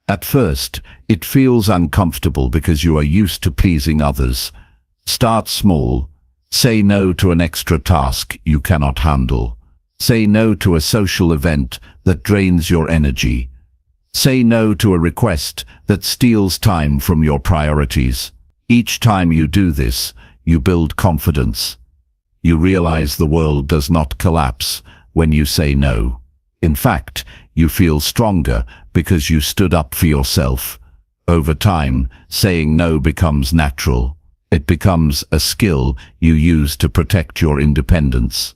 At first, it feels uncomfortable because you are used to pleasing others. Start small. Say no to an extra task you cannot handle. Say no to a social event that drains your energy. Say no to a request that steals time from your priorities. Each time you do this, you build confidence. You realize the world does not collapse when you say no. In fact, you feel stronger because you stood up for yourself. Over time, saying no becomes natural. It becomes a skill you use to protect your independence.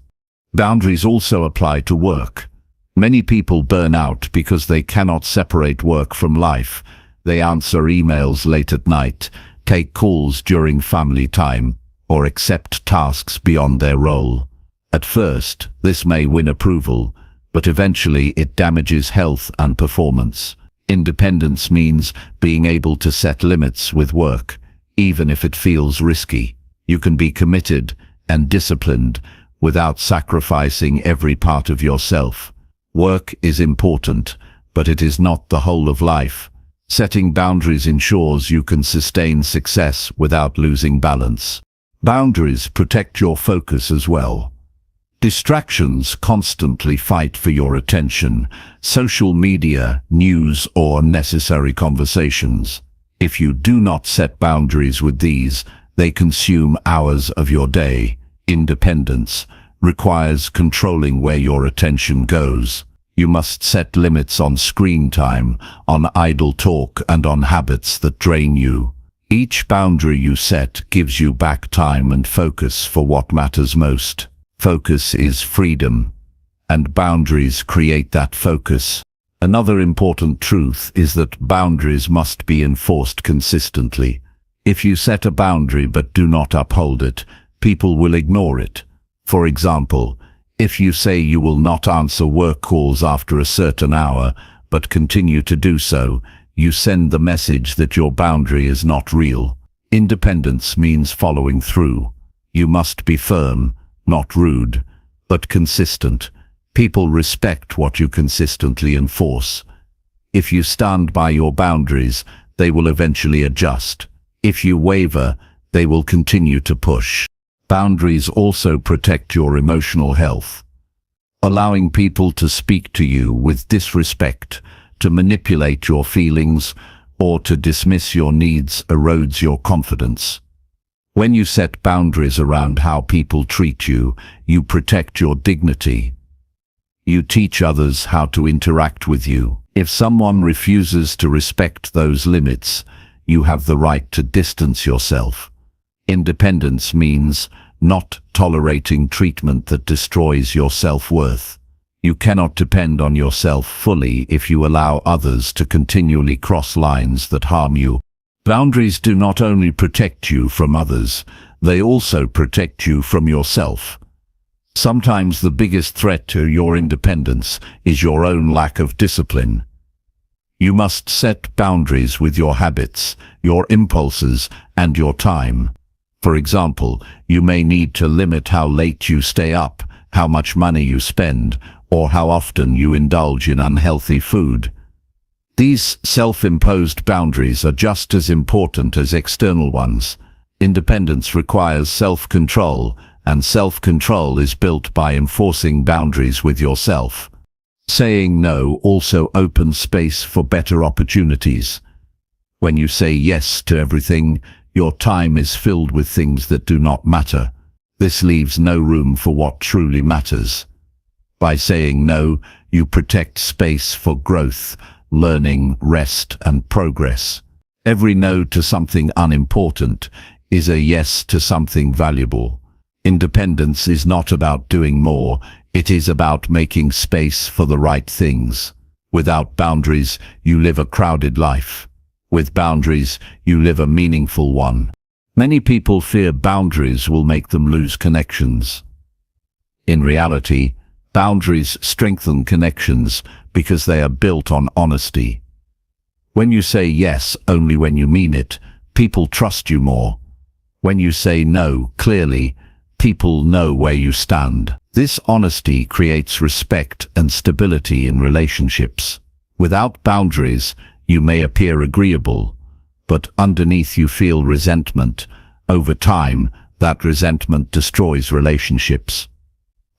Boundaries also apply to work. Many people burn out because they cannot separate work from life. They answer emails late at night, take calls during family time, or accept tasks beyond their role. At first, this may win approval, but eventually it damages health and performance. Independence means being able to set limits with work, even if it feels risky. You can be committed and disciplined without sacrificing every part of yourself. Work is important, but it is not the whole of life. Setting boundaries ensures you can sustain success without losing balance. Boundaries protect your focus as well. Distractions constantly fight for your attention: social media, news, or unnecessary conversations. If you do not set boundaries with these, they consume hours of your day. Independence requires controlling where your attention goes. You must set limits on screen time, on idle talk, and on habits that drain you. Each boundary you set gives you back time and focus for what matters most. Focus is freedom, and boundaries create that focus. Another important truth is that boundaries must be enforced consistently. If you set a boundary but do not uphold it, people will ignore it. For example, if you say you will not answer work calls after a certain hour, but continue to do so, you send the message that your boundary is not real. Independence means following through. You must be firm, not rude, but consistent. People respect what you consistently enforce. If you stand by your boundaries, they will eventually adjust. If you waver, they will continue to push. Boundaries also protect your emotional health. Allowing people to speak to you with disrespect, to manipulate your feelings, or to dismiss your needs erodes your confidence. When you set boundaries around how people treat you, you protect your dignity. You teach others how to interact with you. If someone refuses to respect those limits, you have the right to distance yourself. Independence means not tolerating treatment that destroys your self-worth. You cannot depend on yourself fully if you allow others to continually cross lines that harm you. Boundaries do not only protect you from others, they also protect you from yourself. Sometimes the biggest threat to your independence is your own lack of discipline. You must set boundaries with your habits, your impulses, and your time. For example, you may need to limit how late you stay up, how much money you spend, or how often you indulge in unhealthy food. These self-imposed boundaries are just as important as external ones. Independence requires self-control, and self-control is built by enforcing boundaries with yourself. Saying no also opens space for better opportunities. When you say yes to everything, your time is filled with things that do not matter. This leaves no room for what truly matters. By saying no, you protect space for growth, learning, rest, and progress. Every no to something unimportant is a yes to something valuable. Independence is not about doing more, it is about making space for the right things. Without boundaries, you live a crowded life. With boundaries, you live a meaningful one. Many people fear boundaries will make them lose connections. In reality, boundaries strengthen connections because they are built on honesty. When you say yes only when you mean it, people trust you more. When you say no clearly, people know where you stand. This honesty creates respect and stability in relationships. Without boundaries, you may appear agreeable, but underneath you feel resentment. Over time, that resentment destroys relationships.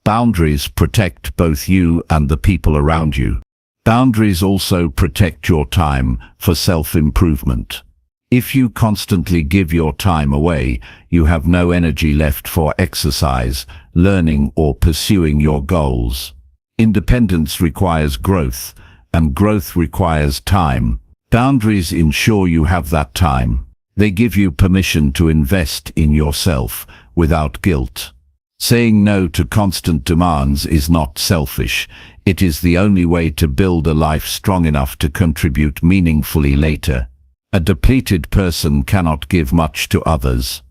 Boundaries protect both you and the people around you. Boundaries also protect your time for self-improvement. If you constantly give your time away, you have no energy left for exercise, learning, or pursuing your goals. Independence requires growth, and growth requires time. Boundaries ensure you have that time. They give you permission to invest in yourself without guilt. Saying no to constant demands is not selfish. It is the only way to build a life strong enough to contribute meaningfully later. A depleted person cannot give much to others.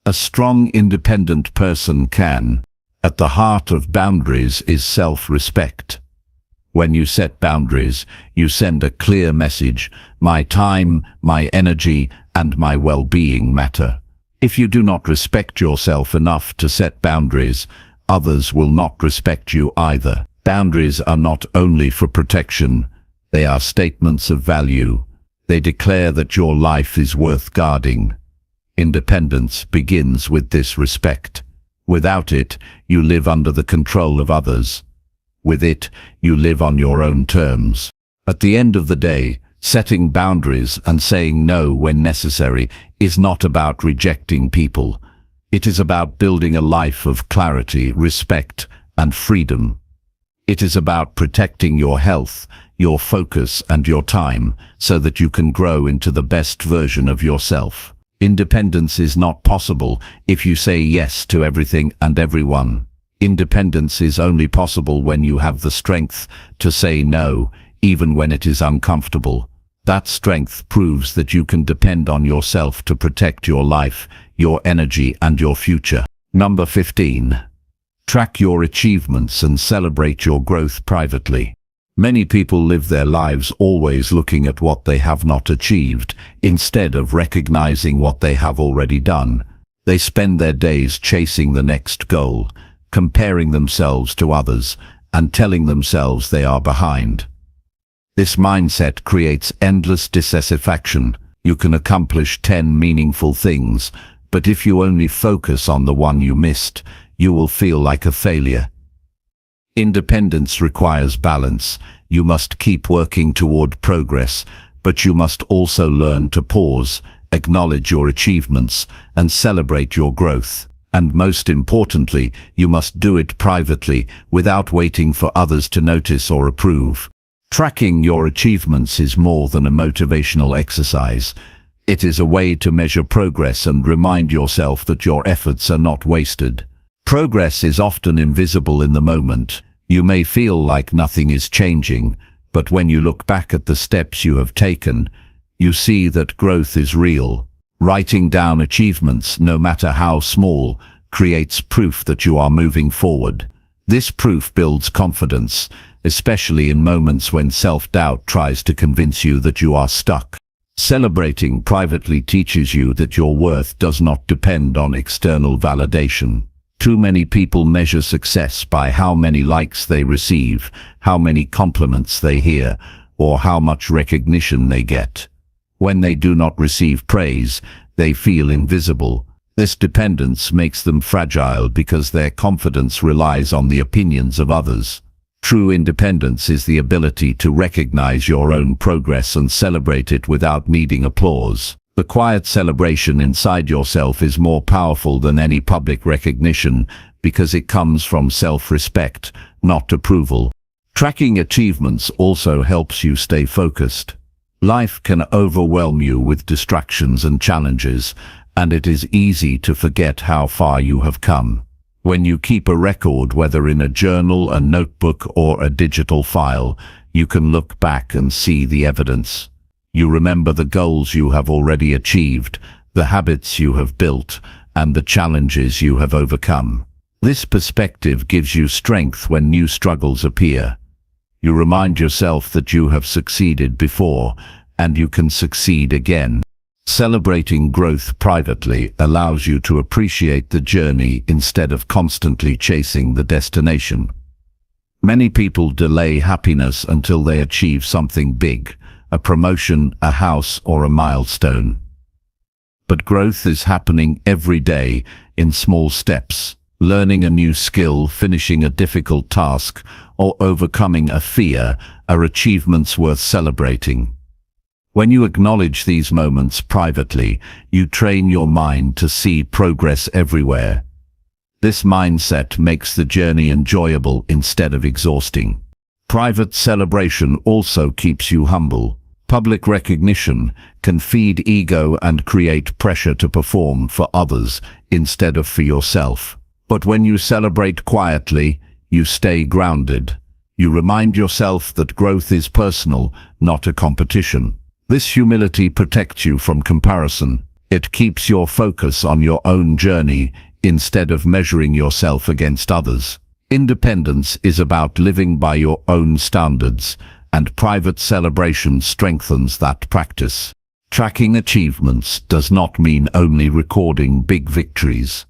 A strong, independent person can. At the heart of boundaries is self-respect. When you set boundaries, you send a clear message: my time, my energy, and my well-being matter. If you do not respect yourself enough to set boundaries, others will not respect you either. Boundaries are not only for protection, they are statements of value. They declare that your life is worth guarding. Independence begins with this respect. Without it, you live under the control of others. With it, you live on your own terms. At the end of the day, setting boundaries and saying no when necessary is not about rejecting people. It is about building a life of clarity, respect, and freedom. It is about protecting your health, your focus, and your time so that you can grow into the best version of yourself. Independence is not possible if you say yes to everything and everyone. Independence is only possible when you have the strength to say no, even when it is uncomfortable. That strength proves that you can depend on yourself to protect your life, your energy, and your future. Number 15. Track your achievements and celebrate your growth privately. Many people live their lives always looking at what they have not achieved, instead of recognizing what they have already done. They spend their days chasing the next goal, comparing themselves to others, and telling themselves they are behind. This mindset creates endless dissatisfaction. You can accomplish 10 meaningful things, but if you only focus on the one you missed, you will feel like a failure. Independence requires balance. You must keep working toward progress, but you must also learn to pause, acknowledge your achievements, and celebrate your growth. And most importantly, you must do it privately, without waiting for others to notice or approve. Tracking your achievements is more than a motivational exercise. It is a way to measure progress and remind yourself that your efforts are not wasted. Progress is often invisible in the moment. You may feel like nothing is changing, but when you look back at the steps you have taken, you see that growth is real. Writing down achievements, no matter how small, creates proof that you are moving forward. This proof builds confidence, especially in moments when self-doubt tries to convince you that you are stuck. Celebrating privately teaches you that your worth does not depend on external validation. Too many people measure success by how many likes they receive, how many compliments they hear, or how much recognition they get. When they do not receive praise, they feel invisible. This dependence makes them fragile because their confidence relies on the opinions of others. True independence is the ability to recognize your own progress and celebrate it without needing applause. The quiet celebration inside yourself is more powerful than any public recognition because it comes from self-respect, not approval. Tracking achievements also helps you stay focused. Life can overwhelm you with distractions and challenges, and it is easy to forget how far you have come. When you keep a record, whether in a journal, a notebook, or a digital file, you can look back and see the evidence. You remember the goals you have already achieved, the habits you have built, and the challenges you have overcome. This perspective gives you strength when new struggles appear. You remind yourself that you have succeeded before, and you can succeed again. Celebrating growth privately allows you to appreciate the journey instead of constantly chasing the destination. Many people delay happiness until they achieve something big, a promotion, a house, or a milestone. But growth is happening every day in small steps. Learning a new skill, finishing a difficult task, or overcoming a fear are achievements worth celebrating. When you acknowledge these moments privately, you train your mind to see progress everywhere. This mindset makes the journey enjoyable instead of exhausting. Private celebration also keeps you humble. Public recognition can feed ego and create pressure to perform for others instead of for yourself. But when you celebrate quietly, you stay grounded. You remind yourself that growth is personal, not a competition. This humility protects you from comparison. It keeps your focus on your own journey instead of measuring yourself against others. Independence is about living by your own standards, and private celebration strengthens that practice. Tracking achievements does not mean only recording big victories.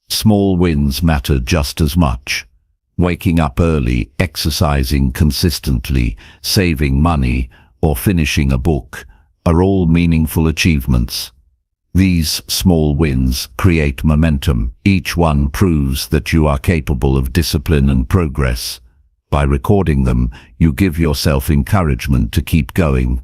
Small wins matter just as much. Waking up early, exercising consistently, saving money, or finishing a book are all meaningful achievements. These small wins create momentum. Each one proves that you are capable of discipline and progress. By recording them, you give yourself encouragement to keep going.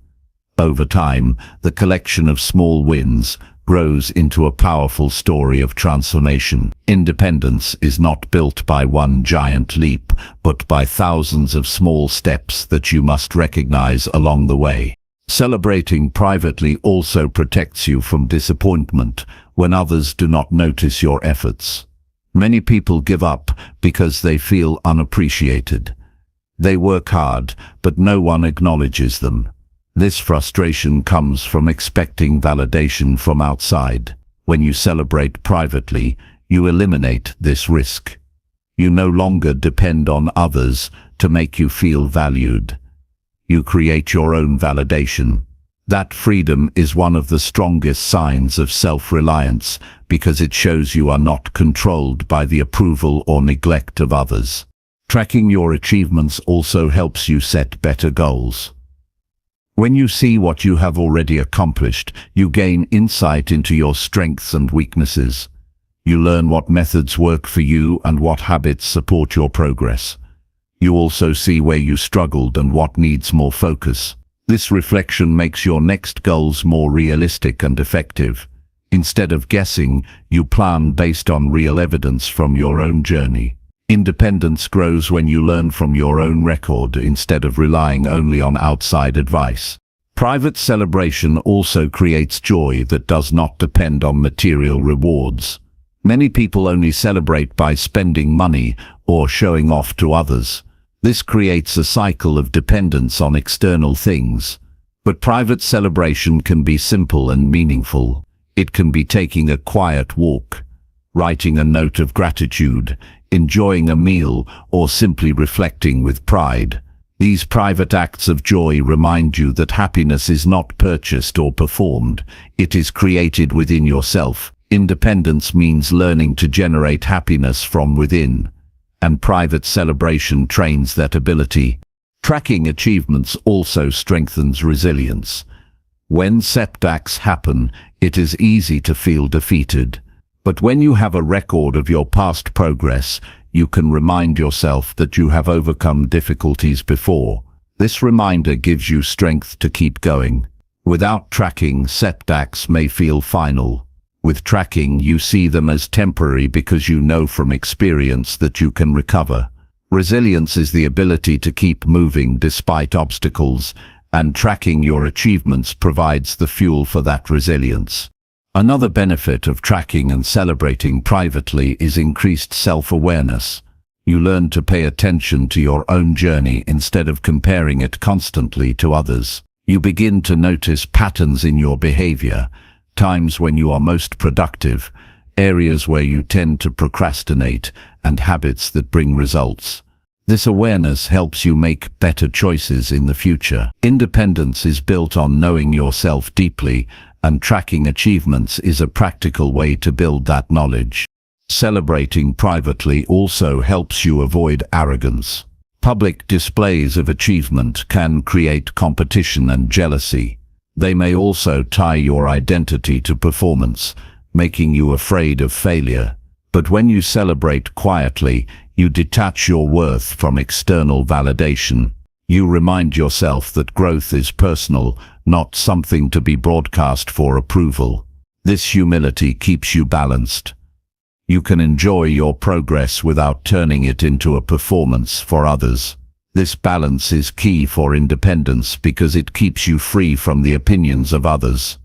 Over time, the collection of small wins grows into a powerful story of transformation. Independence is not built by one giant leap, but by thousands of small steps that you must recognize along the way. Celebrating privately also protects you from disappointment when others do not notice your efforts. Many people give up because they feel unappreciated. They work hard, but no one acknowledges them. This frustration comes from expecting validation from outside. When you celebrate privately, you eliminate this risk. You no longer depend on others to make you feel valued. You create your own validation. That freedom is one of the strongest signs of self-reliance because it shows you are not controlled by the approval or neglect of others. Tracking your achievements also helps you set better goals. When you see what you have already accomplished, you gain insight into your strengths and weaknesses. You learn what methods work for you and what habits support your progress. You also see where you struggled and what needs more focus. This reflection makes your next goals more realistic and effective. Instead of guessing, you plan based on real evidence from your own journey. Independence grows when you learn from your own record instead of relying only on outside advice. Private celebration also creates joy that does not depend on material rewards. Many people only celebrate by spending money or showing off to others. This creates a cycle of dependence on external things. But private celebration can be simple and meaningful. It can be taking a quiet walk, writing a note of gratitude, enjoying a meal, or simply reflecting with pride. These private acts of joy remind you that happiness is not purchased or performed. It is created within yourself. Independence means learning to generate happiness from within, and private celebration trains that ability. Tracking achievements also strengthens resilience. When setbacks happen, it is easy to feel defeated. But when you have a record of your past progress, you can remind yourself that you have overcome difficulties before. This reminder gives you strength to keep going. Without tracking, setbacks may feel final. With tracking, you see them as temporary because you know from experience that you can recover. Resilience is the ability to keep moving despite obstacles, and tracking your achievements provides the fuel for that resilience. Another benefit of tracking and celebrating privately is increased self-awareness. You learn to pay attention to your own journey instead of comparing it constantly to others. You begin to notice patterns in your behavior, times when you are most productive, areas where you tend to procrastinate, and habits that bring results. This awareness helps you make better choices in the future. Independence is built on knowing yourself deeply, and tracking achievements is a practical way to build that knowledge. Celebrating privately also helps you avoid arrogance. Public displays of achievement can create competition and jealousy. They may also tie your identity to performance, making you afraid of failure. But when you celebrate quietly, you detach your worth from external validation. You remind yourself that growth is personal, not something to be broadcast for approval. This humility keeps you balanced. You can enjoy your progress without turning it into a performance for others. This balance is key for independence because it keeps you free from the opinions of others.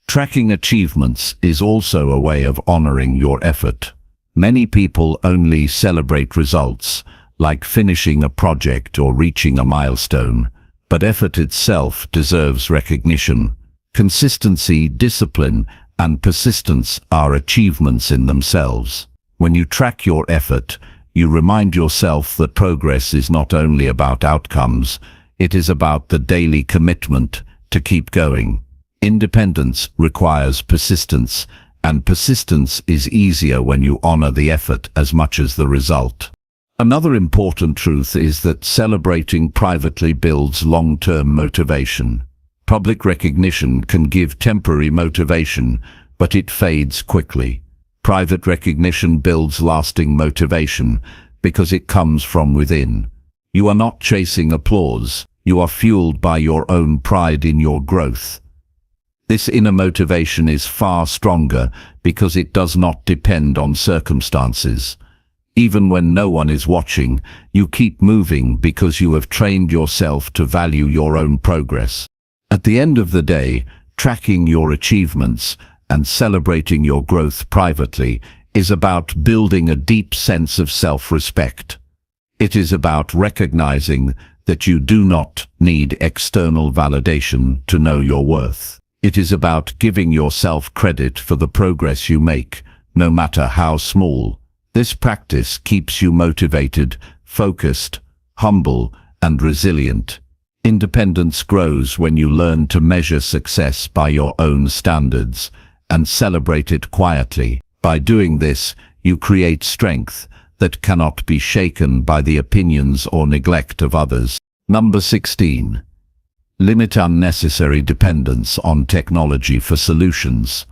Tracking achievements is also a way of honoring your effort. Many people only celebrate results, like finishing a project or reaching a milestone, but effort itself deserves recognition. Consistency, discipline, and persistence are achievements in themselves. When you track your effort, you remind yourself that progress is not only about outcomes, it is about the daily commitment to keep going. Independence requires persistence, and persistence is easier when you honor the effort as much as the result. Another important truth is that celebrating privately builds long-term motivation. Public recognition can give temporary motivation, but it fades quickly. Private recognition builds lasting motivation because it comes from within. You are not chasing applause, you are fueled by your own pride in your growth. This inner motivation is far stronger because it does not depend on circumstances. Even when no one is watching, you keep moving because you have trained yourself to value your own progress. At the end of the day, tracking your achievements and celebrating your growth privately is about building a deep sense of self-respect. It is about recognizing that you do not need external validation to know your worth. It is about giving yourself credit for the progress you make, no matter how small. This practice keeps you motivated, focused, humble, and resilient. Independence grows when you learn to measure success by your own standards and celebrate it quietly. By doing this, you create strength that cannot be shaken by the opinions or neglect of others. Number 16. Limit unnecessary dependence on technology for solutions.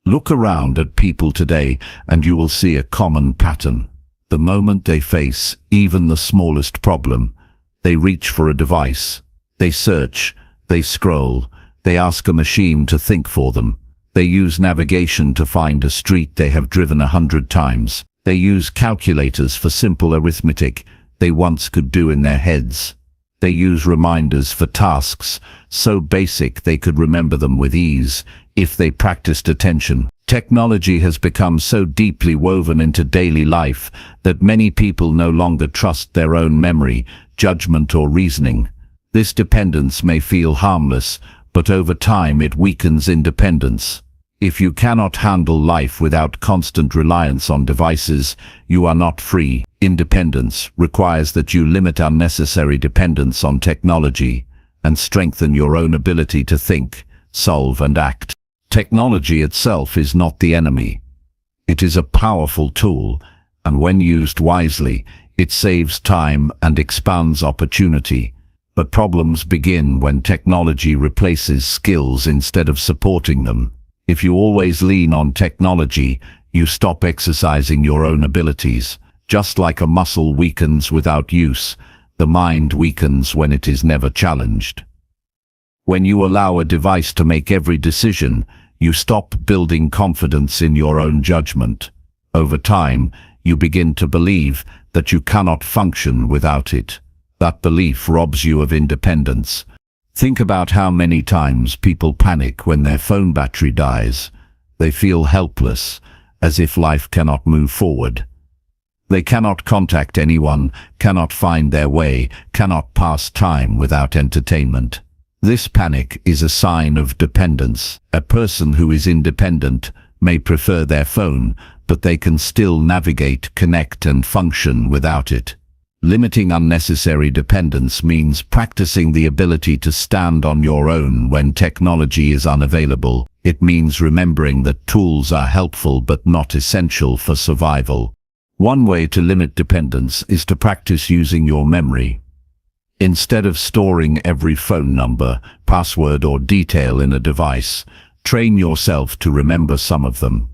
Look around at people today and you will see a common pattern. The moment they face even the smallest problem, they reach for a device. They search, they scroll, they ask a machine to think for them. They use navigation to find a street they have driven 100 times. They use calculators for simple arithmetic they once could do in their heads. They use reminders for tasks so basic they could remember them with ease if they practiced attention. Technology has become so deeply woven into daily life that many people no longer trust their own memory, judgment, or reasoning. This dependence may feel harmless, but over time it weakens independence. If you cannot handle life without constant reliance on devices, you are not free. Independence requires that you limit unnecessary dependence on technology and strengthen your own ability to think, solve, and act. Technology itself is not the enemy. It is a powerful tool, and when used wisely, it saves time and expands opportunity. But problems begin when technology replaces skills instead of supporting them. If you always lean on technology, you stop exercising your own abilities. Just like a muscle weakens without use, the mind weakens when it is never challenged. When you allow a device to make every decision, you stop building confidence in your own judgment. Over time, you begin to believe that you cannot function without it. That belief robs you of independence. Think about how many times people panic when their phone battery dies. They feel helpless, as if life cannot move forward. They cannot contact anyone, cannot find their way, cannot pass time without entertainment. This panic is a sign of dependence. A person who is independent may prefer their phone, but they can still navigate, connect, and function without it. Limiting unnecessary dependence means practicing the ability to stand on your own when technology is unavailable. It means remembering that tools are helpful but not essential for survival. One way to limit dependence is to practice using your memory. Instead of storing every phone number, password, or detail in a device, train yourself to remember some of them.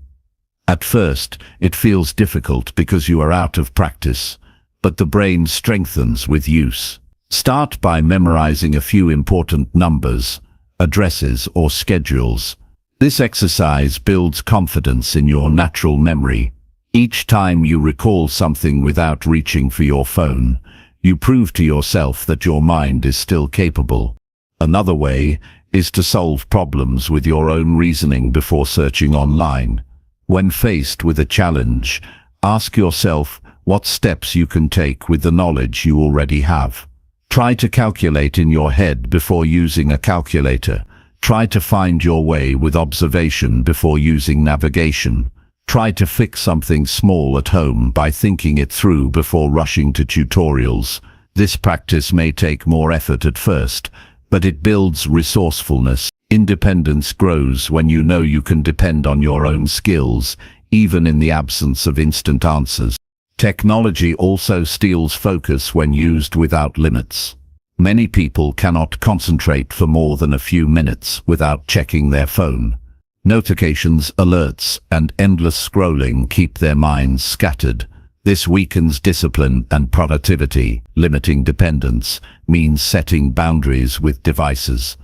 At first, it feels difficult because you are out of practice, but the brain strengthens with use. Start by memorizing a few important numbers, addresses, or schedules. This exercise builds confidence in your natural memory. Each time you recall something without reaching for your phone, you prove to yourself that your mind is still capable. Another way is to solve problems with your own reasoning before searching online. When faced with a challenge, ask yourself what steps you can take with the knowledge you already have. Try to calculate in your head before using a calculator. Try to find your way with observation before using navigation. Try to fix something small at home by thinking it through before rushing to tutorials. This practice may take more effort at first, but it builds resourcefulness. Independence grows when you know you can depend on your own skills, even in the absence of instant answers. Technology also steals focus when used without limits. Many people cannot concentrate for more than a few minutes without checking their phone. Notifications, alerts, and endless scrolling keep their minds scattered. This weakens discipline and productivity. Limiting dependence means setting boundaries with devices.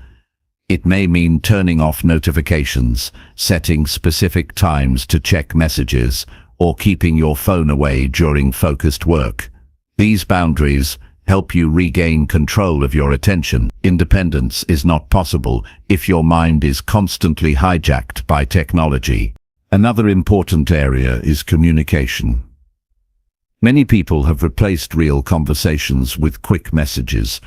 It may mean turning off notifications, setting specific times to check messages, or keeping your phone away during focused work. These boundaries help you regain control of your attention. Independence is not possible if your mind is constantly hijacked by technology. Another important area is communication. Many people have replaced real conversations with quick messages.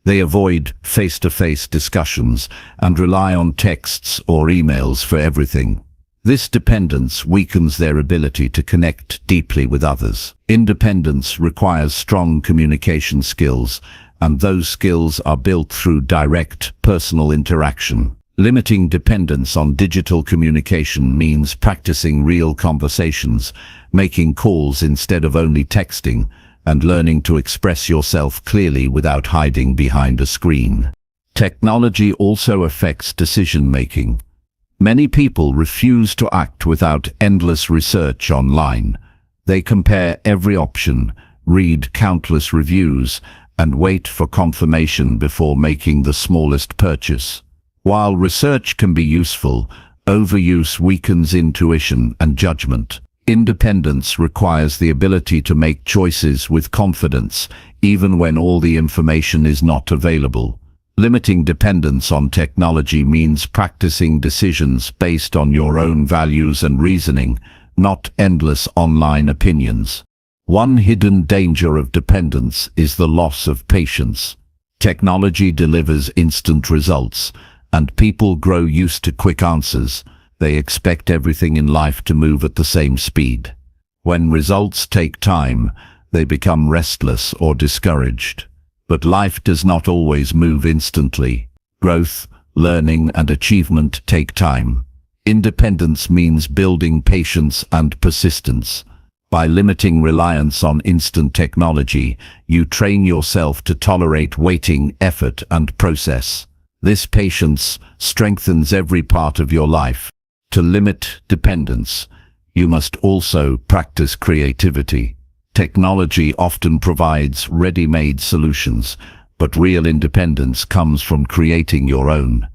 They avoid face-to-face discussions and rely on texts or emails for everything. This dependence weakens their ability to connect deeply with others. Independence requires strong communication skills, and those skills are built through direct, personal interaction. Limiting dependence on digital communication means practicing real conversations, making calls instead of only texting, and learning to express yourself clearly without hiding behind a screen. Technology also affects decision-making. Many people refuse to act without endless research online. They compare every option, read countless reviews, and wait for confirmation before making the smallest purchase. While research can be useful, overuse weakens intuition and judgment. Independence requires the ability to make choices with confidence, even when all the information is not available. Limiting dependence on technology means practicing decisions based on your own values and reasoning, not endless online opinions. One hidden danger of dependence is the loss of patience. Technology delivers instant results, and people grow used to quick answers. They expect everything in life to move at the same speed. When results take time, they become restless or discouraged. But life does not always move instantly. Growth, learning, and achievement take time. Independence means building patience and persistence. By limiting reliance on instant technology, you train yourself to tolerate waiting, effort, and process. This patience strengthens every part of your life. To limit dependence, you must also practice creativity. Technology often provides ready-made solutions, but real independence comes from creating your own.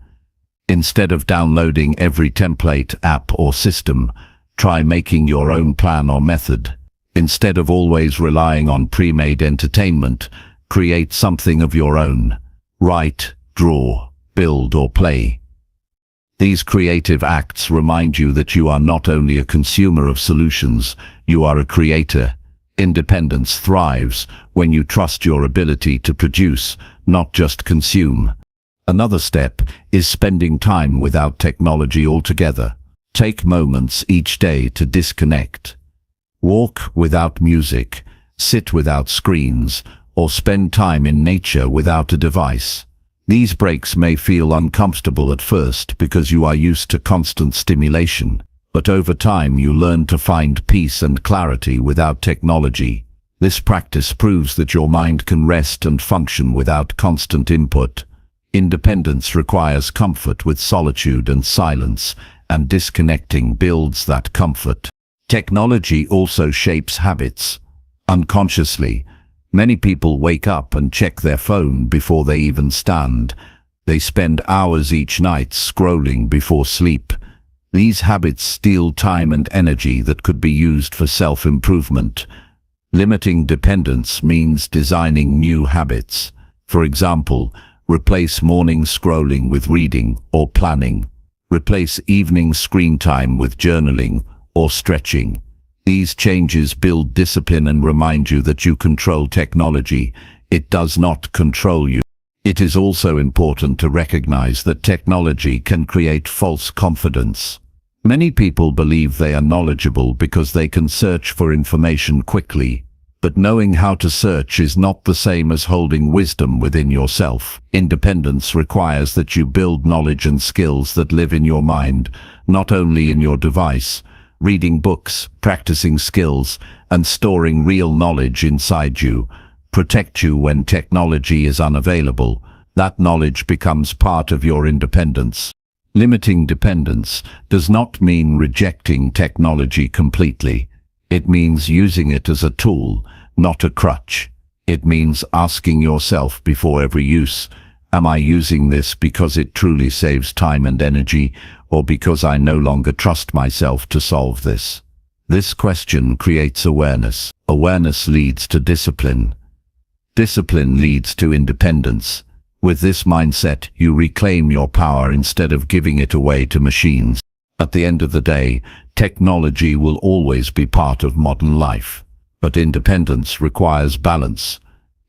Instead of downloading every template, app, or system, try making your own plan or method. Instead of always relying on pre-made entertainment, create something of your own. Write, draw, build, or play. These creative acts remind you that you are not only a consumer of solutions, you are a creator. Independence thrives when you trust your ability to produce, not just consume. Another step is spending time without technology altogether. Take moments each day to disconnect. Walk without music, sit without screens, or spend time in nature without a device. These breaks may feel uncomfortable at first because you are used to constant stimulation, but over time you learn to find peace and clarity without technology. This practice proves that your mind can rest and function without constant input. Independence requires comfort with solitude and silence, and disconnecting builds that comfort. Technology also shapes habits. Unconsciously, many people wake up and check their phone before they even stand. They spend hours each night scrolling before sleep. These habits steal time and energy that could be used for self-improvement. Limiting dependence means designing new habits. For example, replace morning scrolling with reading or planning. Replace evening screen time with journaling or stretching. These changes build discipline and remind you that you control technology. It does not control you. It is also important to recognize that technology can create false confidence. Many people believe they are knowledgeable because they can search for information quickly. But knowing how to search is not the same as holding wisdom within yourself. Independence requires that you build knowledge and skills that live in your mind, not only in your device. Reading books, practicing skills, and storing real knowledge inside you protect you when technology is unavailable. That knowledge becomes part of your independence. Limiting dependence does not mean rejecting technology completely. It means using it as a tool, not a crutch. It means asking yourself before every use, am I using this because it truly saves time and energy, or because I no longer trust myself to solve this? This question creates awareness. Awareness leads to discipline. Discipline leads to independence. With this mindset, you reclaim your power instead of giving it away to machines. At the end of the day, technology will always be part of modern life. But independence requires balance.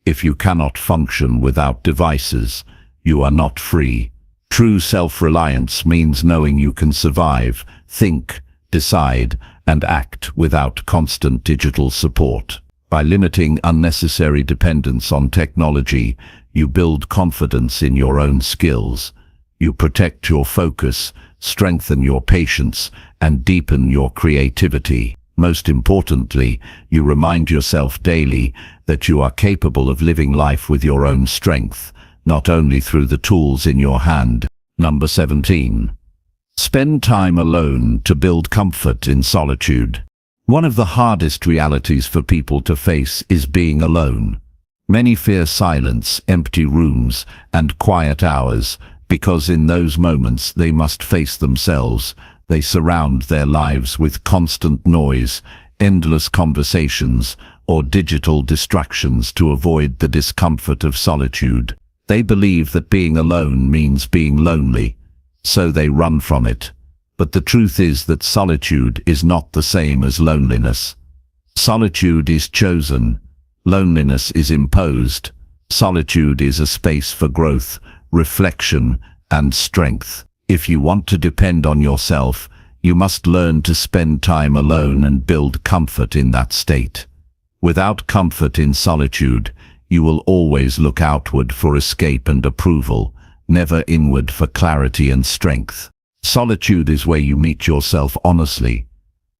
If you cannot function without devices, you are not free. True self-reliance means knowing you can survive, think, decide, and act without constant digital support. By limiting unnecessary dependence on technology, you build confidence in your own skills. You protect your focus, strengthen your patience, and deepen your creativity. Most importantly, you remind yourself daily that you are capable of living life with your own strength, not only through the tools in your hand. Number 17. Spend time alone to build comfort in solitude. One of the hardest realities for people to face is being alone. Many fear silence, empty rooms, and quiet hours, because in those moments they must face themselves, They surround their lives with constant noise, endless conversations, or digital distractions to avoid the discomfort of solitude. They believe that being alone means being lonely, so they run from it. But the truth is that solitude is not the same as loneliness. Solitude is chosen. Loneliness is imposed. Solitude is a space for growth, reflection, and strength. If you want to depend on yourself, you must learn to spend time alone and build comfort in that state. Without comfort in solitude, you will always look outward for escape and approval, never inward for clarity and strength. Solitude is where you meet yourself honestly.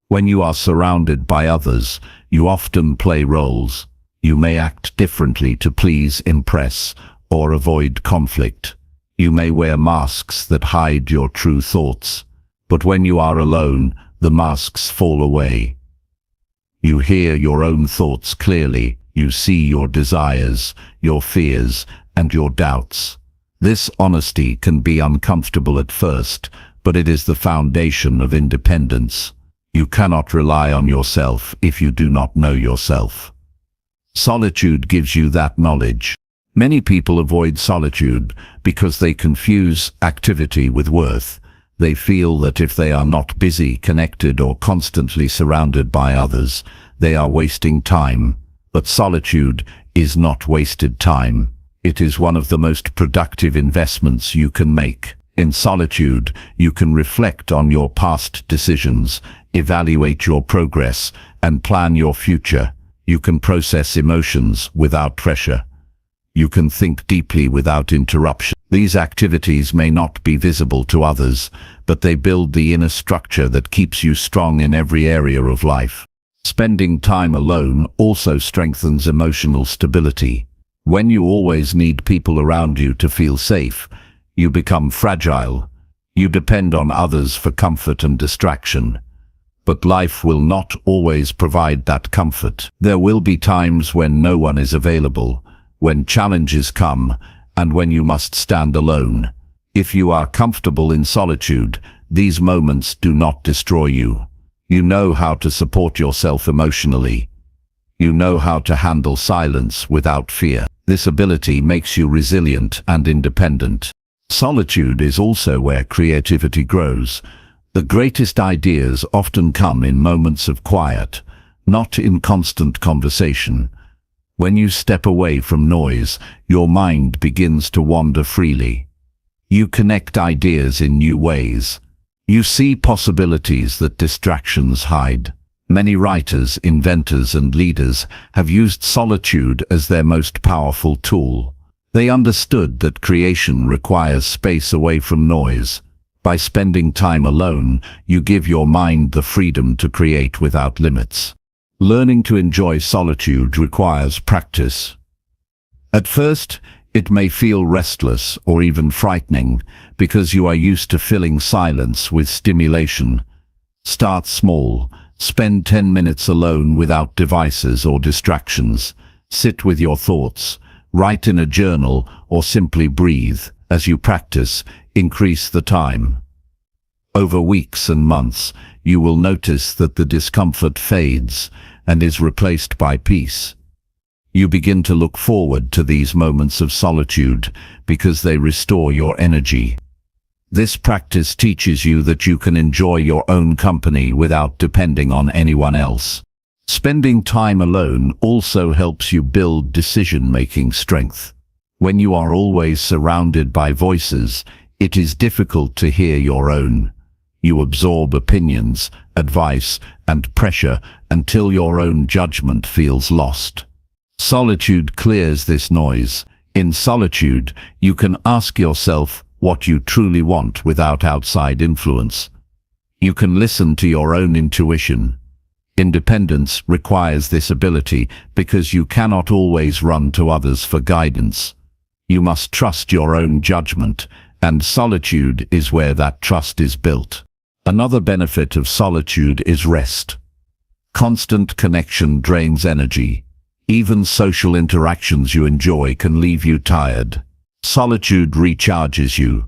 When you are surrounded by others, you often play roles. You may act differently to please, impress, or avoid conflict. You may wear masks that hide your true thoughts. But when you are alone, the masks fall away. You hear your own thoughts clearly. You see your desires, your fears, and your doubts. This honesty can be uncomfortable at first, but it is the foundation of independence. You cannot rely on yourself if you do not know yourself. Solitude gives you that knowledge. Many people avoid solitude because they confuse activity with worth. They feel that if they are not busy, connected, or constantly surrounded by others, they are wasting time. But solitude is not wasted time. It is one of the most productive investments you can make. In solitude, you can reflect on your past decisions, evaluate your progress, and plan your future. You can process emotions without pressure. You can think deeply without interruption. These activities may not be visible to others, but they build the inner structure that keeps you strong in every area of life. Spending time alone also strengthens emotional stability. When you always need people around you to feel safe, you become fragile. You depend on others for comfort and distraction. But life will not always provide that comfort. There will be times when no one is available, when challenges come, and when you must stand alone. If you are comfortable in solitude, these moments do not destroy you. You know how to support yourself emotionally. You know how to handle silence without fear. This ability makes you resilient and independent. Solitude is also where creativity grows. The greatest ideas often come in moments of quiet, not in constant conversation. When you step away from noise, your mind begins to wander freely. You connect ideas in new ways. You see possibilities that distractions hide. Many writers, inventors, and leaders have used solitude as their most powerful tool. They understood that creation requires space away from noise. By spending time alone, you give your mind the freedom to create without limits. Learning to enjoy solitude requires practice. At first, it may feel restless or even frightening because you are used to filling silence with stimulation. Start small. Spend 10 minutes alone without devices or distractions. Sit with your thoughts. Write in a journal or simply breathe. As you practice, increase the time. Over weeks and months, you will notice that the discomfort fades and is replaced by peace. You begin to look forward to these moments of solitude because they restore your energy. This practice teaches you that you can enjoy your own company without depending on anyone else. Spending time alone also helps you build decision-making strength. When you are always surrounded by voices, it is difficult to hear your own. You absorb opinions, advice, and pressure until your own judgment feels lost. Solitude clears this noise. In solitude, you can ask yourself what you truly want without outside influence. You can listen to your own intuition. Independence requires this ability because you cannot always run to others for guidance. You must trust your own judgment, and solitude is where that trust is built. Another benefit of solitude is rest. Constant connection drains energy. Even social interactions you enjoy can leave you tired. Solitude recharges you.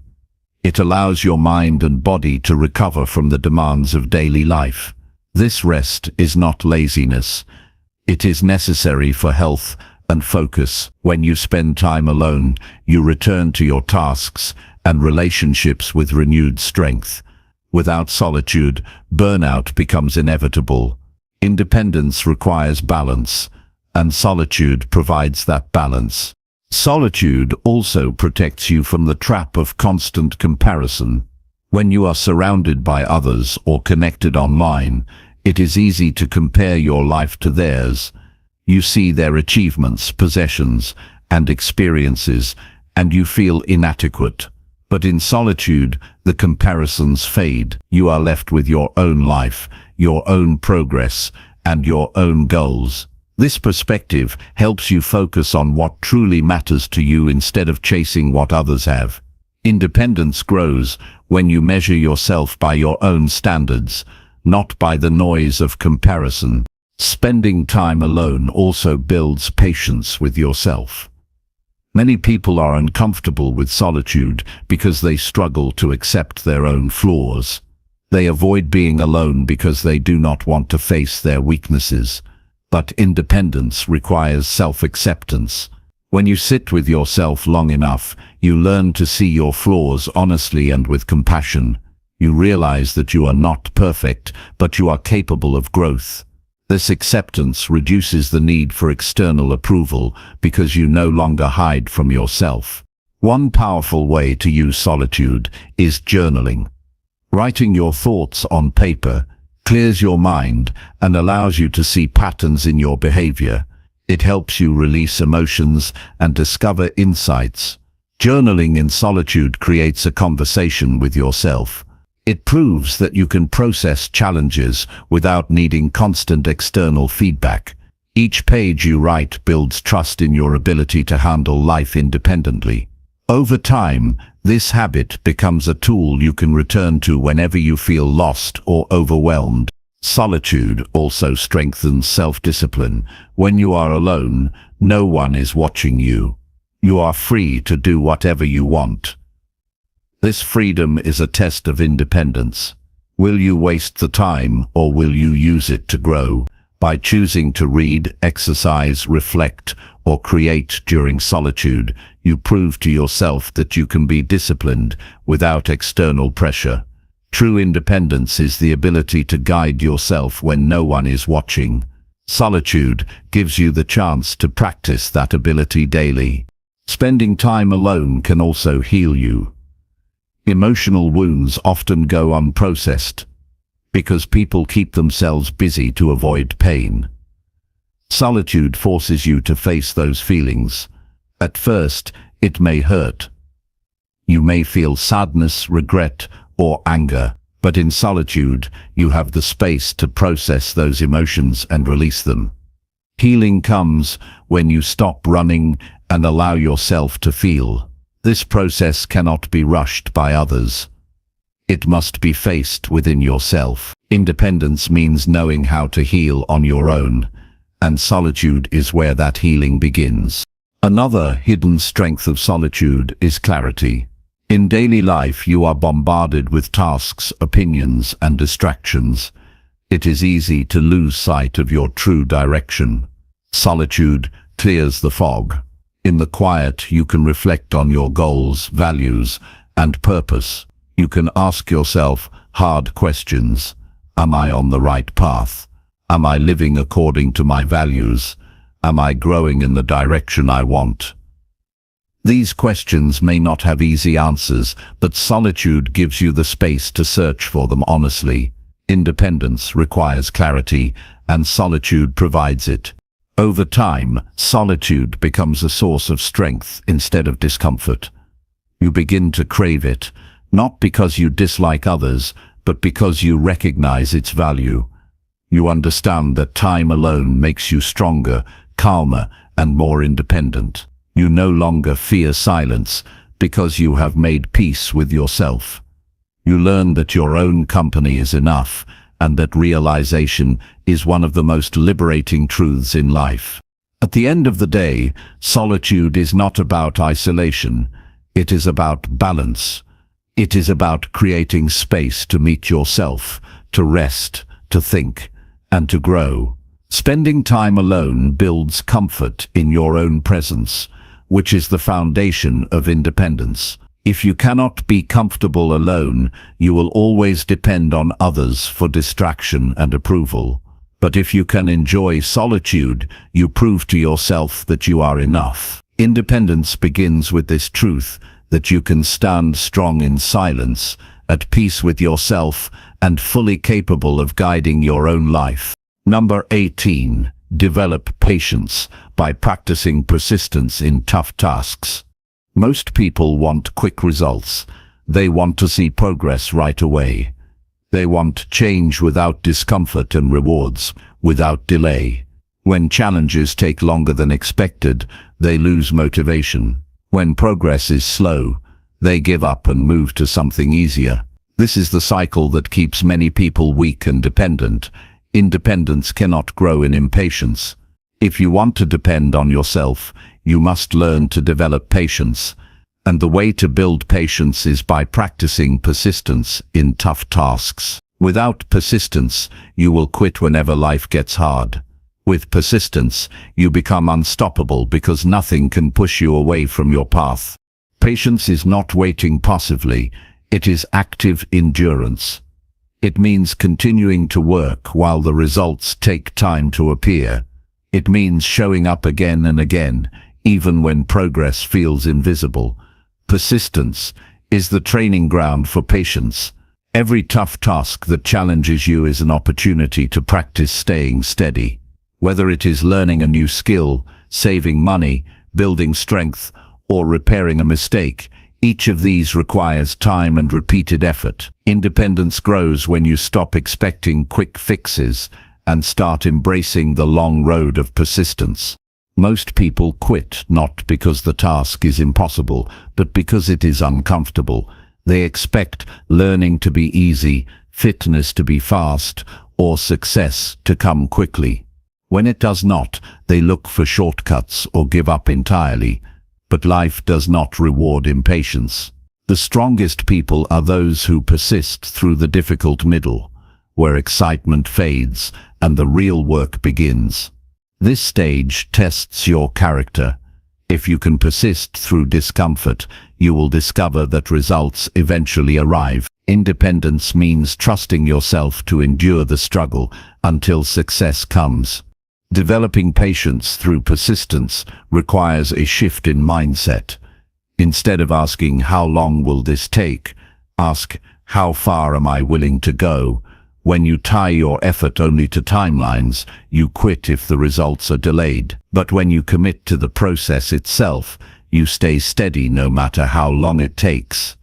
It allows your mind and body to recover from the demands of daily life. This rest is not laziness. It is necessary for health and focus. When you spend time alone, you return to your tasks and relationships with renewed strength. Without solitude, burnout becomes inevitable. Independence requires balance, and solitude provides that balance. Solitude also protects you from the trap of constant comparison. When you are surrounded by others or connected online, it is easy to compare your life to theirs. You see their achievements, possessions, and experiences, and you feel inadequate. But in solitude, the comparisons fade. You are left with your own life, your own progress, and your own goals. This perspective helps you focus on what truly matters to you instead of chasing what others have. Independence grows when you measure yourself by your own standards, not by the noise of comparison. Spending time alone also builds patience with yourself. Many people are uncomfortable with solitude because they struggle to accept their own flaws. They avoid being alone because they do not want to face their weaknesses. But independence requires self-acceptance. When you sit with yourself long enough, you learn to see your flaws honestly and with compassion. You realize that you are not perfect, but you are capable of growth. This acceptance reduces the need for external approval because you no longer hide from yourself. One powerful way to use solitude is journaling. Writing your thoughts on paper clears your mind and allows you to see patterns in your behavior. It helps you release emotions and discover insights. Journaling in solitude creates a conversation with yourself. It proves that you can process challenges without needing constant external feedback. Each page you write builds trust in your ability to handle life independently. Over time, this habit becomes a tool you can return to whenever you feel lost or overwhelmed. Solitude also strengthens self-discipline. When you are alone, no one is watching you. You are free to do whatever you want. This freedom is a test of independence. Will you waste the time, or will you use it to grow? By choosing to read, exercise, reflect, or create during solitude, you prove to yourself that you can be disciplined without external pressure. True independence is the ability to guide yourself when no one is watching. Solitude gives you the chance to practice that ability daily. Spending time alone can also heal you. Emotional wounds often go unprocessed because people keep themselves busy to avoid pain. Solitude forces you to face those feelings. At first, it may hurt. You may feel sadness, regret, or anger, but in solitude, you have the space to process those emotions and release them. Healing comes when you stop running and allow yourself to feel. This process cannot be rushed by others. It must be faced within yourself. Independence means knowing how to heal on your own, and solitude is where that healing begins. Another hidden strength of solitude is clarity. In daily life, you are bombarded with tasks, opinions, and distractions. It is easy to lose sight of your true direction. Solitude clears the fog. In the quiet, you can reflect on your goals, values, and purpose. You can ask yourself hard questions. Am I on the right path? Am I living according to my values? Am I growing in the direction I want? These questions may not have easy answers, but solitude gives you the space to search for them honestly. Independence requires clarity, and solitude provides it. Over time, solitude becomes a source of strength instead of discomfort. You begin to crave it, not because you dislike others, but because you recognize its value. You understand that time alone makes you stronger, calmer, and more independent. You no longer fear silence because you have made peace with yourself. You learn that your own company is enough, and that realization is one of the most liberating truths in life. At the end of the day, solitude is not about isolation. It is about balance. It is about creating space to meet yourself, to rest, to think, and to grow. Spending time alone builds comfort in your own presence, which is the foundation of independence. If you cannot be comfortable alone, you will always depend on others for distraction and approval. But if you can enjoy solitude, you prove to yourself that you are enough. Independence begins with this truth, that you can stand strong in silence, at peace with yourself, and fully capable of guiding your own life. Number 18. Develop patience by practicing persistence in tough tasks. Most people want quick results. They want to see progress right away. They want change without discomfort and rewards without delay. When challenges take longer than expected, they lose motivation. When progress is slow, they give up and move to something easier. This is the cycle that keeps many people weak and dependent. Independence cannot grow in impatience. If you want to depend on yourself, you must learn to develop patience. And the way to build patience is by practicing persistence in tough tasks. Without persistence, you will quit whenever life gets hard. With persistence, you become unstoppable because nothing can push you away from your path. Patience is not waiting passively, it is active endurance. It means continuing to work while the results take time to appear. It means showing up again and again, even when progress feels invisible. Persistence is the training ground for patience. Every tough task that challenges you is an opportunity to practice staying steady. Whether it is learning a new skill, saving money, building strength, or repairing a mistake, each of these requires time and repeated effort. Independence grows when you stop expecting quick fixes and start embracing the long road of persistence. Most people quit not because the task is impossible, but because it is uncomfortable. They expect learning to be easy, fitness to be fast, or success to come quickly. When it does not, they look for shortcuts or give up entirely. But life does not reward impatience. The strongest people are those who persist through the difficult middle, where excitement fades and the real work begins. This stage tests your character. If you can persist through discomfort, you will discover that results eventually arrive. Independence means trusting yourself to endure the struggle until success comes. Developing patience through persistence requires a shift in mindset. Instead of asking, "How long will this take?" ask, "How far am I willing to go?" When you tie your effort only to timelines, you quit if the results are delayed. But when you commit to the process itself, you stay steady no matter how long it takes.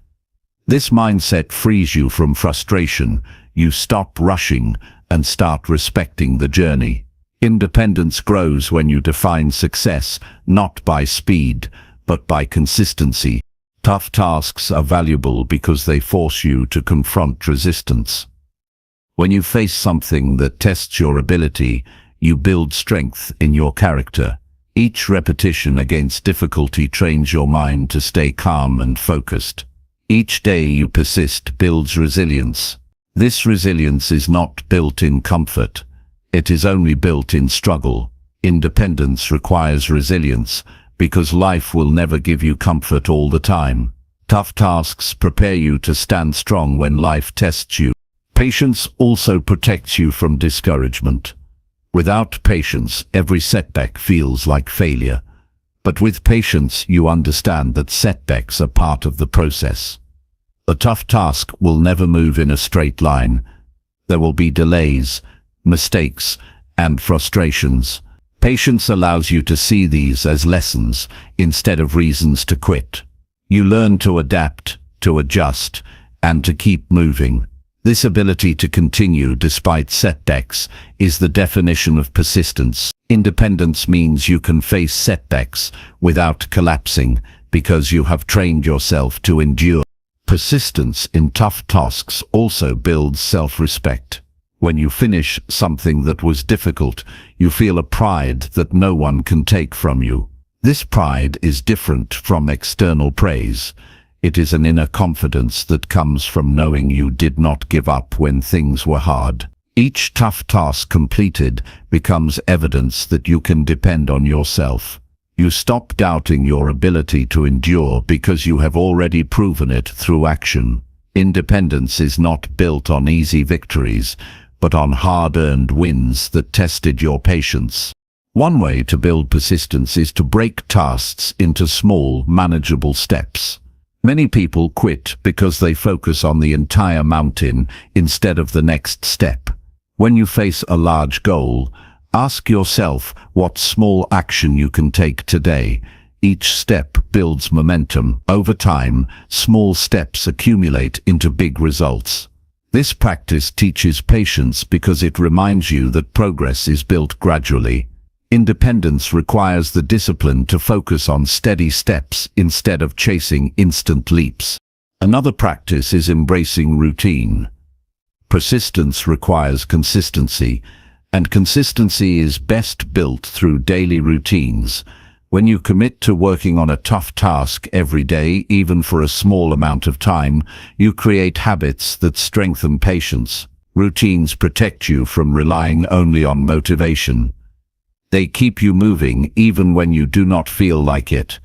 This mindset frees you from frustration. You stop rushing and start respecting the journey. Independence grows when you define success not by speed, but by consistency. Tough tasks are valuable because they force you to confront resistance. When you face something that tests your ability, you build strength in your character. Each repetition against difficulty trains your mind to stay calm and focused. Each day you persist builds resilience. This resilience is not built in comfort. It is only built in struggle. Independence requires resilience because life will never give you comfort all the time. Tough tasks prepare you to stand strong when life tests you. Patience also protects you from discouragement. Without patience, every setback feels like failure. But with patience, you understand that setbacks are part of the process. A tough task will never move in a straight line. There will be delays, mistakes, and frustrations. Patience allows you to see these as lessons instead of reasons to quit. You learn to adapt, to adjust, and to keep moving. This ability to continue despite setbacks is the definition of persistence. Independence means you can face setbacks without collapsing because you have trained yourself to endure. Persistence in tough tasks also builds self-respect. When you finish something that was difficult, you feel a pride that no one can take from you. This pride is different from external praise. It is an inner confidence that comes from knowing you did not give up when things were hard. Each tough task completed becomes evidence that you can depend on yourself. You stop doubting your ability to endure because you have already proven it through action. Independence is not built on easy victories, but on hard-earned wins that tested your patience. One way to build persistence is to break tasks into small, manageable steps. Many people quit because they focus on the entire mountain instead of the next step. When you face a large goal, ask yourself what small action you can take today. Each step builds momentum. Over time, small steps accumulate into big results. This practice teaches patience because it reminds you that progress is built gradually. Independence requires the discipline to focus on steady steps instead of chasing instant leaps. Another practice is embracing routine. Persistence requires consistency, and consistency is best built through daily routines. When you commit to working on a tough task every day, even for a small amount of time, you create habits that strengthen patience. Routines protect you from relying only on motivation. They keep you moving even when you do not feel like it.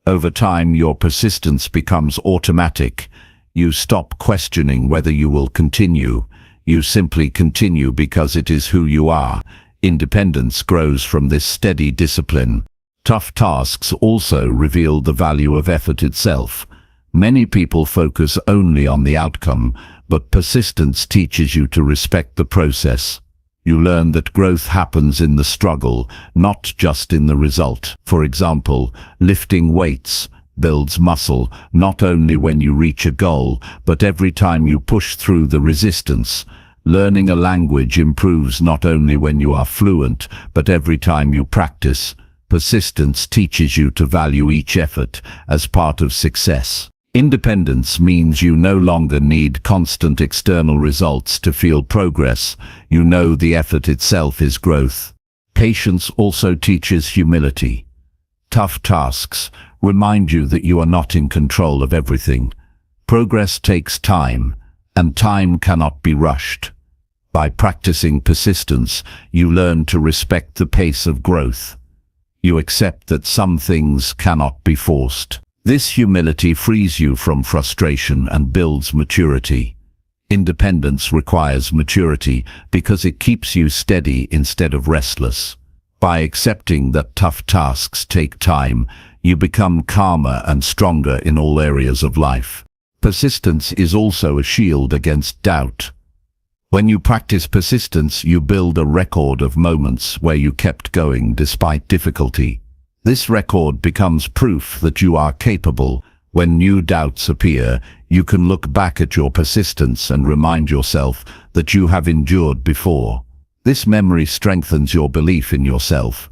Over time, your persistence becomes automatic. You stop questioning whether you will continue. You simply continue because it is who you are. Independence grows from this steady discipline. Tough tasks also reveal the value of effort itself. Many people focus only on the outcome, but persistence teaches you to respect the process. You learn that growth happens in the struggle, not just in the result. For example, lifting weights builds muscle not only when you reach a goal, but every time you push through the resistance. Learning a language improves not only when you are fluent, but every time you practice. Persistence teaches you to value each effort as part of success. Independence means you no longer need constant external results to feel progress. You know the effort itself is growth. Patience also teaches humility. Tough tasks remind you that you are not in control of everything. Progress takes time, and time cannot be rushed. By practicing persistence, you learn to respect the pace of growth. You accept that some things cannot be forced. This humility frees you from frustration and builds maturity. Independence requires maturity because it keeps you steady instead of restless. By accepting that tough tasks take time, you become calmer and stronger in all areas of life. Persistence is also a shield against doubt. When you practice persistence, you build a record of moments where you kept going despite difficulty. This record becomes proof that you are capable. When new doubts appear, you can look back at your persistence and remind yourself that you have endured before. This memory strengthens your belief in yourself.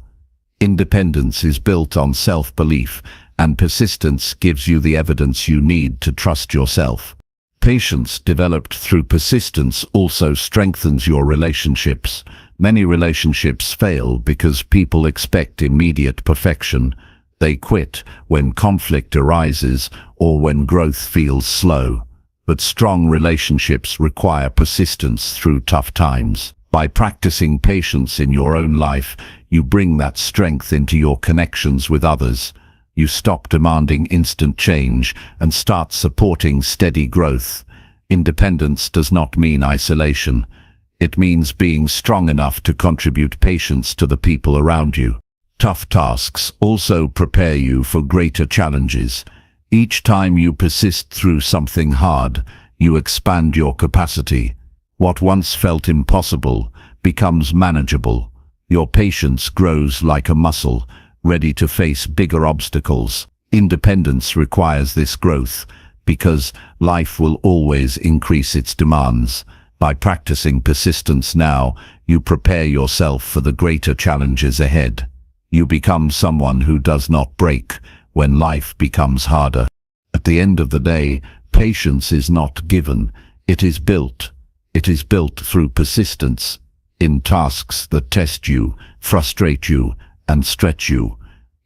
Independence is built on self-belief, and persistence gives you the evidence you need to trust yourself. Patience developed through persistence also strengthens your relationships. Many relationships fail because people expect immediate perfection. They quit when conflict arises or when growth feels slow. But strong relationships require persistence through tough times. By practicing patience in your own life, you bring that strength into your connections with others. You stop demanding instant change and start supporting steady growth. Independence does not mean isolation. It means being strong enough to contribute patience to the people around you. Tough tasks also prepare you for greater challenges. Each time you persist through something hard, you expand your capacity. What once felt impossible becomes manageable. Your patience grows like a muscle, ready to face bigger obstacles. Independence requires this growth because life will always increase its demands. By practicing persistence now, you prepare yourself for the greater challenges ahead. You become someone who does not break when life becomes harder. At the end of the day, patience is not given, it is built. It is built through persistence in tasks that test you, frustrate you, and stretch you.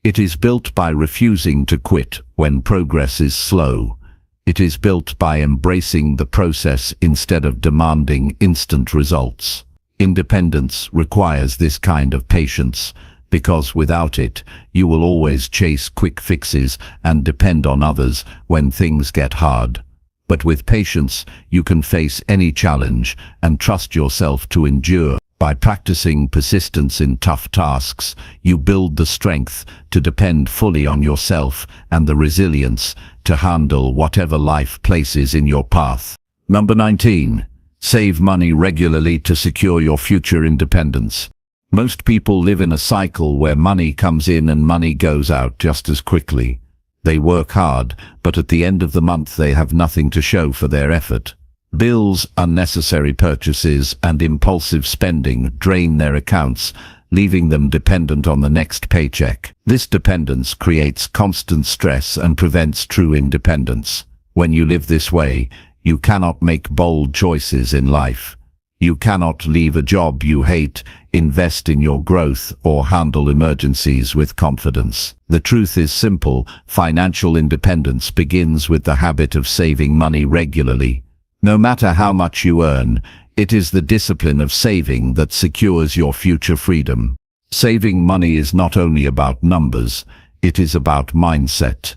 It is built by refusing to quit when progress is slow. It is built by embracing the process instead of demanding instant results. Independence requires this kind of patience, because without it, you will always chase quick fixes and depend on others when things get hard. But with patience, you can face any challenge and trust yourself to endure. By practicing persistence in tough tasks, you build the strength to depend fully on yourself and the resilience to handle whatever life places in your path. Number 19. Save money regularly to secure your future independence. Most people live in a cycle where money comes in and money goes out just as quickly. They work hard, but at the end of the month they have nothing to show for their effort. Bills, unnecessary purchases, and impulsive spending drain their accounts, leaving them dependent on the next paycheck. This dependence creates constant stress and prevents true independence. When you live this way, you cannot make bold choices in life. You cannot leave a job you hate, invest in your growth, or handle emergencies with confidence. The truth is simple: financial independence begins with the habit of saving money regularly. No matter how much you earn, it is the discipline of saving that secures your future freedom. Saving money is not only about numbers, it is about mindset.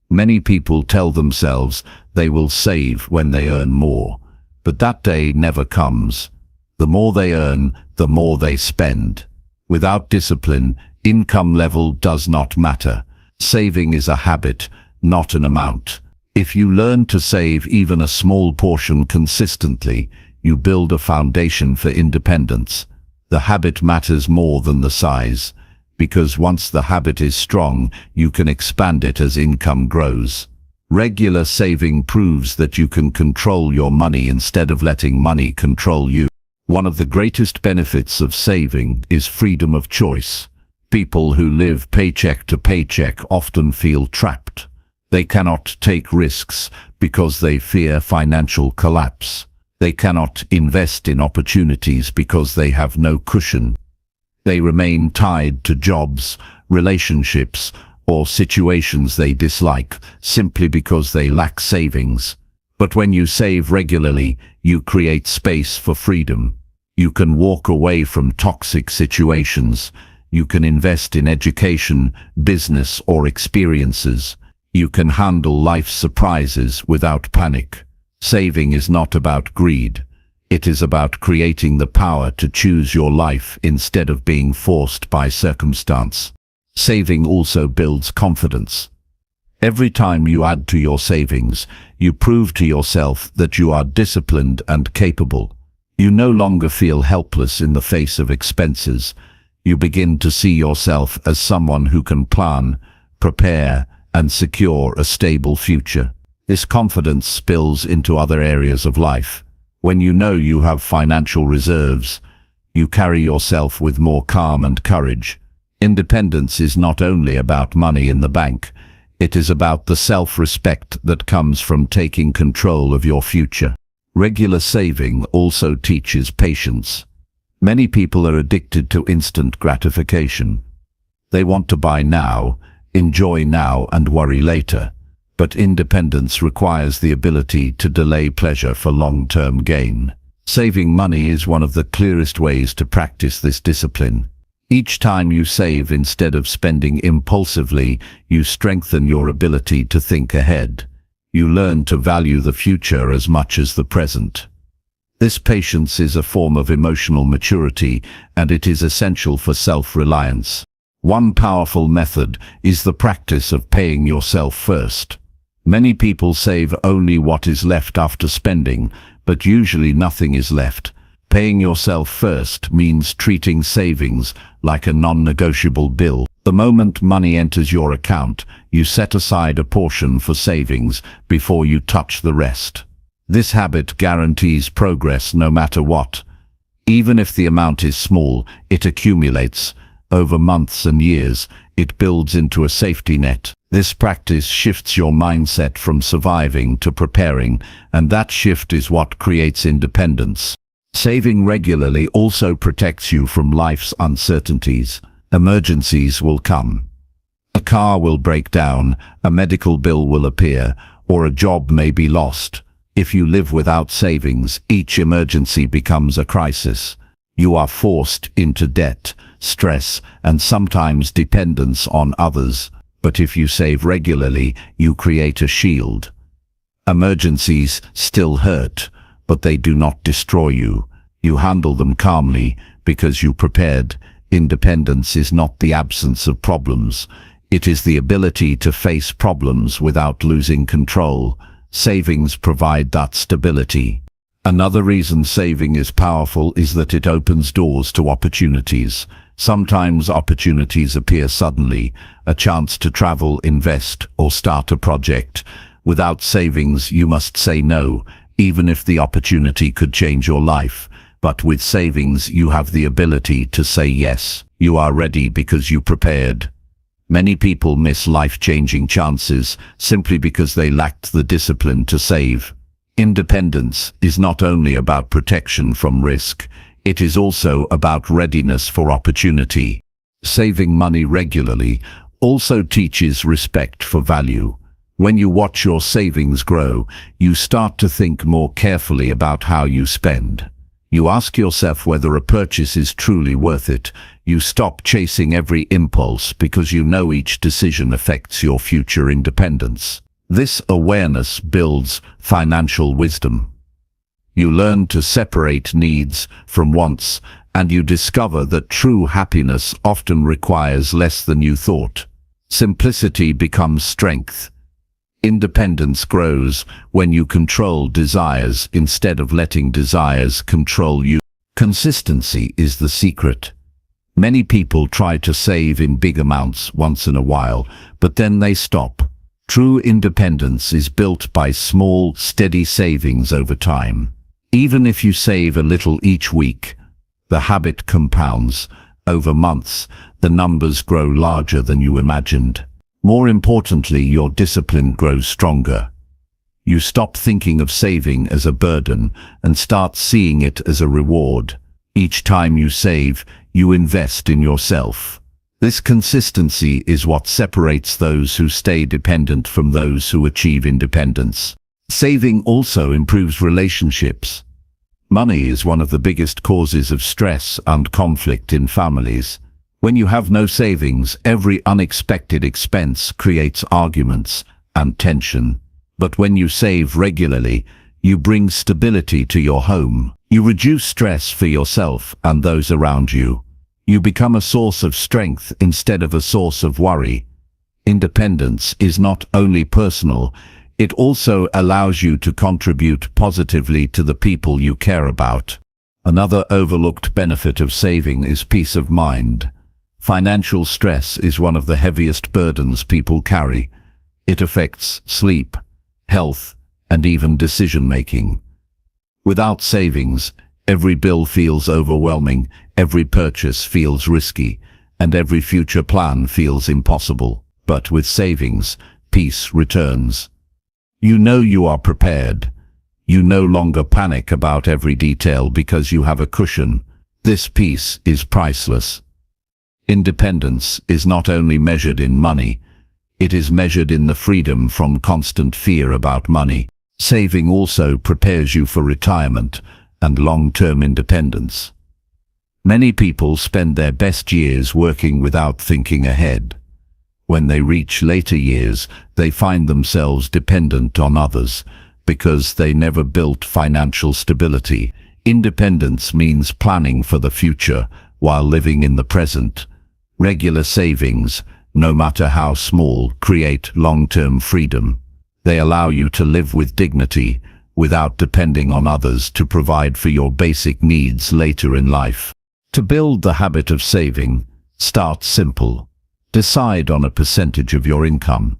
Many people tell themselves they will save when they earn more, but that day never comes. The more they earn, the more they spend. Without discipline, income level does not matter. Saving is a habit, not an amount. If you learn to save even a small portion consistently, you build a foundation for independence. The habit matters more than the size, because once the habit is strong, you can expand it as income grows. Regular saving proves that you can control your money instead of letting money control you. One of the greatest benefits of saving is freedom of choice. People who live paycheck to paycheck often feel trapped. They cannot take risks because they fear financial collapse. They cannot invest in opportunities because they have no cushion. They remain tied to jobs, relationships, or situations they dislike simply because they lack savings. But when you save regularly, you create space for freedom. You can walk away from toxic situations. You can invest in education, business, or experiences. You can handle life's surprises without panic. Saving is not about greed. It is about creating the power to choose your life instead of being forced by circumstance. Saving also builds confidence. Every time you add to your savings, you prove to yourself that you are disciplined and capable. You no longer feel helpless in the face of expenses. You begin to see yourself as someone who can plan, prepare, and secure a stable future. This confidence spills into other areas of life. When you know you have financial reserves, you carry yourself with more calm and courage. Independence is not only about money in the bank, it is about the self-respect that comes from taking control of your future. Regular saving also teaches patience. Many people are addicted to instant gratification. They want to buy now, enjoy now, and worry later. But independence requires the ability to delay pleasure for long-term gain. Saving money is one of the clearest ways to practice this discipline. Each time you save instead of spending impulsively, you strengthen your ability to think ahead. You learn to value the future as much as the present. This patience is a form of emotional maturity, and it is essential for self-reliance. One powerful method is the practice of paying yourself first. Many people save only what is left after spending, but usually nothing is left. Paying yourself first means treating savings like a non-negotiable bill. The moment money enters your account, you set aside a portion for savings before you touch the rest. This habit guarantees progress no matter what. Even if the amount is small, it accumulates. Over months and years, it builds into a safety net. This practice shifts your mindset from surviving to preparing, and that shift is what creates independence. Saving regularly also protects you from life's uncertainties. Emergencies will come. A car will break down, a medical bill will appear, or a job may be lost. If you live without savings, each emergency becomes a crisis. You are forced into debt, stress, and sometimes dependence on others. But if you save regularly, you create a shield. Emergencies still hurt, but they do not destroy you. You handle them calmly because you prepared. Independence is not the absence of problems. It is the ability to face problems without losing control. Savings provide that stability. Another reason saving is powerful is that it opens doors to opportunities. Sometimes opportunities appear suddenly, a chance to travel, invest, or start a project. Without savings, you must say no, even if the opportunity could change your life. But with savings, you have the ability to say yes. You are ready because you prepared. Many people miss life-changing chances simply because they lacked the discipline to save. Independence is not only about protection from risk, it is also about readiness for opportunity. Saving money regularly also teaches respect for value. When you watch your savings grow, you start to think more carefully about how you spend. You ask yourself whether a purchase is truly worth it. You stop chasing every impulse because you know each decision affects your future independence. This awareness builds financial wisdom. You learn to separate needs from wants, and you discover that true happiness often requires less than you thought. Simplicity becomes strength. Independence grows when you control desires instead of letting desires control you. Consistency is the secret. Many people try to save in big amounts once in a while, but then they stop. True independence is built by small, steady savings over time. Even if you save a little each week, the habit compounds. Over months, the numbers grow larger than you imagined. More importantly, your discipline grows stronger. You stop thinking of saving as a burden and start seeing it as a reward. Each time you save, you invest in yourself. This consistency is what separates those who stay dependent from those who achieve independence. Saving also improves relationships. Money is one of the biggest causes of stress and conflict in families. When you have no savings, every unexpected expense creates arguments and tension. But when you save regularly, you bring stability to your home. You reduce stress for yourself and those around you. You become a source of strength instead of a source of worry. Independence is not only personal, it also allows you to contribute positively to the people you care about. Another overlooked benefit of saving is peace of mind. Financial stress is one of the heaviest burdens people carry. It affects sleep, health, and even decision-making. Without savings, every bill feels overwhelming, every purchase feels risky, and every future plan feels impossible. But with savings, peace returns. You know you are prepared. You no longer panic about every detail because you have a cushion. This peace is priceless. Independence is not only measured in money, it is measured in the freedom from constant fear about money. Saving also prepares you for retirement and long-term independence. Many people spend their best years working without thinking ahead. When they reach later years, they find themselves dependent on others because they never built financial stability. Independence means planning for the future while living in the present. Regular savings, no matter how small, create long-term freedom. They allow you to live with dignity without depending on others to provide for your basic needs later in life. To build the habit of saving, start simple. Decide on a percentage of your income,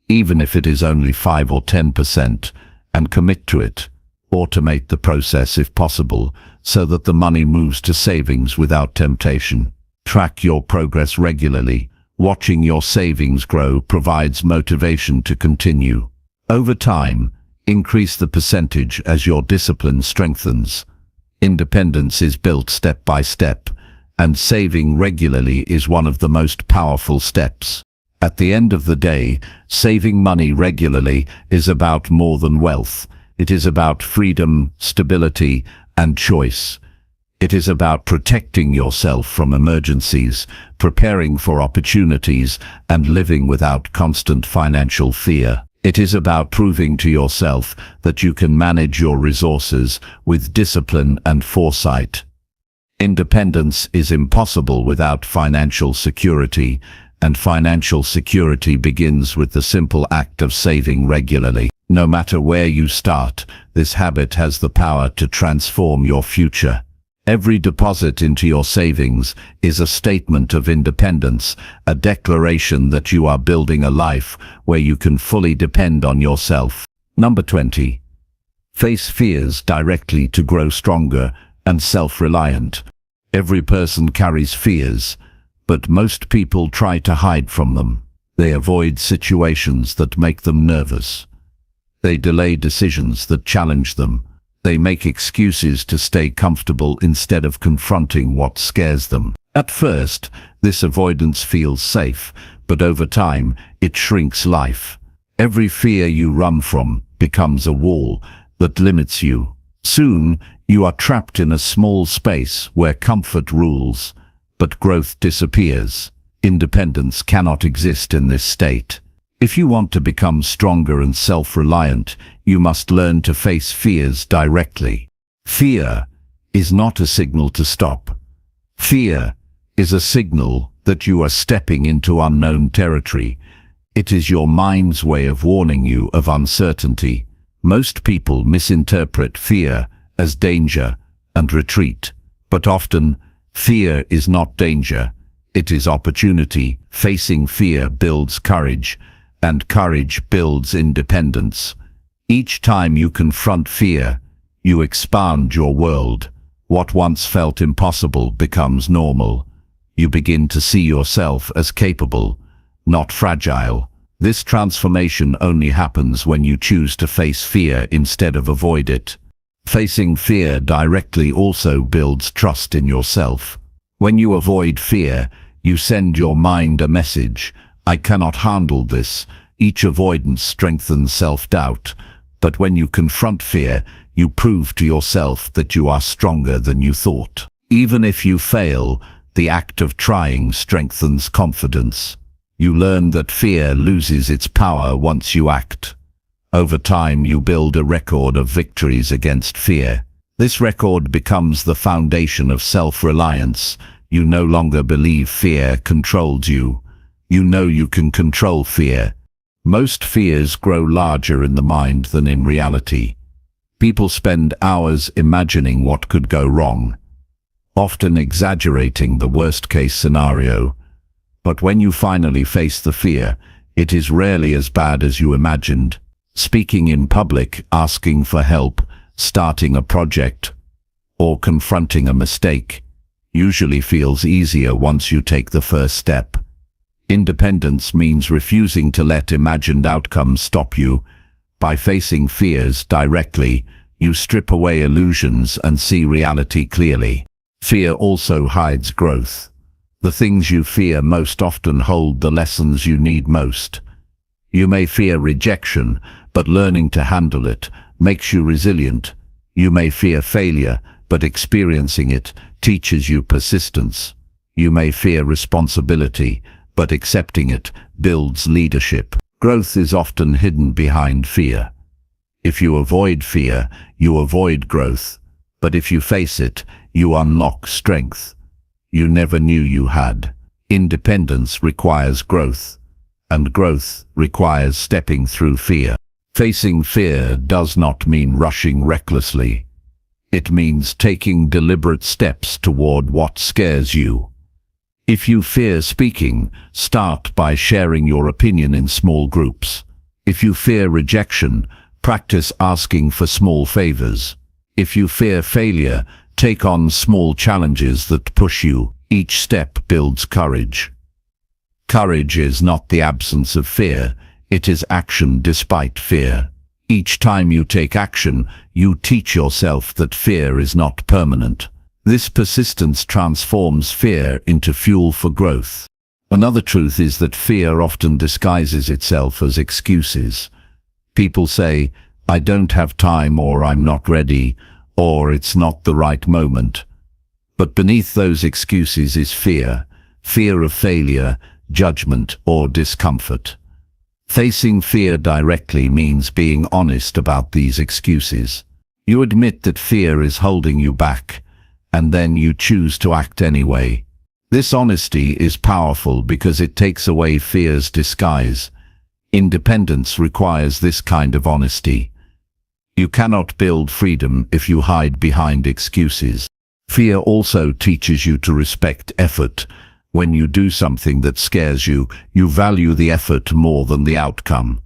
even if it is only 5 or 10%, and commit to it. Automate the process if possible, so that the money moves to savings without temptation. Track your progress regularly. Watching your savings grow provides motivation to continue. Over time, increase the percentage as your discipline strengthens. Independence is built step by step, and saving regularly is one of the most powerful steps. At the end of the day, saving money regularly is about more than wealth. It is about freedom, stability, and choice. It is about protecting yourself from emergencies, preparing for opportunities, and living without constant financial fear. It is about proving to yourself that you can manage your resources with discipline and foresight. Independence is impossible without financial security, and financial security begins with the simple act of saving regularly. No matter where you start, this habit has the power to transform your future. Every deposit into your savings is a statement of independence, a declaration that you are building a life where you can fully depend on yourself. Number 20. Face fears directly to grow stronger and self-reliant. Every person carries fears, but most people try to hide from them. They avoid situations that make them nervous. They delay decisions that challenge them. They make excuses to stay comfortable instead of confronting what scares them. At first, this avoidance feels safe, but over time, it shrinks life. Every fear you run from becomes a wall that limits you. Soon, you are trapped in a small space where comfort rules, but growth disappears. Independence cannot exist in this state. If you want to become stronger and self-reliant, you must learn to face fears directly. Fear is not a signal to stop. Fear is a signal that you are stepping into unknown territory. It is your mind's way of warning you of uncertainty. Most people misinterpret fear as danger and retreat, but often fear is not danger. It is opportunity. Facing fear builds courage, and courage builds independence. Each time you confront fear, you expand your world. What once felt impossible becomes normal. You begin to see yourself as capable, not fragile. This transformation only happens when you choose to face fear instead of avoid it. Facing fear directly also builds trust in yourself. When you avoid fear, you send your mind a message: I cannot handle this. Each avoidance strengthens self-doubt. But when you confront fear, you prove to yourself that you are stronger than you thought. Even if you fail, the act of trying strengthens confidence. You learn that fear loses its power once you act. Over time, you build a record of victories against fear. This record becomes the foundation of self-reliance. You no longer believe fear controls you. You know you can control fear. Most fears grow larger in the mind than in reality. People spend hours imagining what could go wrong, often exaggerating the worst-case scenario. But when you finally face the fear, it is rarely as bad as you imagined. Speaking in public, asking for help, starting a project, or confronting a mistake usually feels easier once you take the first step. Independence means refusing to let imagined outcomes stop you. By facing fears directly, you strip away illusions and see reality clearly. Fear also hides growth. The things you fear most often hold the lessons you need most. You may fear rejection, but learning to handle it makes you resilient. You may fear failure, but experiencing it teaches you persistence. You may fear responsibility, but accepting it builds leadership. Growth is often hidden behind fear. If you avoid fear, you avoid growth. But if you face it, you unlock strength you never knew you had. Independence requires growth, and growth requires stepping through fear. Facing fear does not mean rushing recklessly. It means taking deliberate steps toward what scares you. If you fear speaking, start by sharing your opinion in small groups. If you fear rejection, practice asking for small favors. If you fear failure, take on small challenges that push you. Each step builds courage. Courage is not the absence of fear, it is action despite fear. Each time you take action, you teach yourself that fear is not permanent. This persistence transforms fear into fuel for growth. Another truth is that fear often disguises itself as excuses. People say, "I don't have time," or "I'm not ready," or "it's not the right moment." But beneath those excuses is fear, fear of failure, judgment, or discomfort. Facing fear directly means being honest about these excuses. You admit that fear is holding you back, and then you choose to act anyway. This honesty is powerful because it takes away fear's disguise. Independence requires this kind of honesty. You cannot build freedom if you hide behind excuses. Fear also teaches you to respect effort. When you do something that scares you, you value the effort more than the outcome.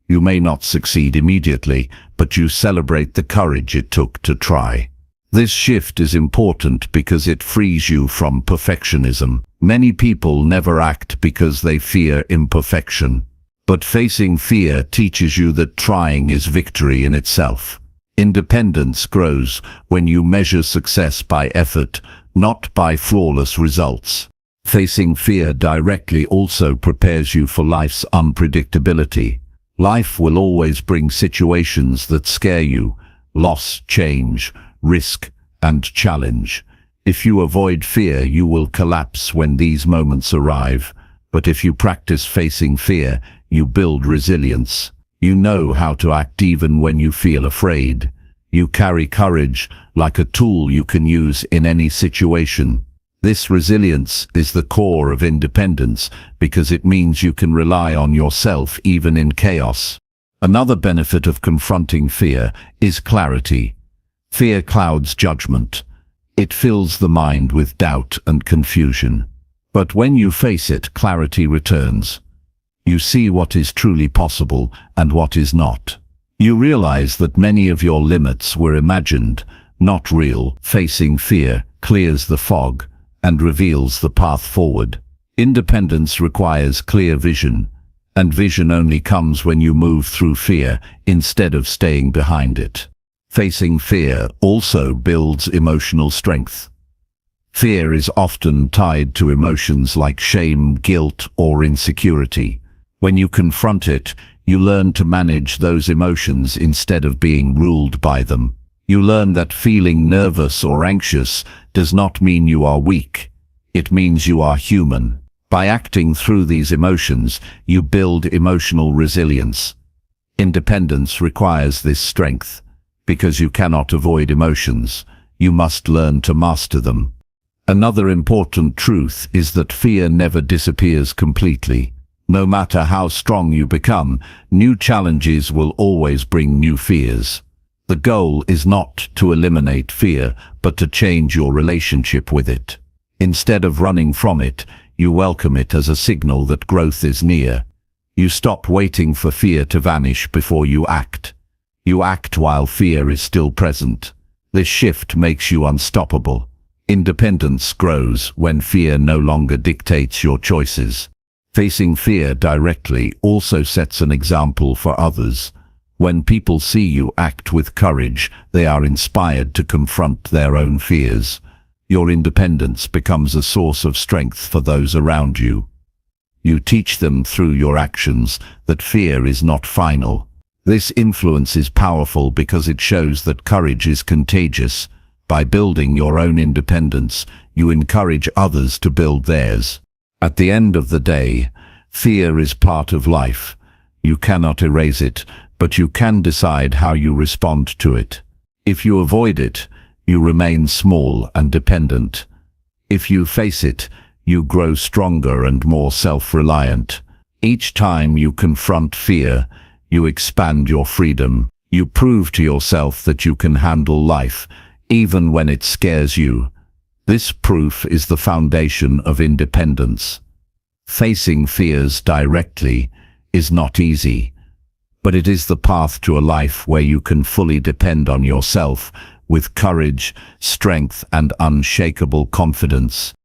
You may not succeed immediately, but you celebrate the courage it took to try. This shift is important because it frees you from perfectionism. Many people never act because they fear imperfection. But facing fear teaches you that trying is victory in itself. Independence grows when you measure success by effort, not by flawless results. Facing fear directly also prepares you for life's unpredictability. Life will always bring situations that scare you: loss, change, risk, and challenge. If you avoid fear, you will collapse when these moments arrive. But if you practice facing fear, you build resilience. You know how to act even when you feel afraid. You carry courage like a tool you can use in any situation. This resilience is the core of independence because it means you can rely on yourself even in chaos. Another benefit of confronting fear is clarity. Fear clouds judgment. It fills the mind with doubt and confusion. But when you face it, clarity returns. You see what is truly possible and what is not. You realize that many of your limits were imagined, not real. Facing fear clears the fog and reveals the path forward. Independence requires clear vision, and vision only comes when you move through fear instead of staying behind it. Facing fear also builds emotional strength. Fear is often tied to emotions like shame, guilt, or insecurity. When you confront it, you learn to manage those emotions instead of being ruled by them. You learn that feeling nervous or anxious does not mean you are weak. It means you are human. By acting through these emotions, you build emotional resilience. Independence requires this strength. Because you cannot avoid emotions, you must learn to master them. Another important truth is that fear never disappears completely. No matter how strong you become, new challenges will always bring new fears. The goal is not to eliminate fear, but to change your relationship with it. Instead of running from it, you welcome it as a signal that growth is near. You stop waiting for fear to vanish before you act. You act while fear is still present. This shift makes you unstoppable. Independence grows when fear no longer dictates your choices. Facing fear directly also sets an example for others. When people see you act with courage, they are inspired to confront their own fears. Your independence becomes a source of strength for those around you. You teach them through your actions that fear is not final. This influence is powerful because it shows that courage is contagious. By building your own independence, you encourage others to build theirs. At the end of the day, fear is part of life. You cannot erase it, but you can decide how you respond to it. If you avoid it, you remain small and dependent. If you face it, you grow stronger and more self-reliant. Each time you confront fear, you expand your freedom. You prove to yourself that you can handle life, even when it scares you. This proof is the foundation of independence. Facing fears directly is not easy, but it is the path to a life where you can fully depend on yourself with courage, strength, and unshakable confidence.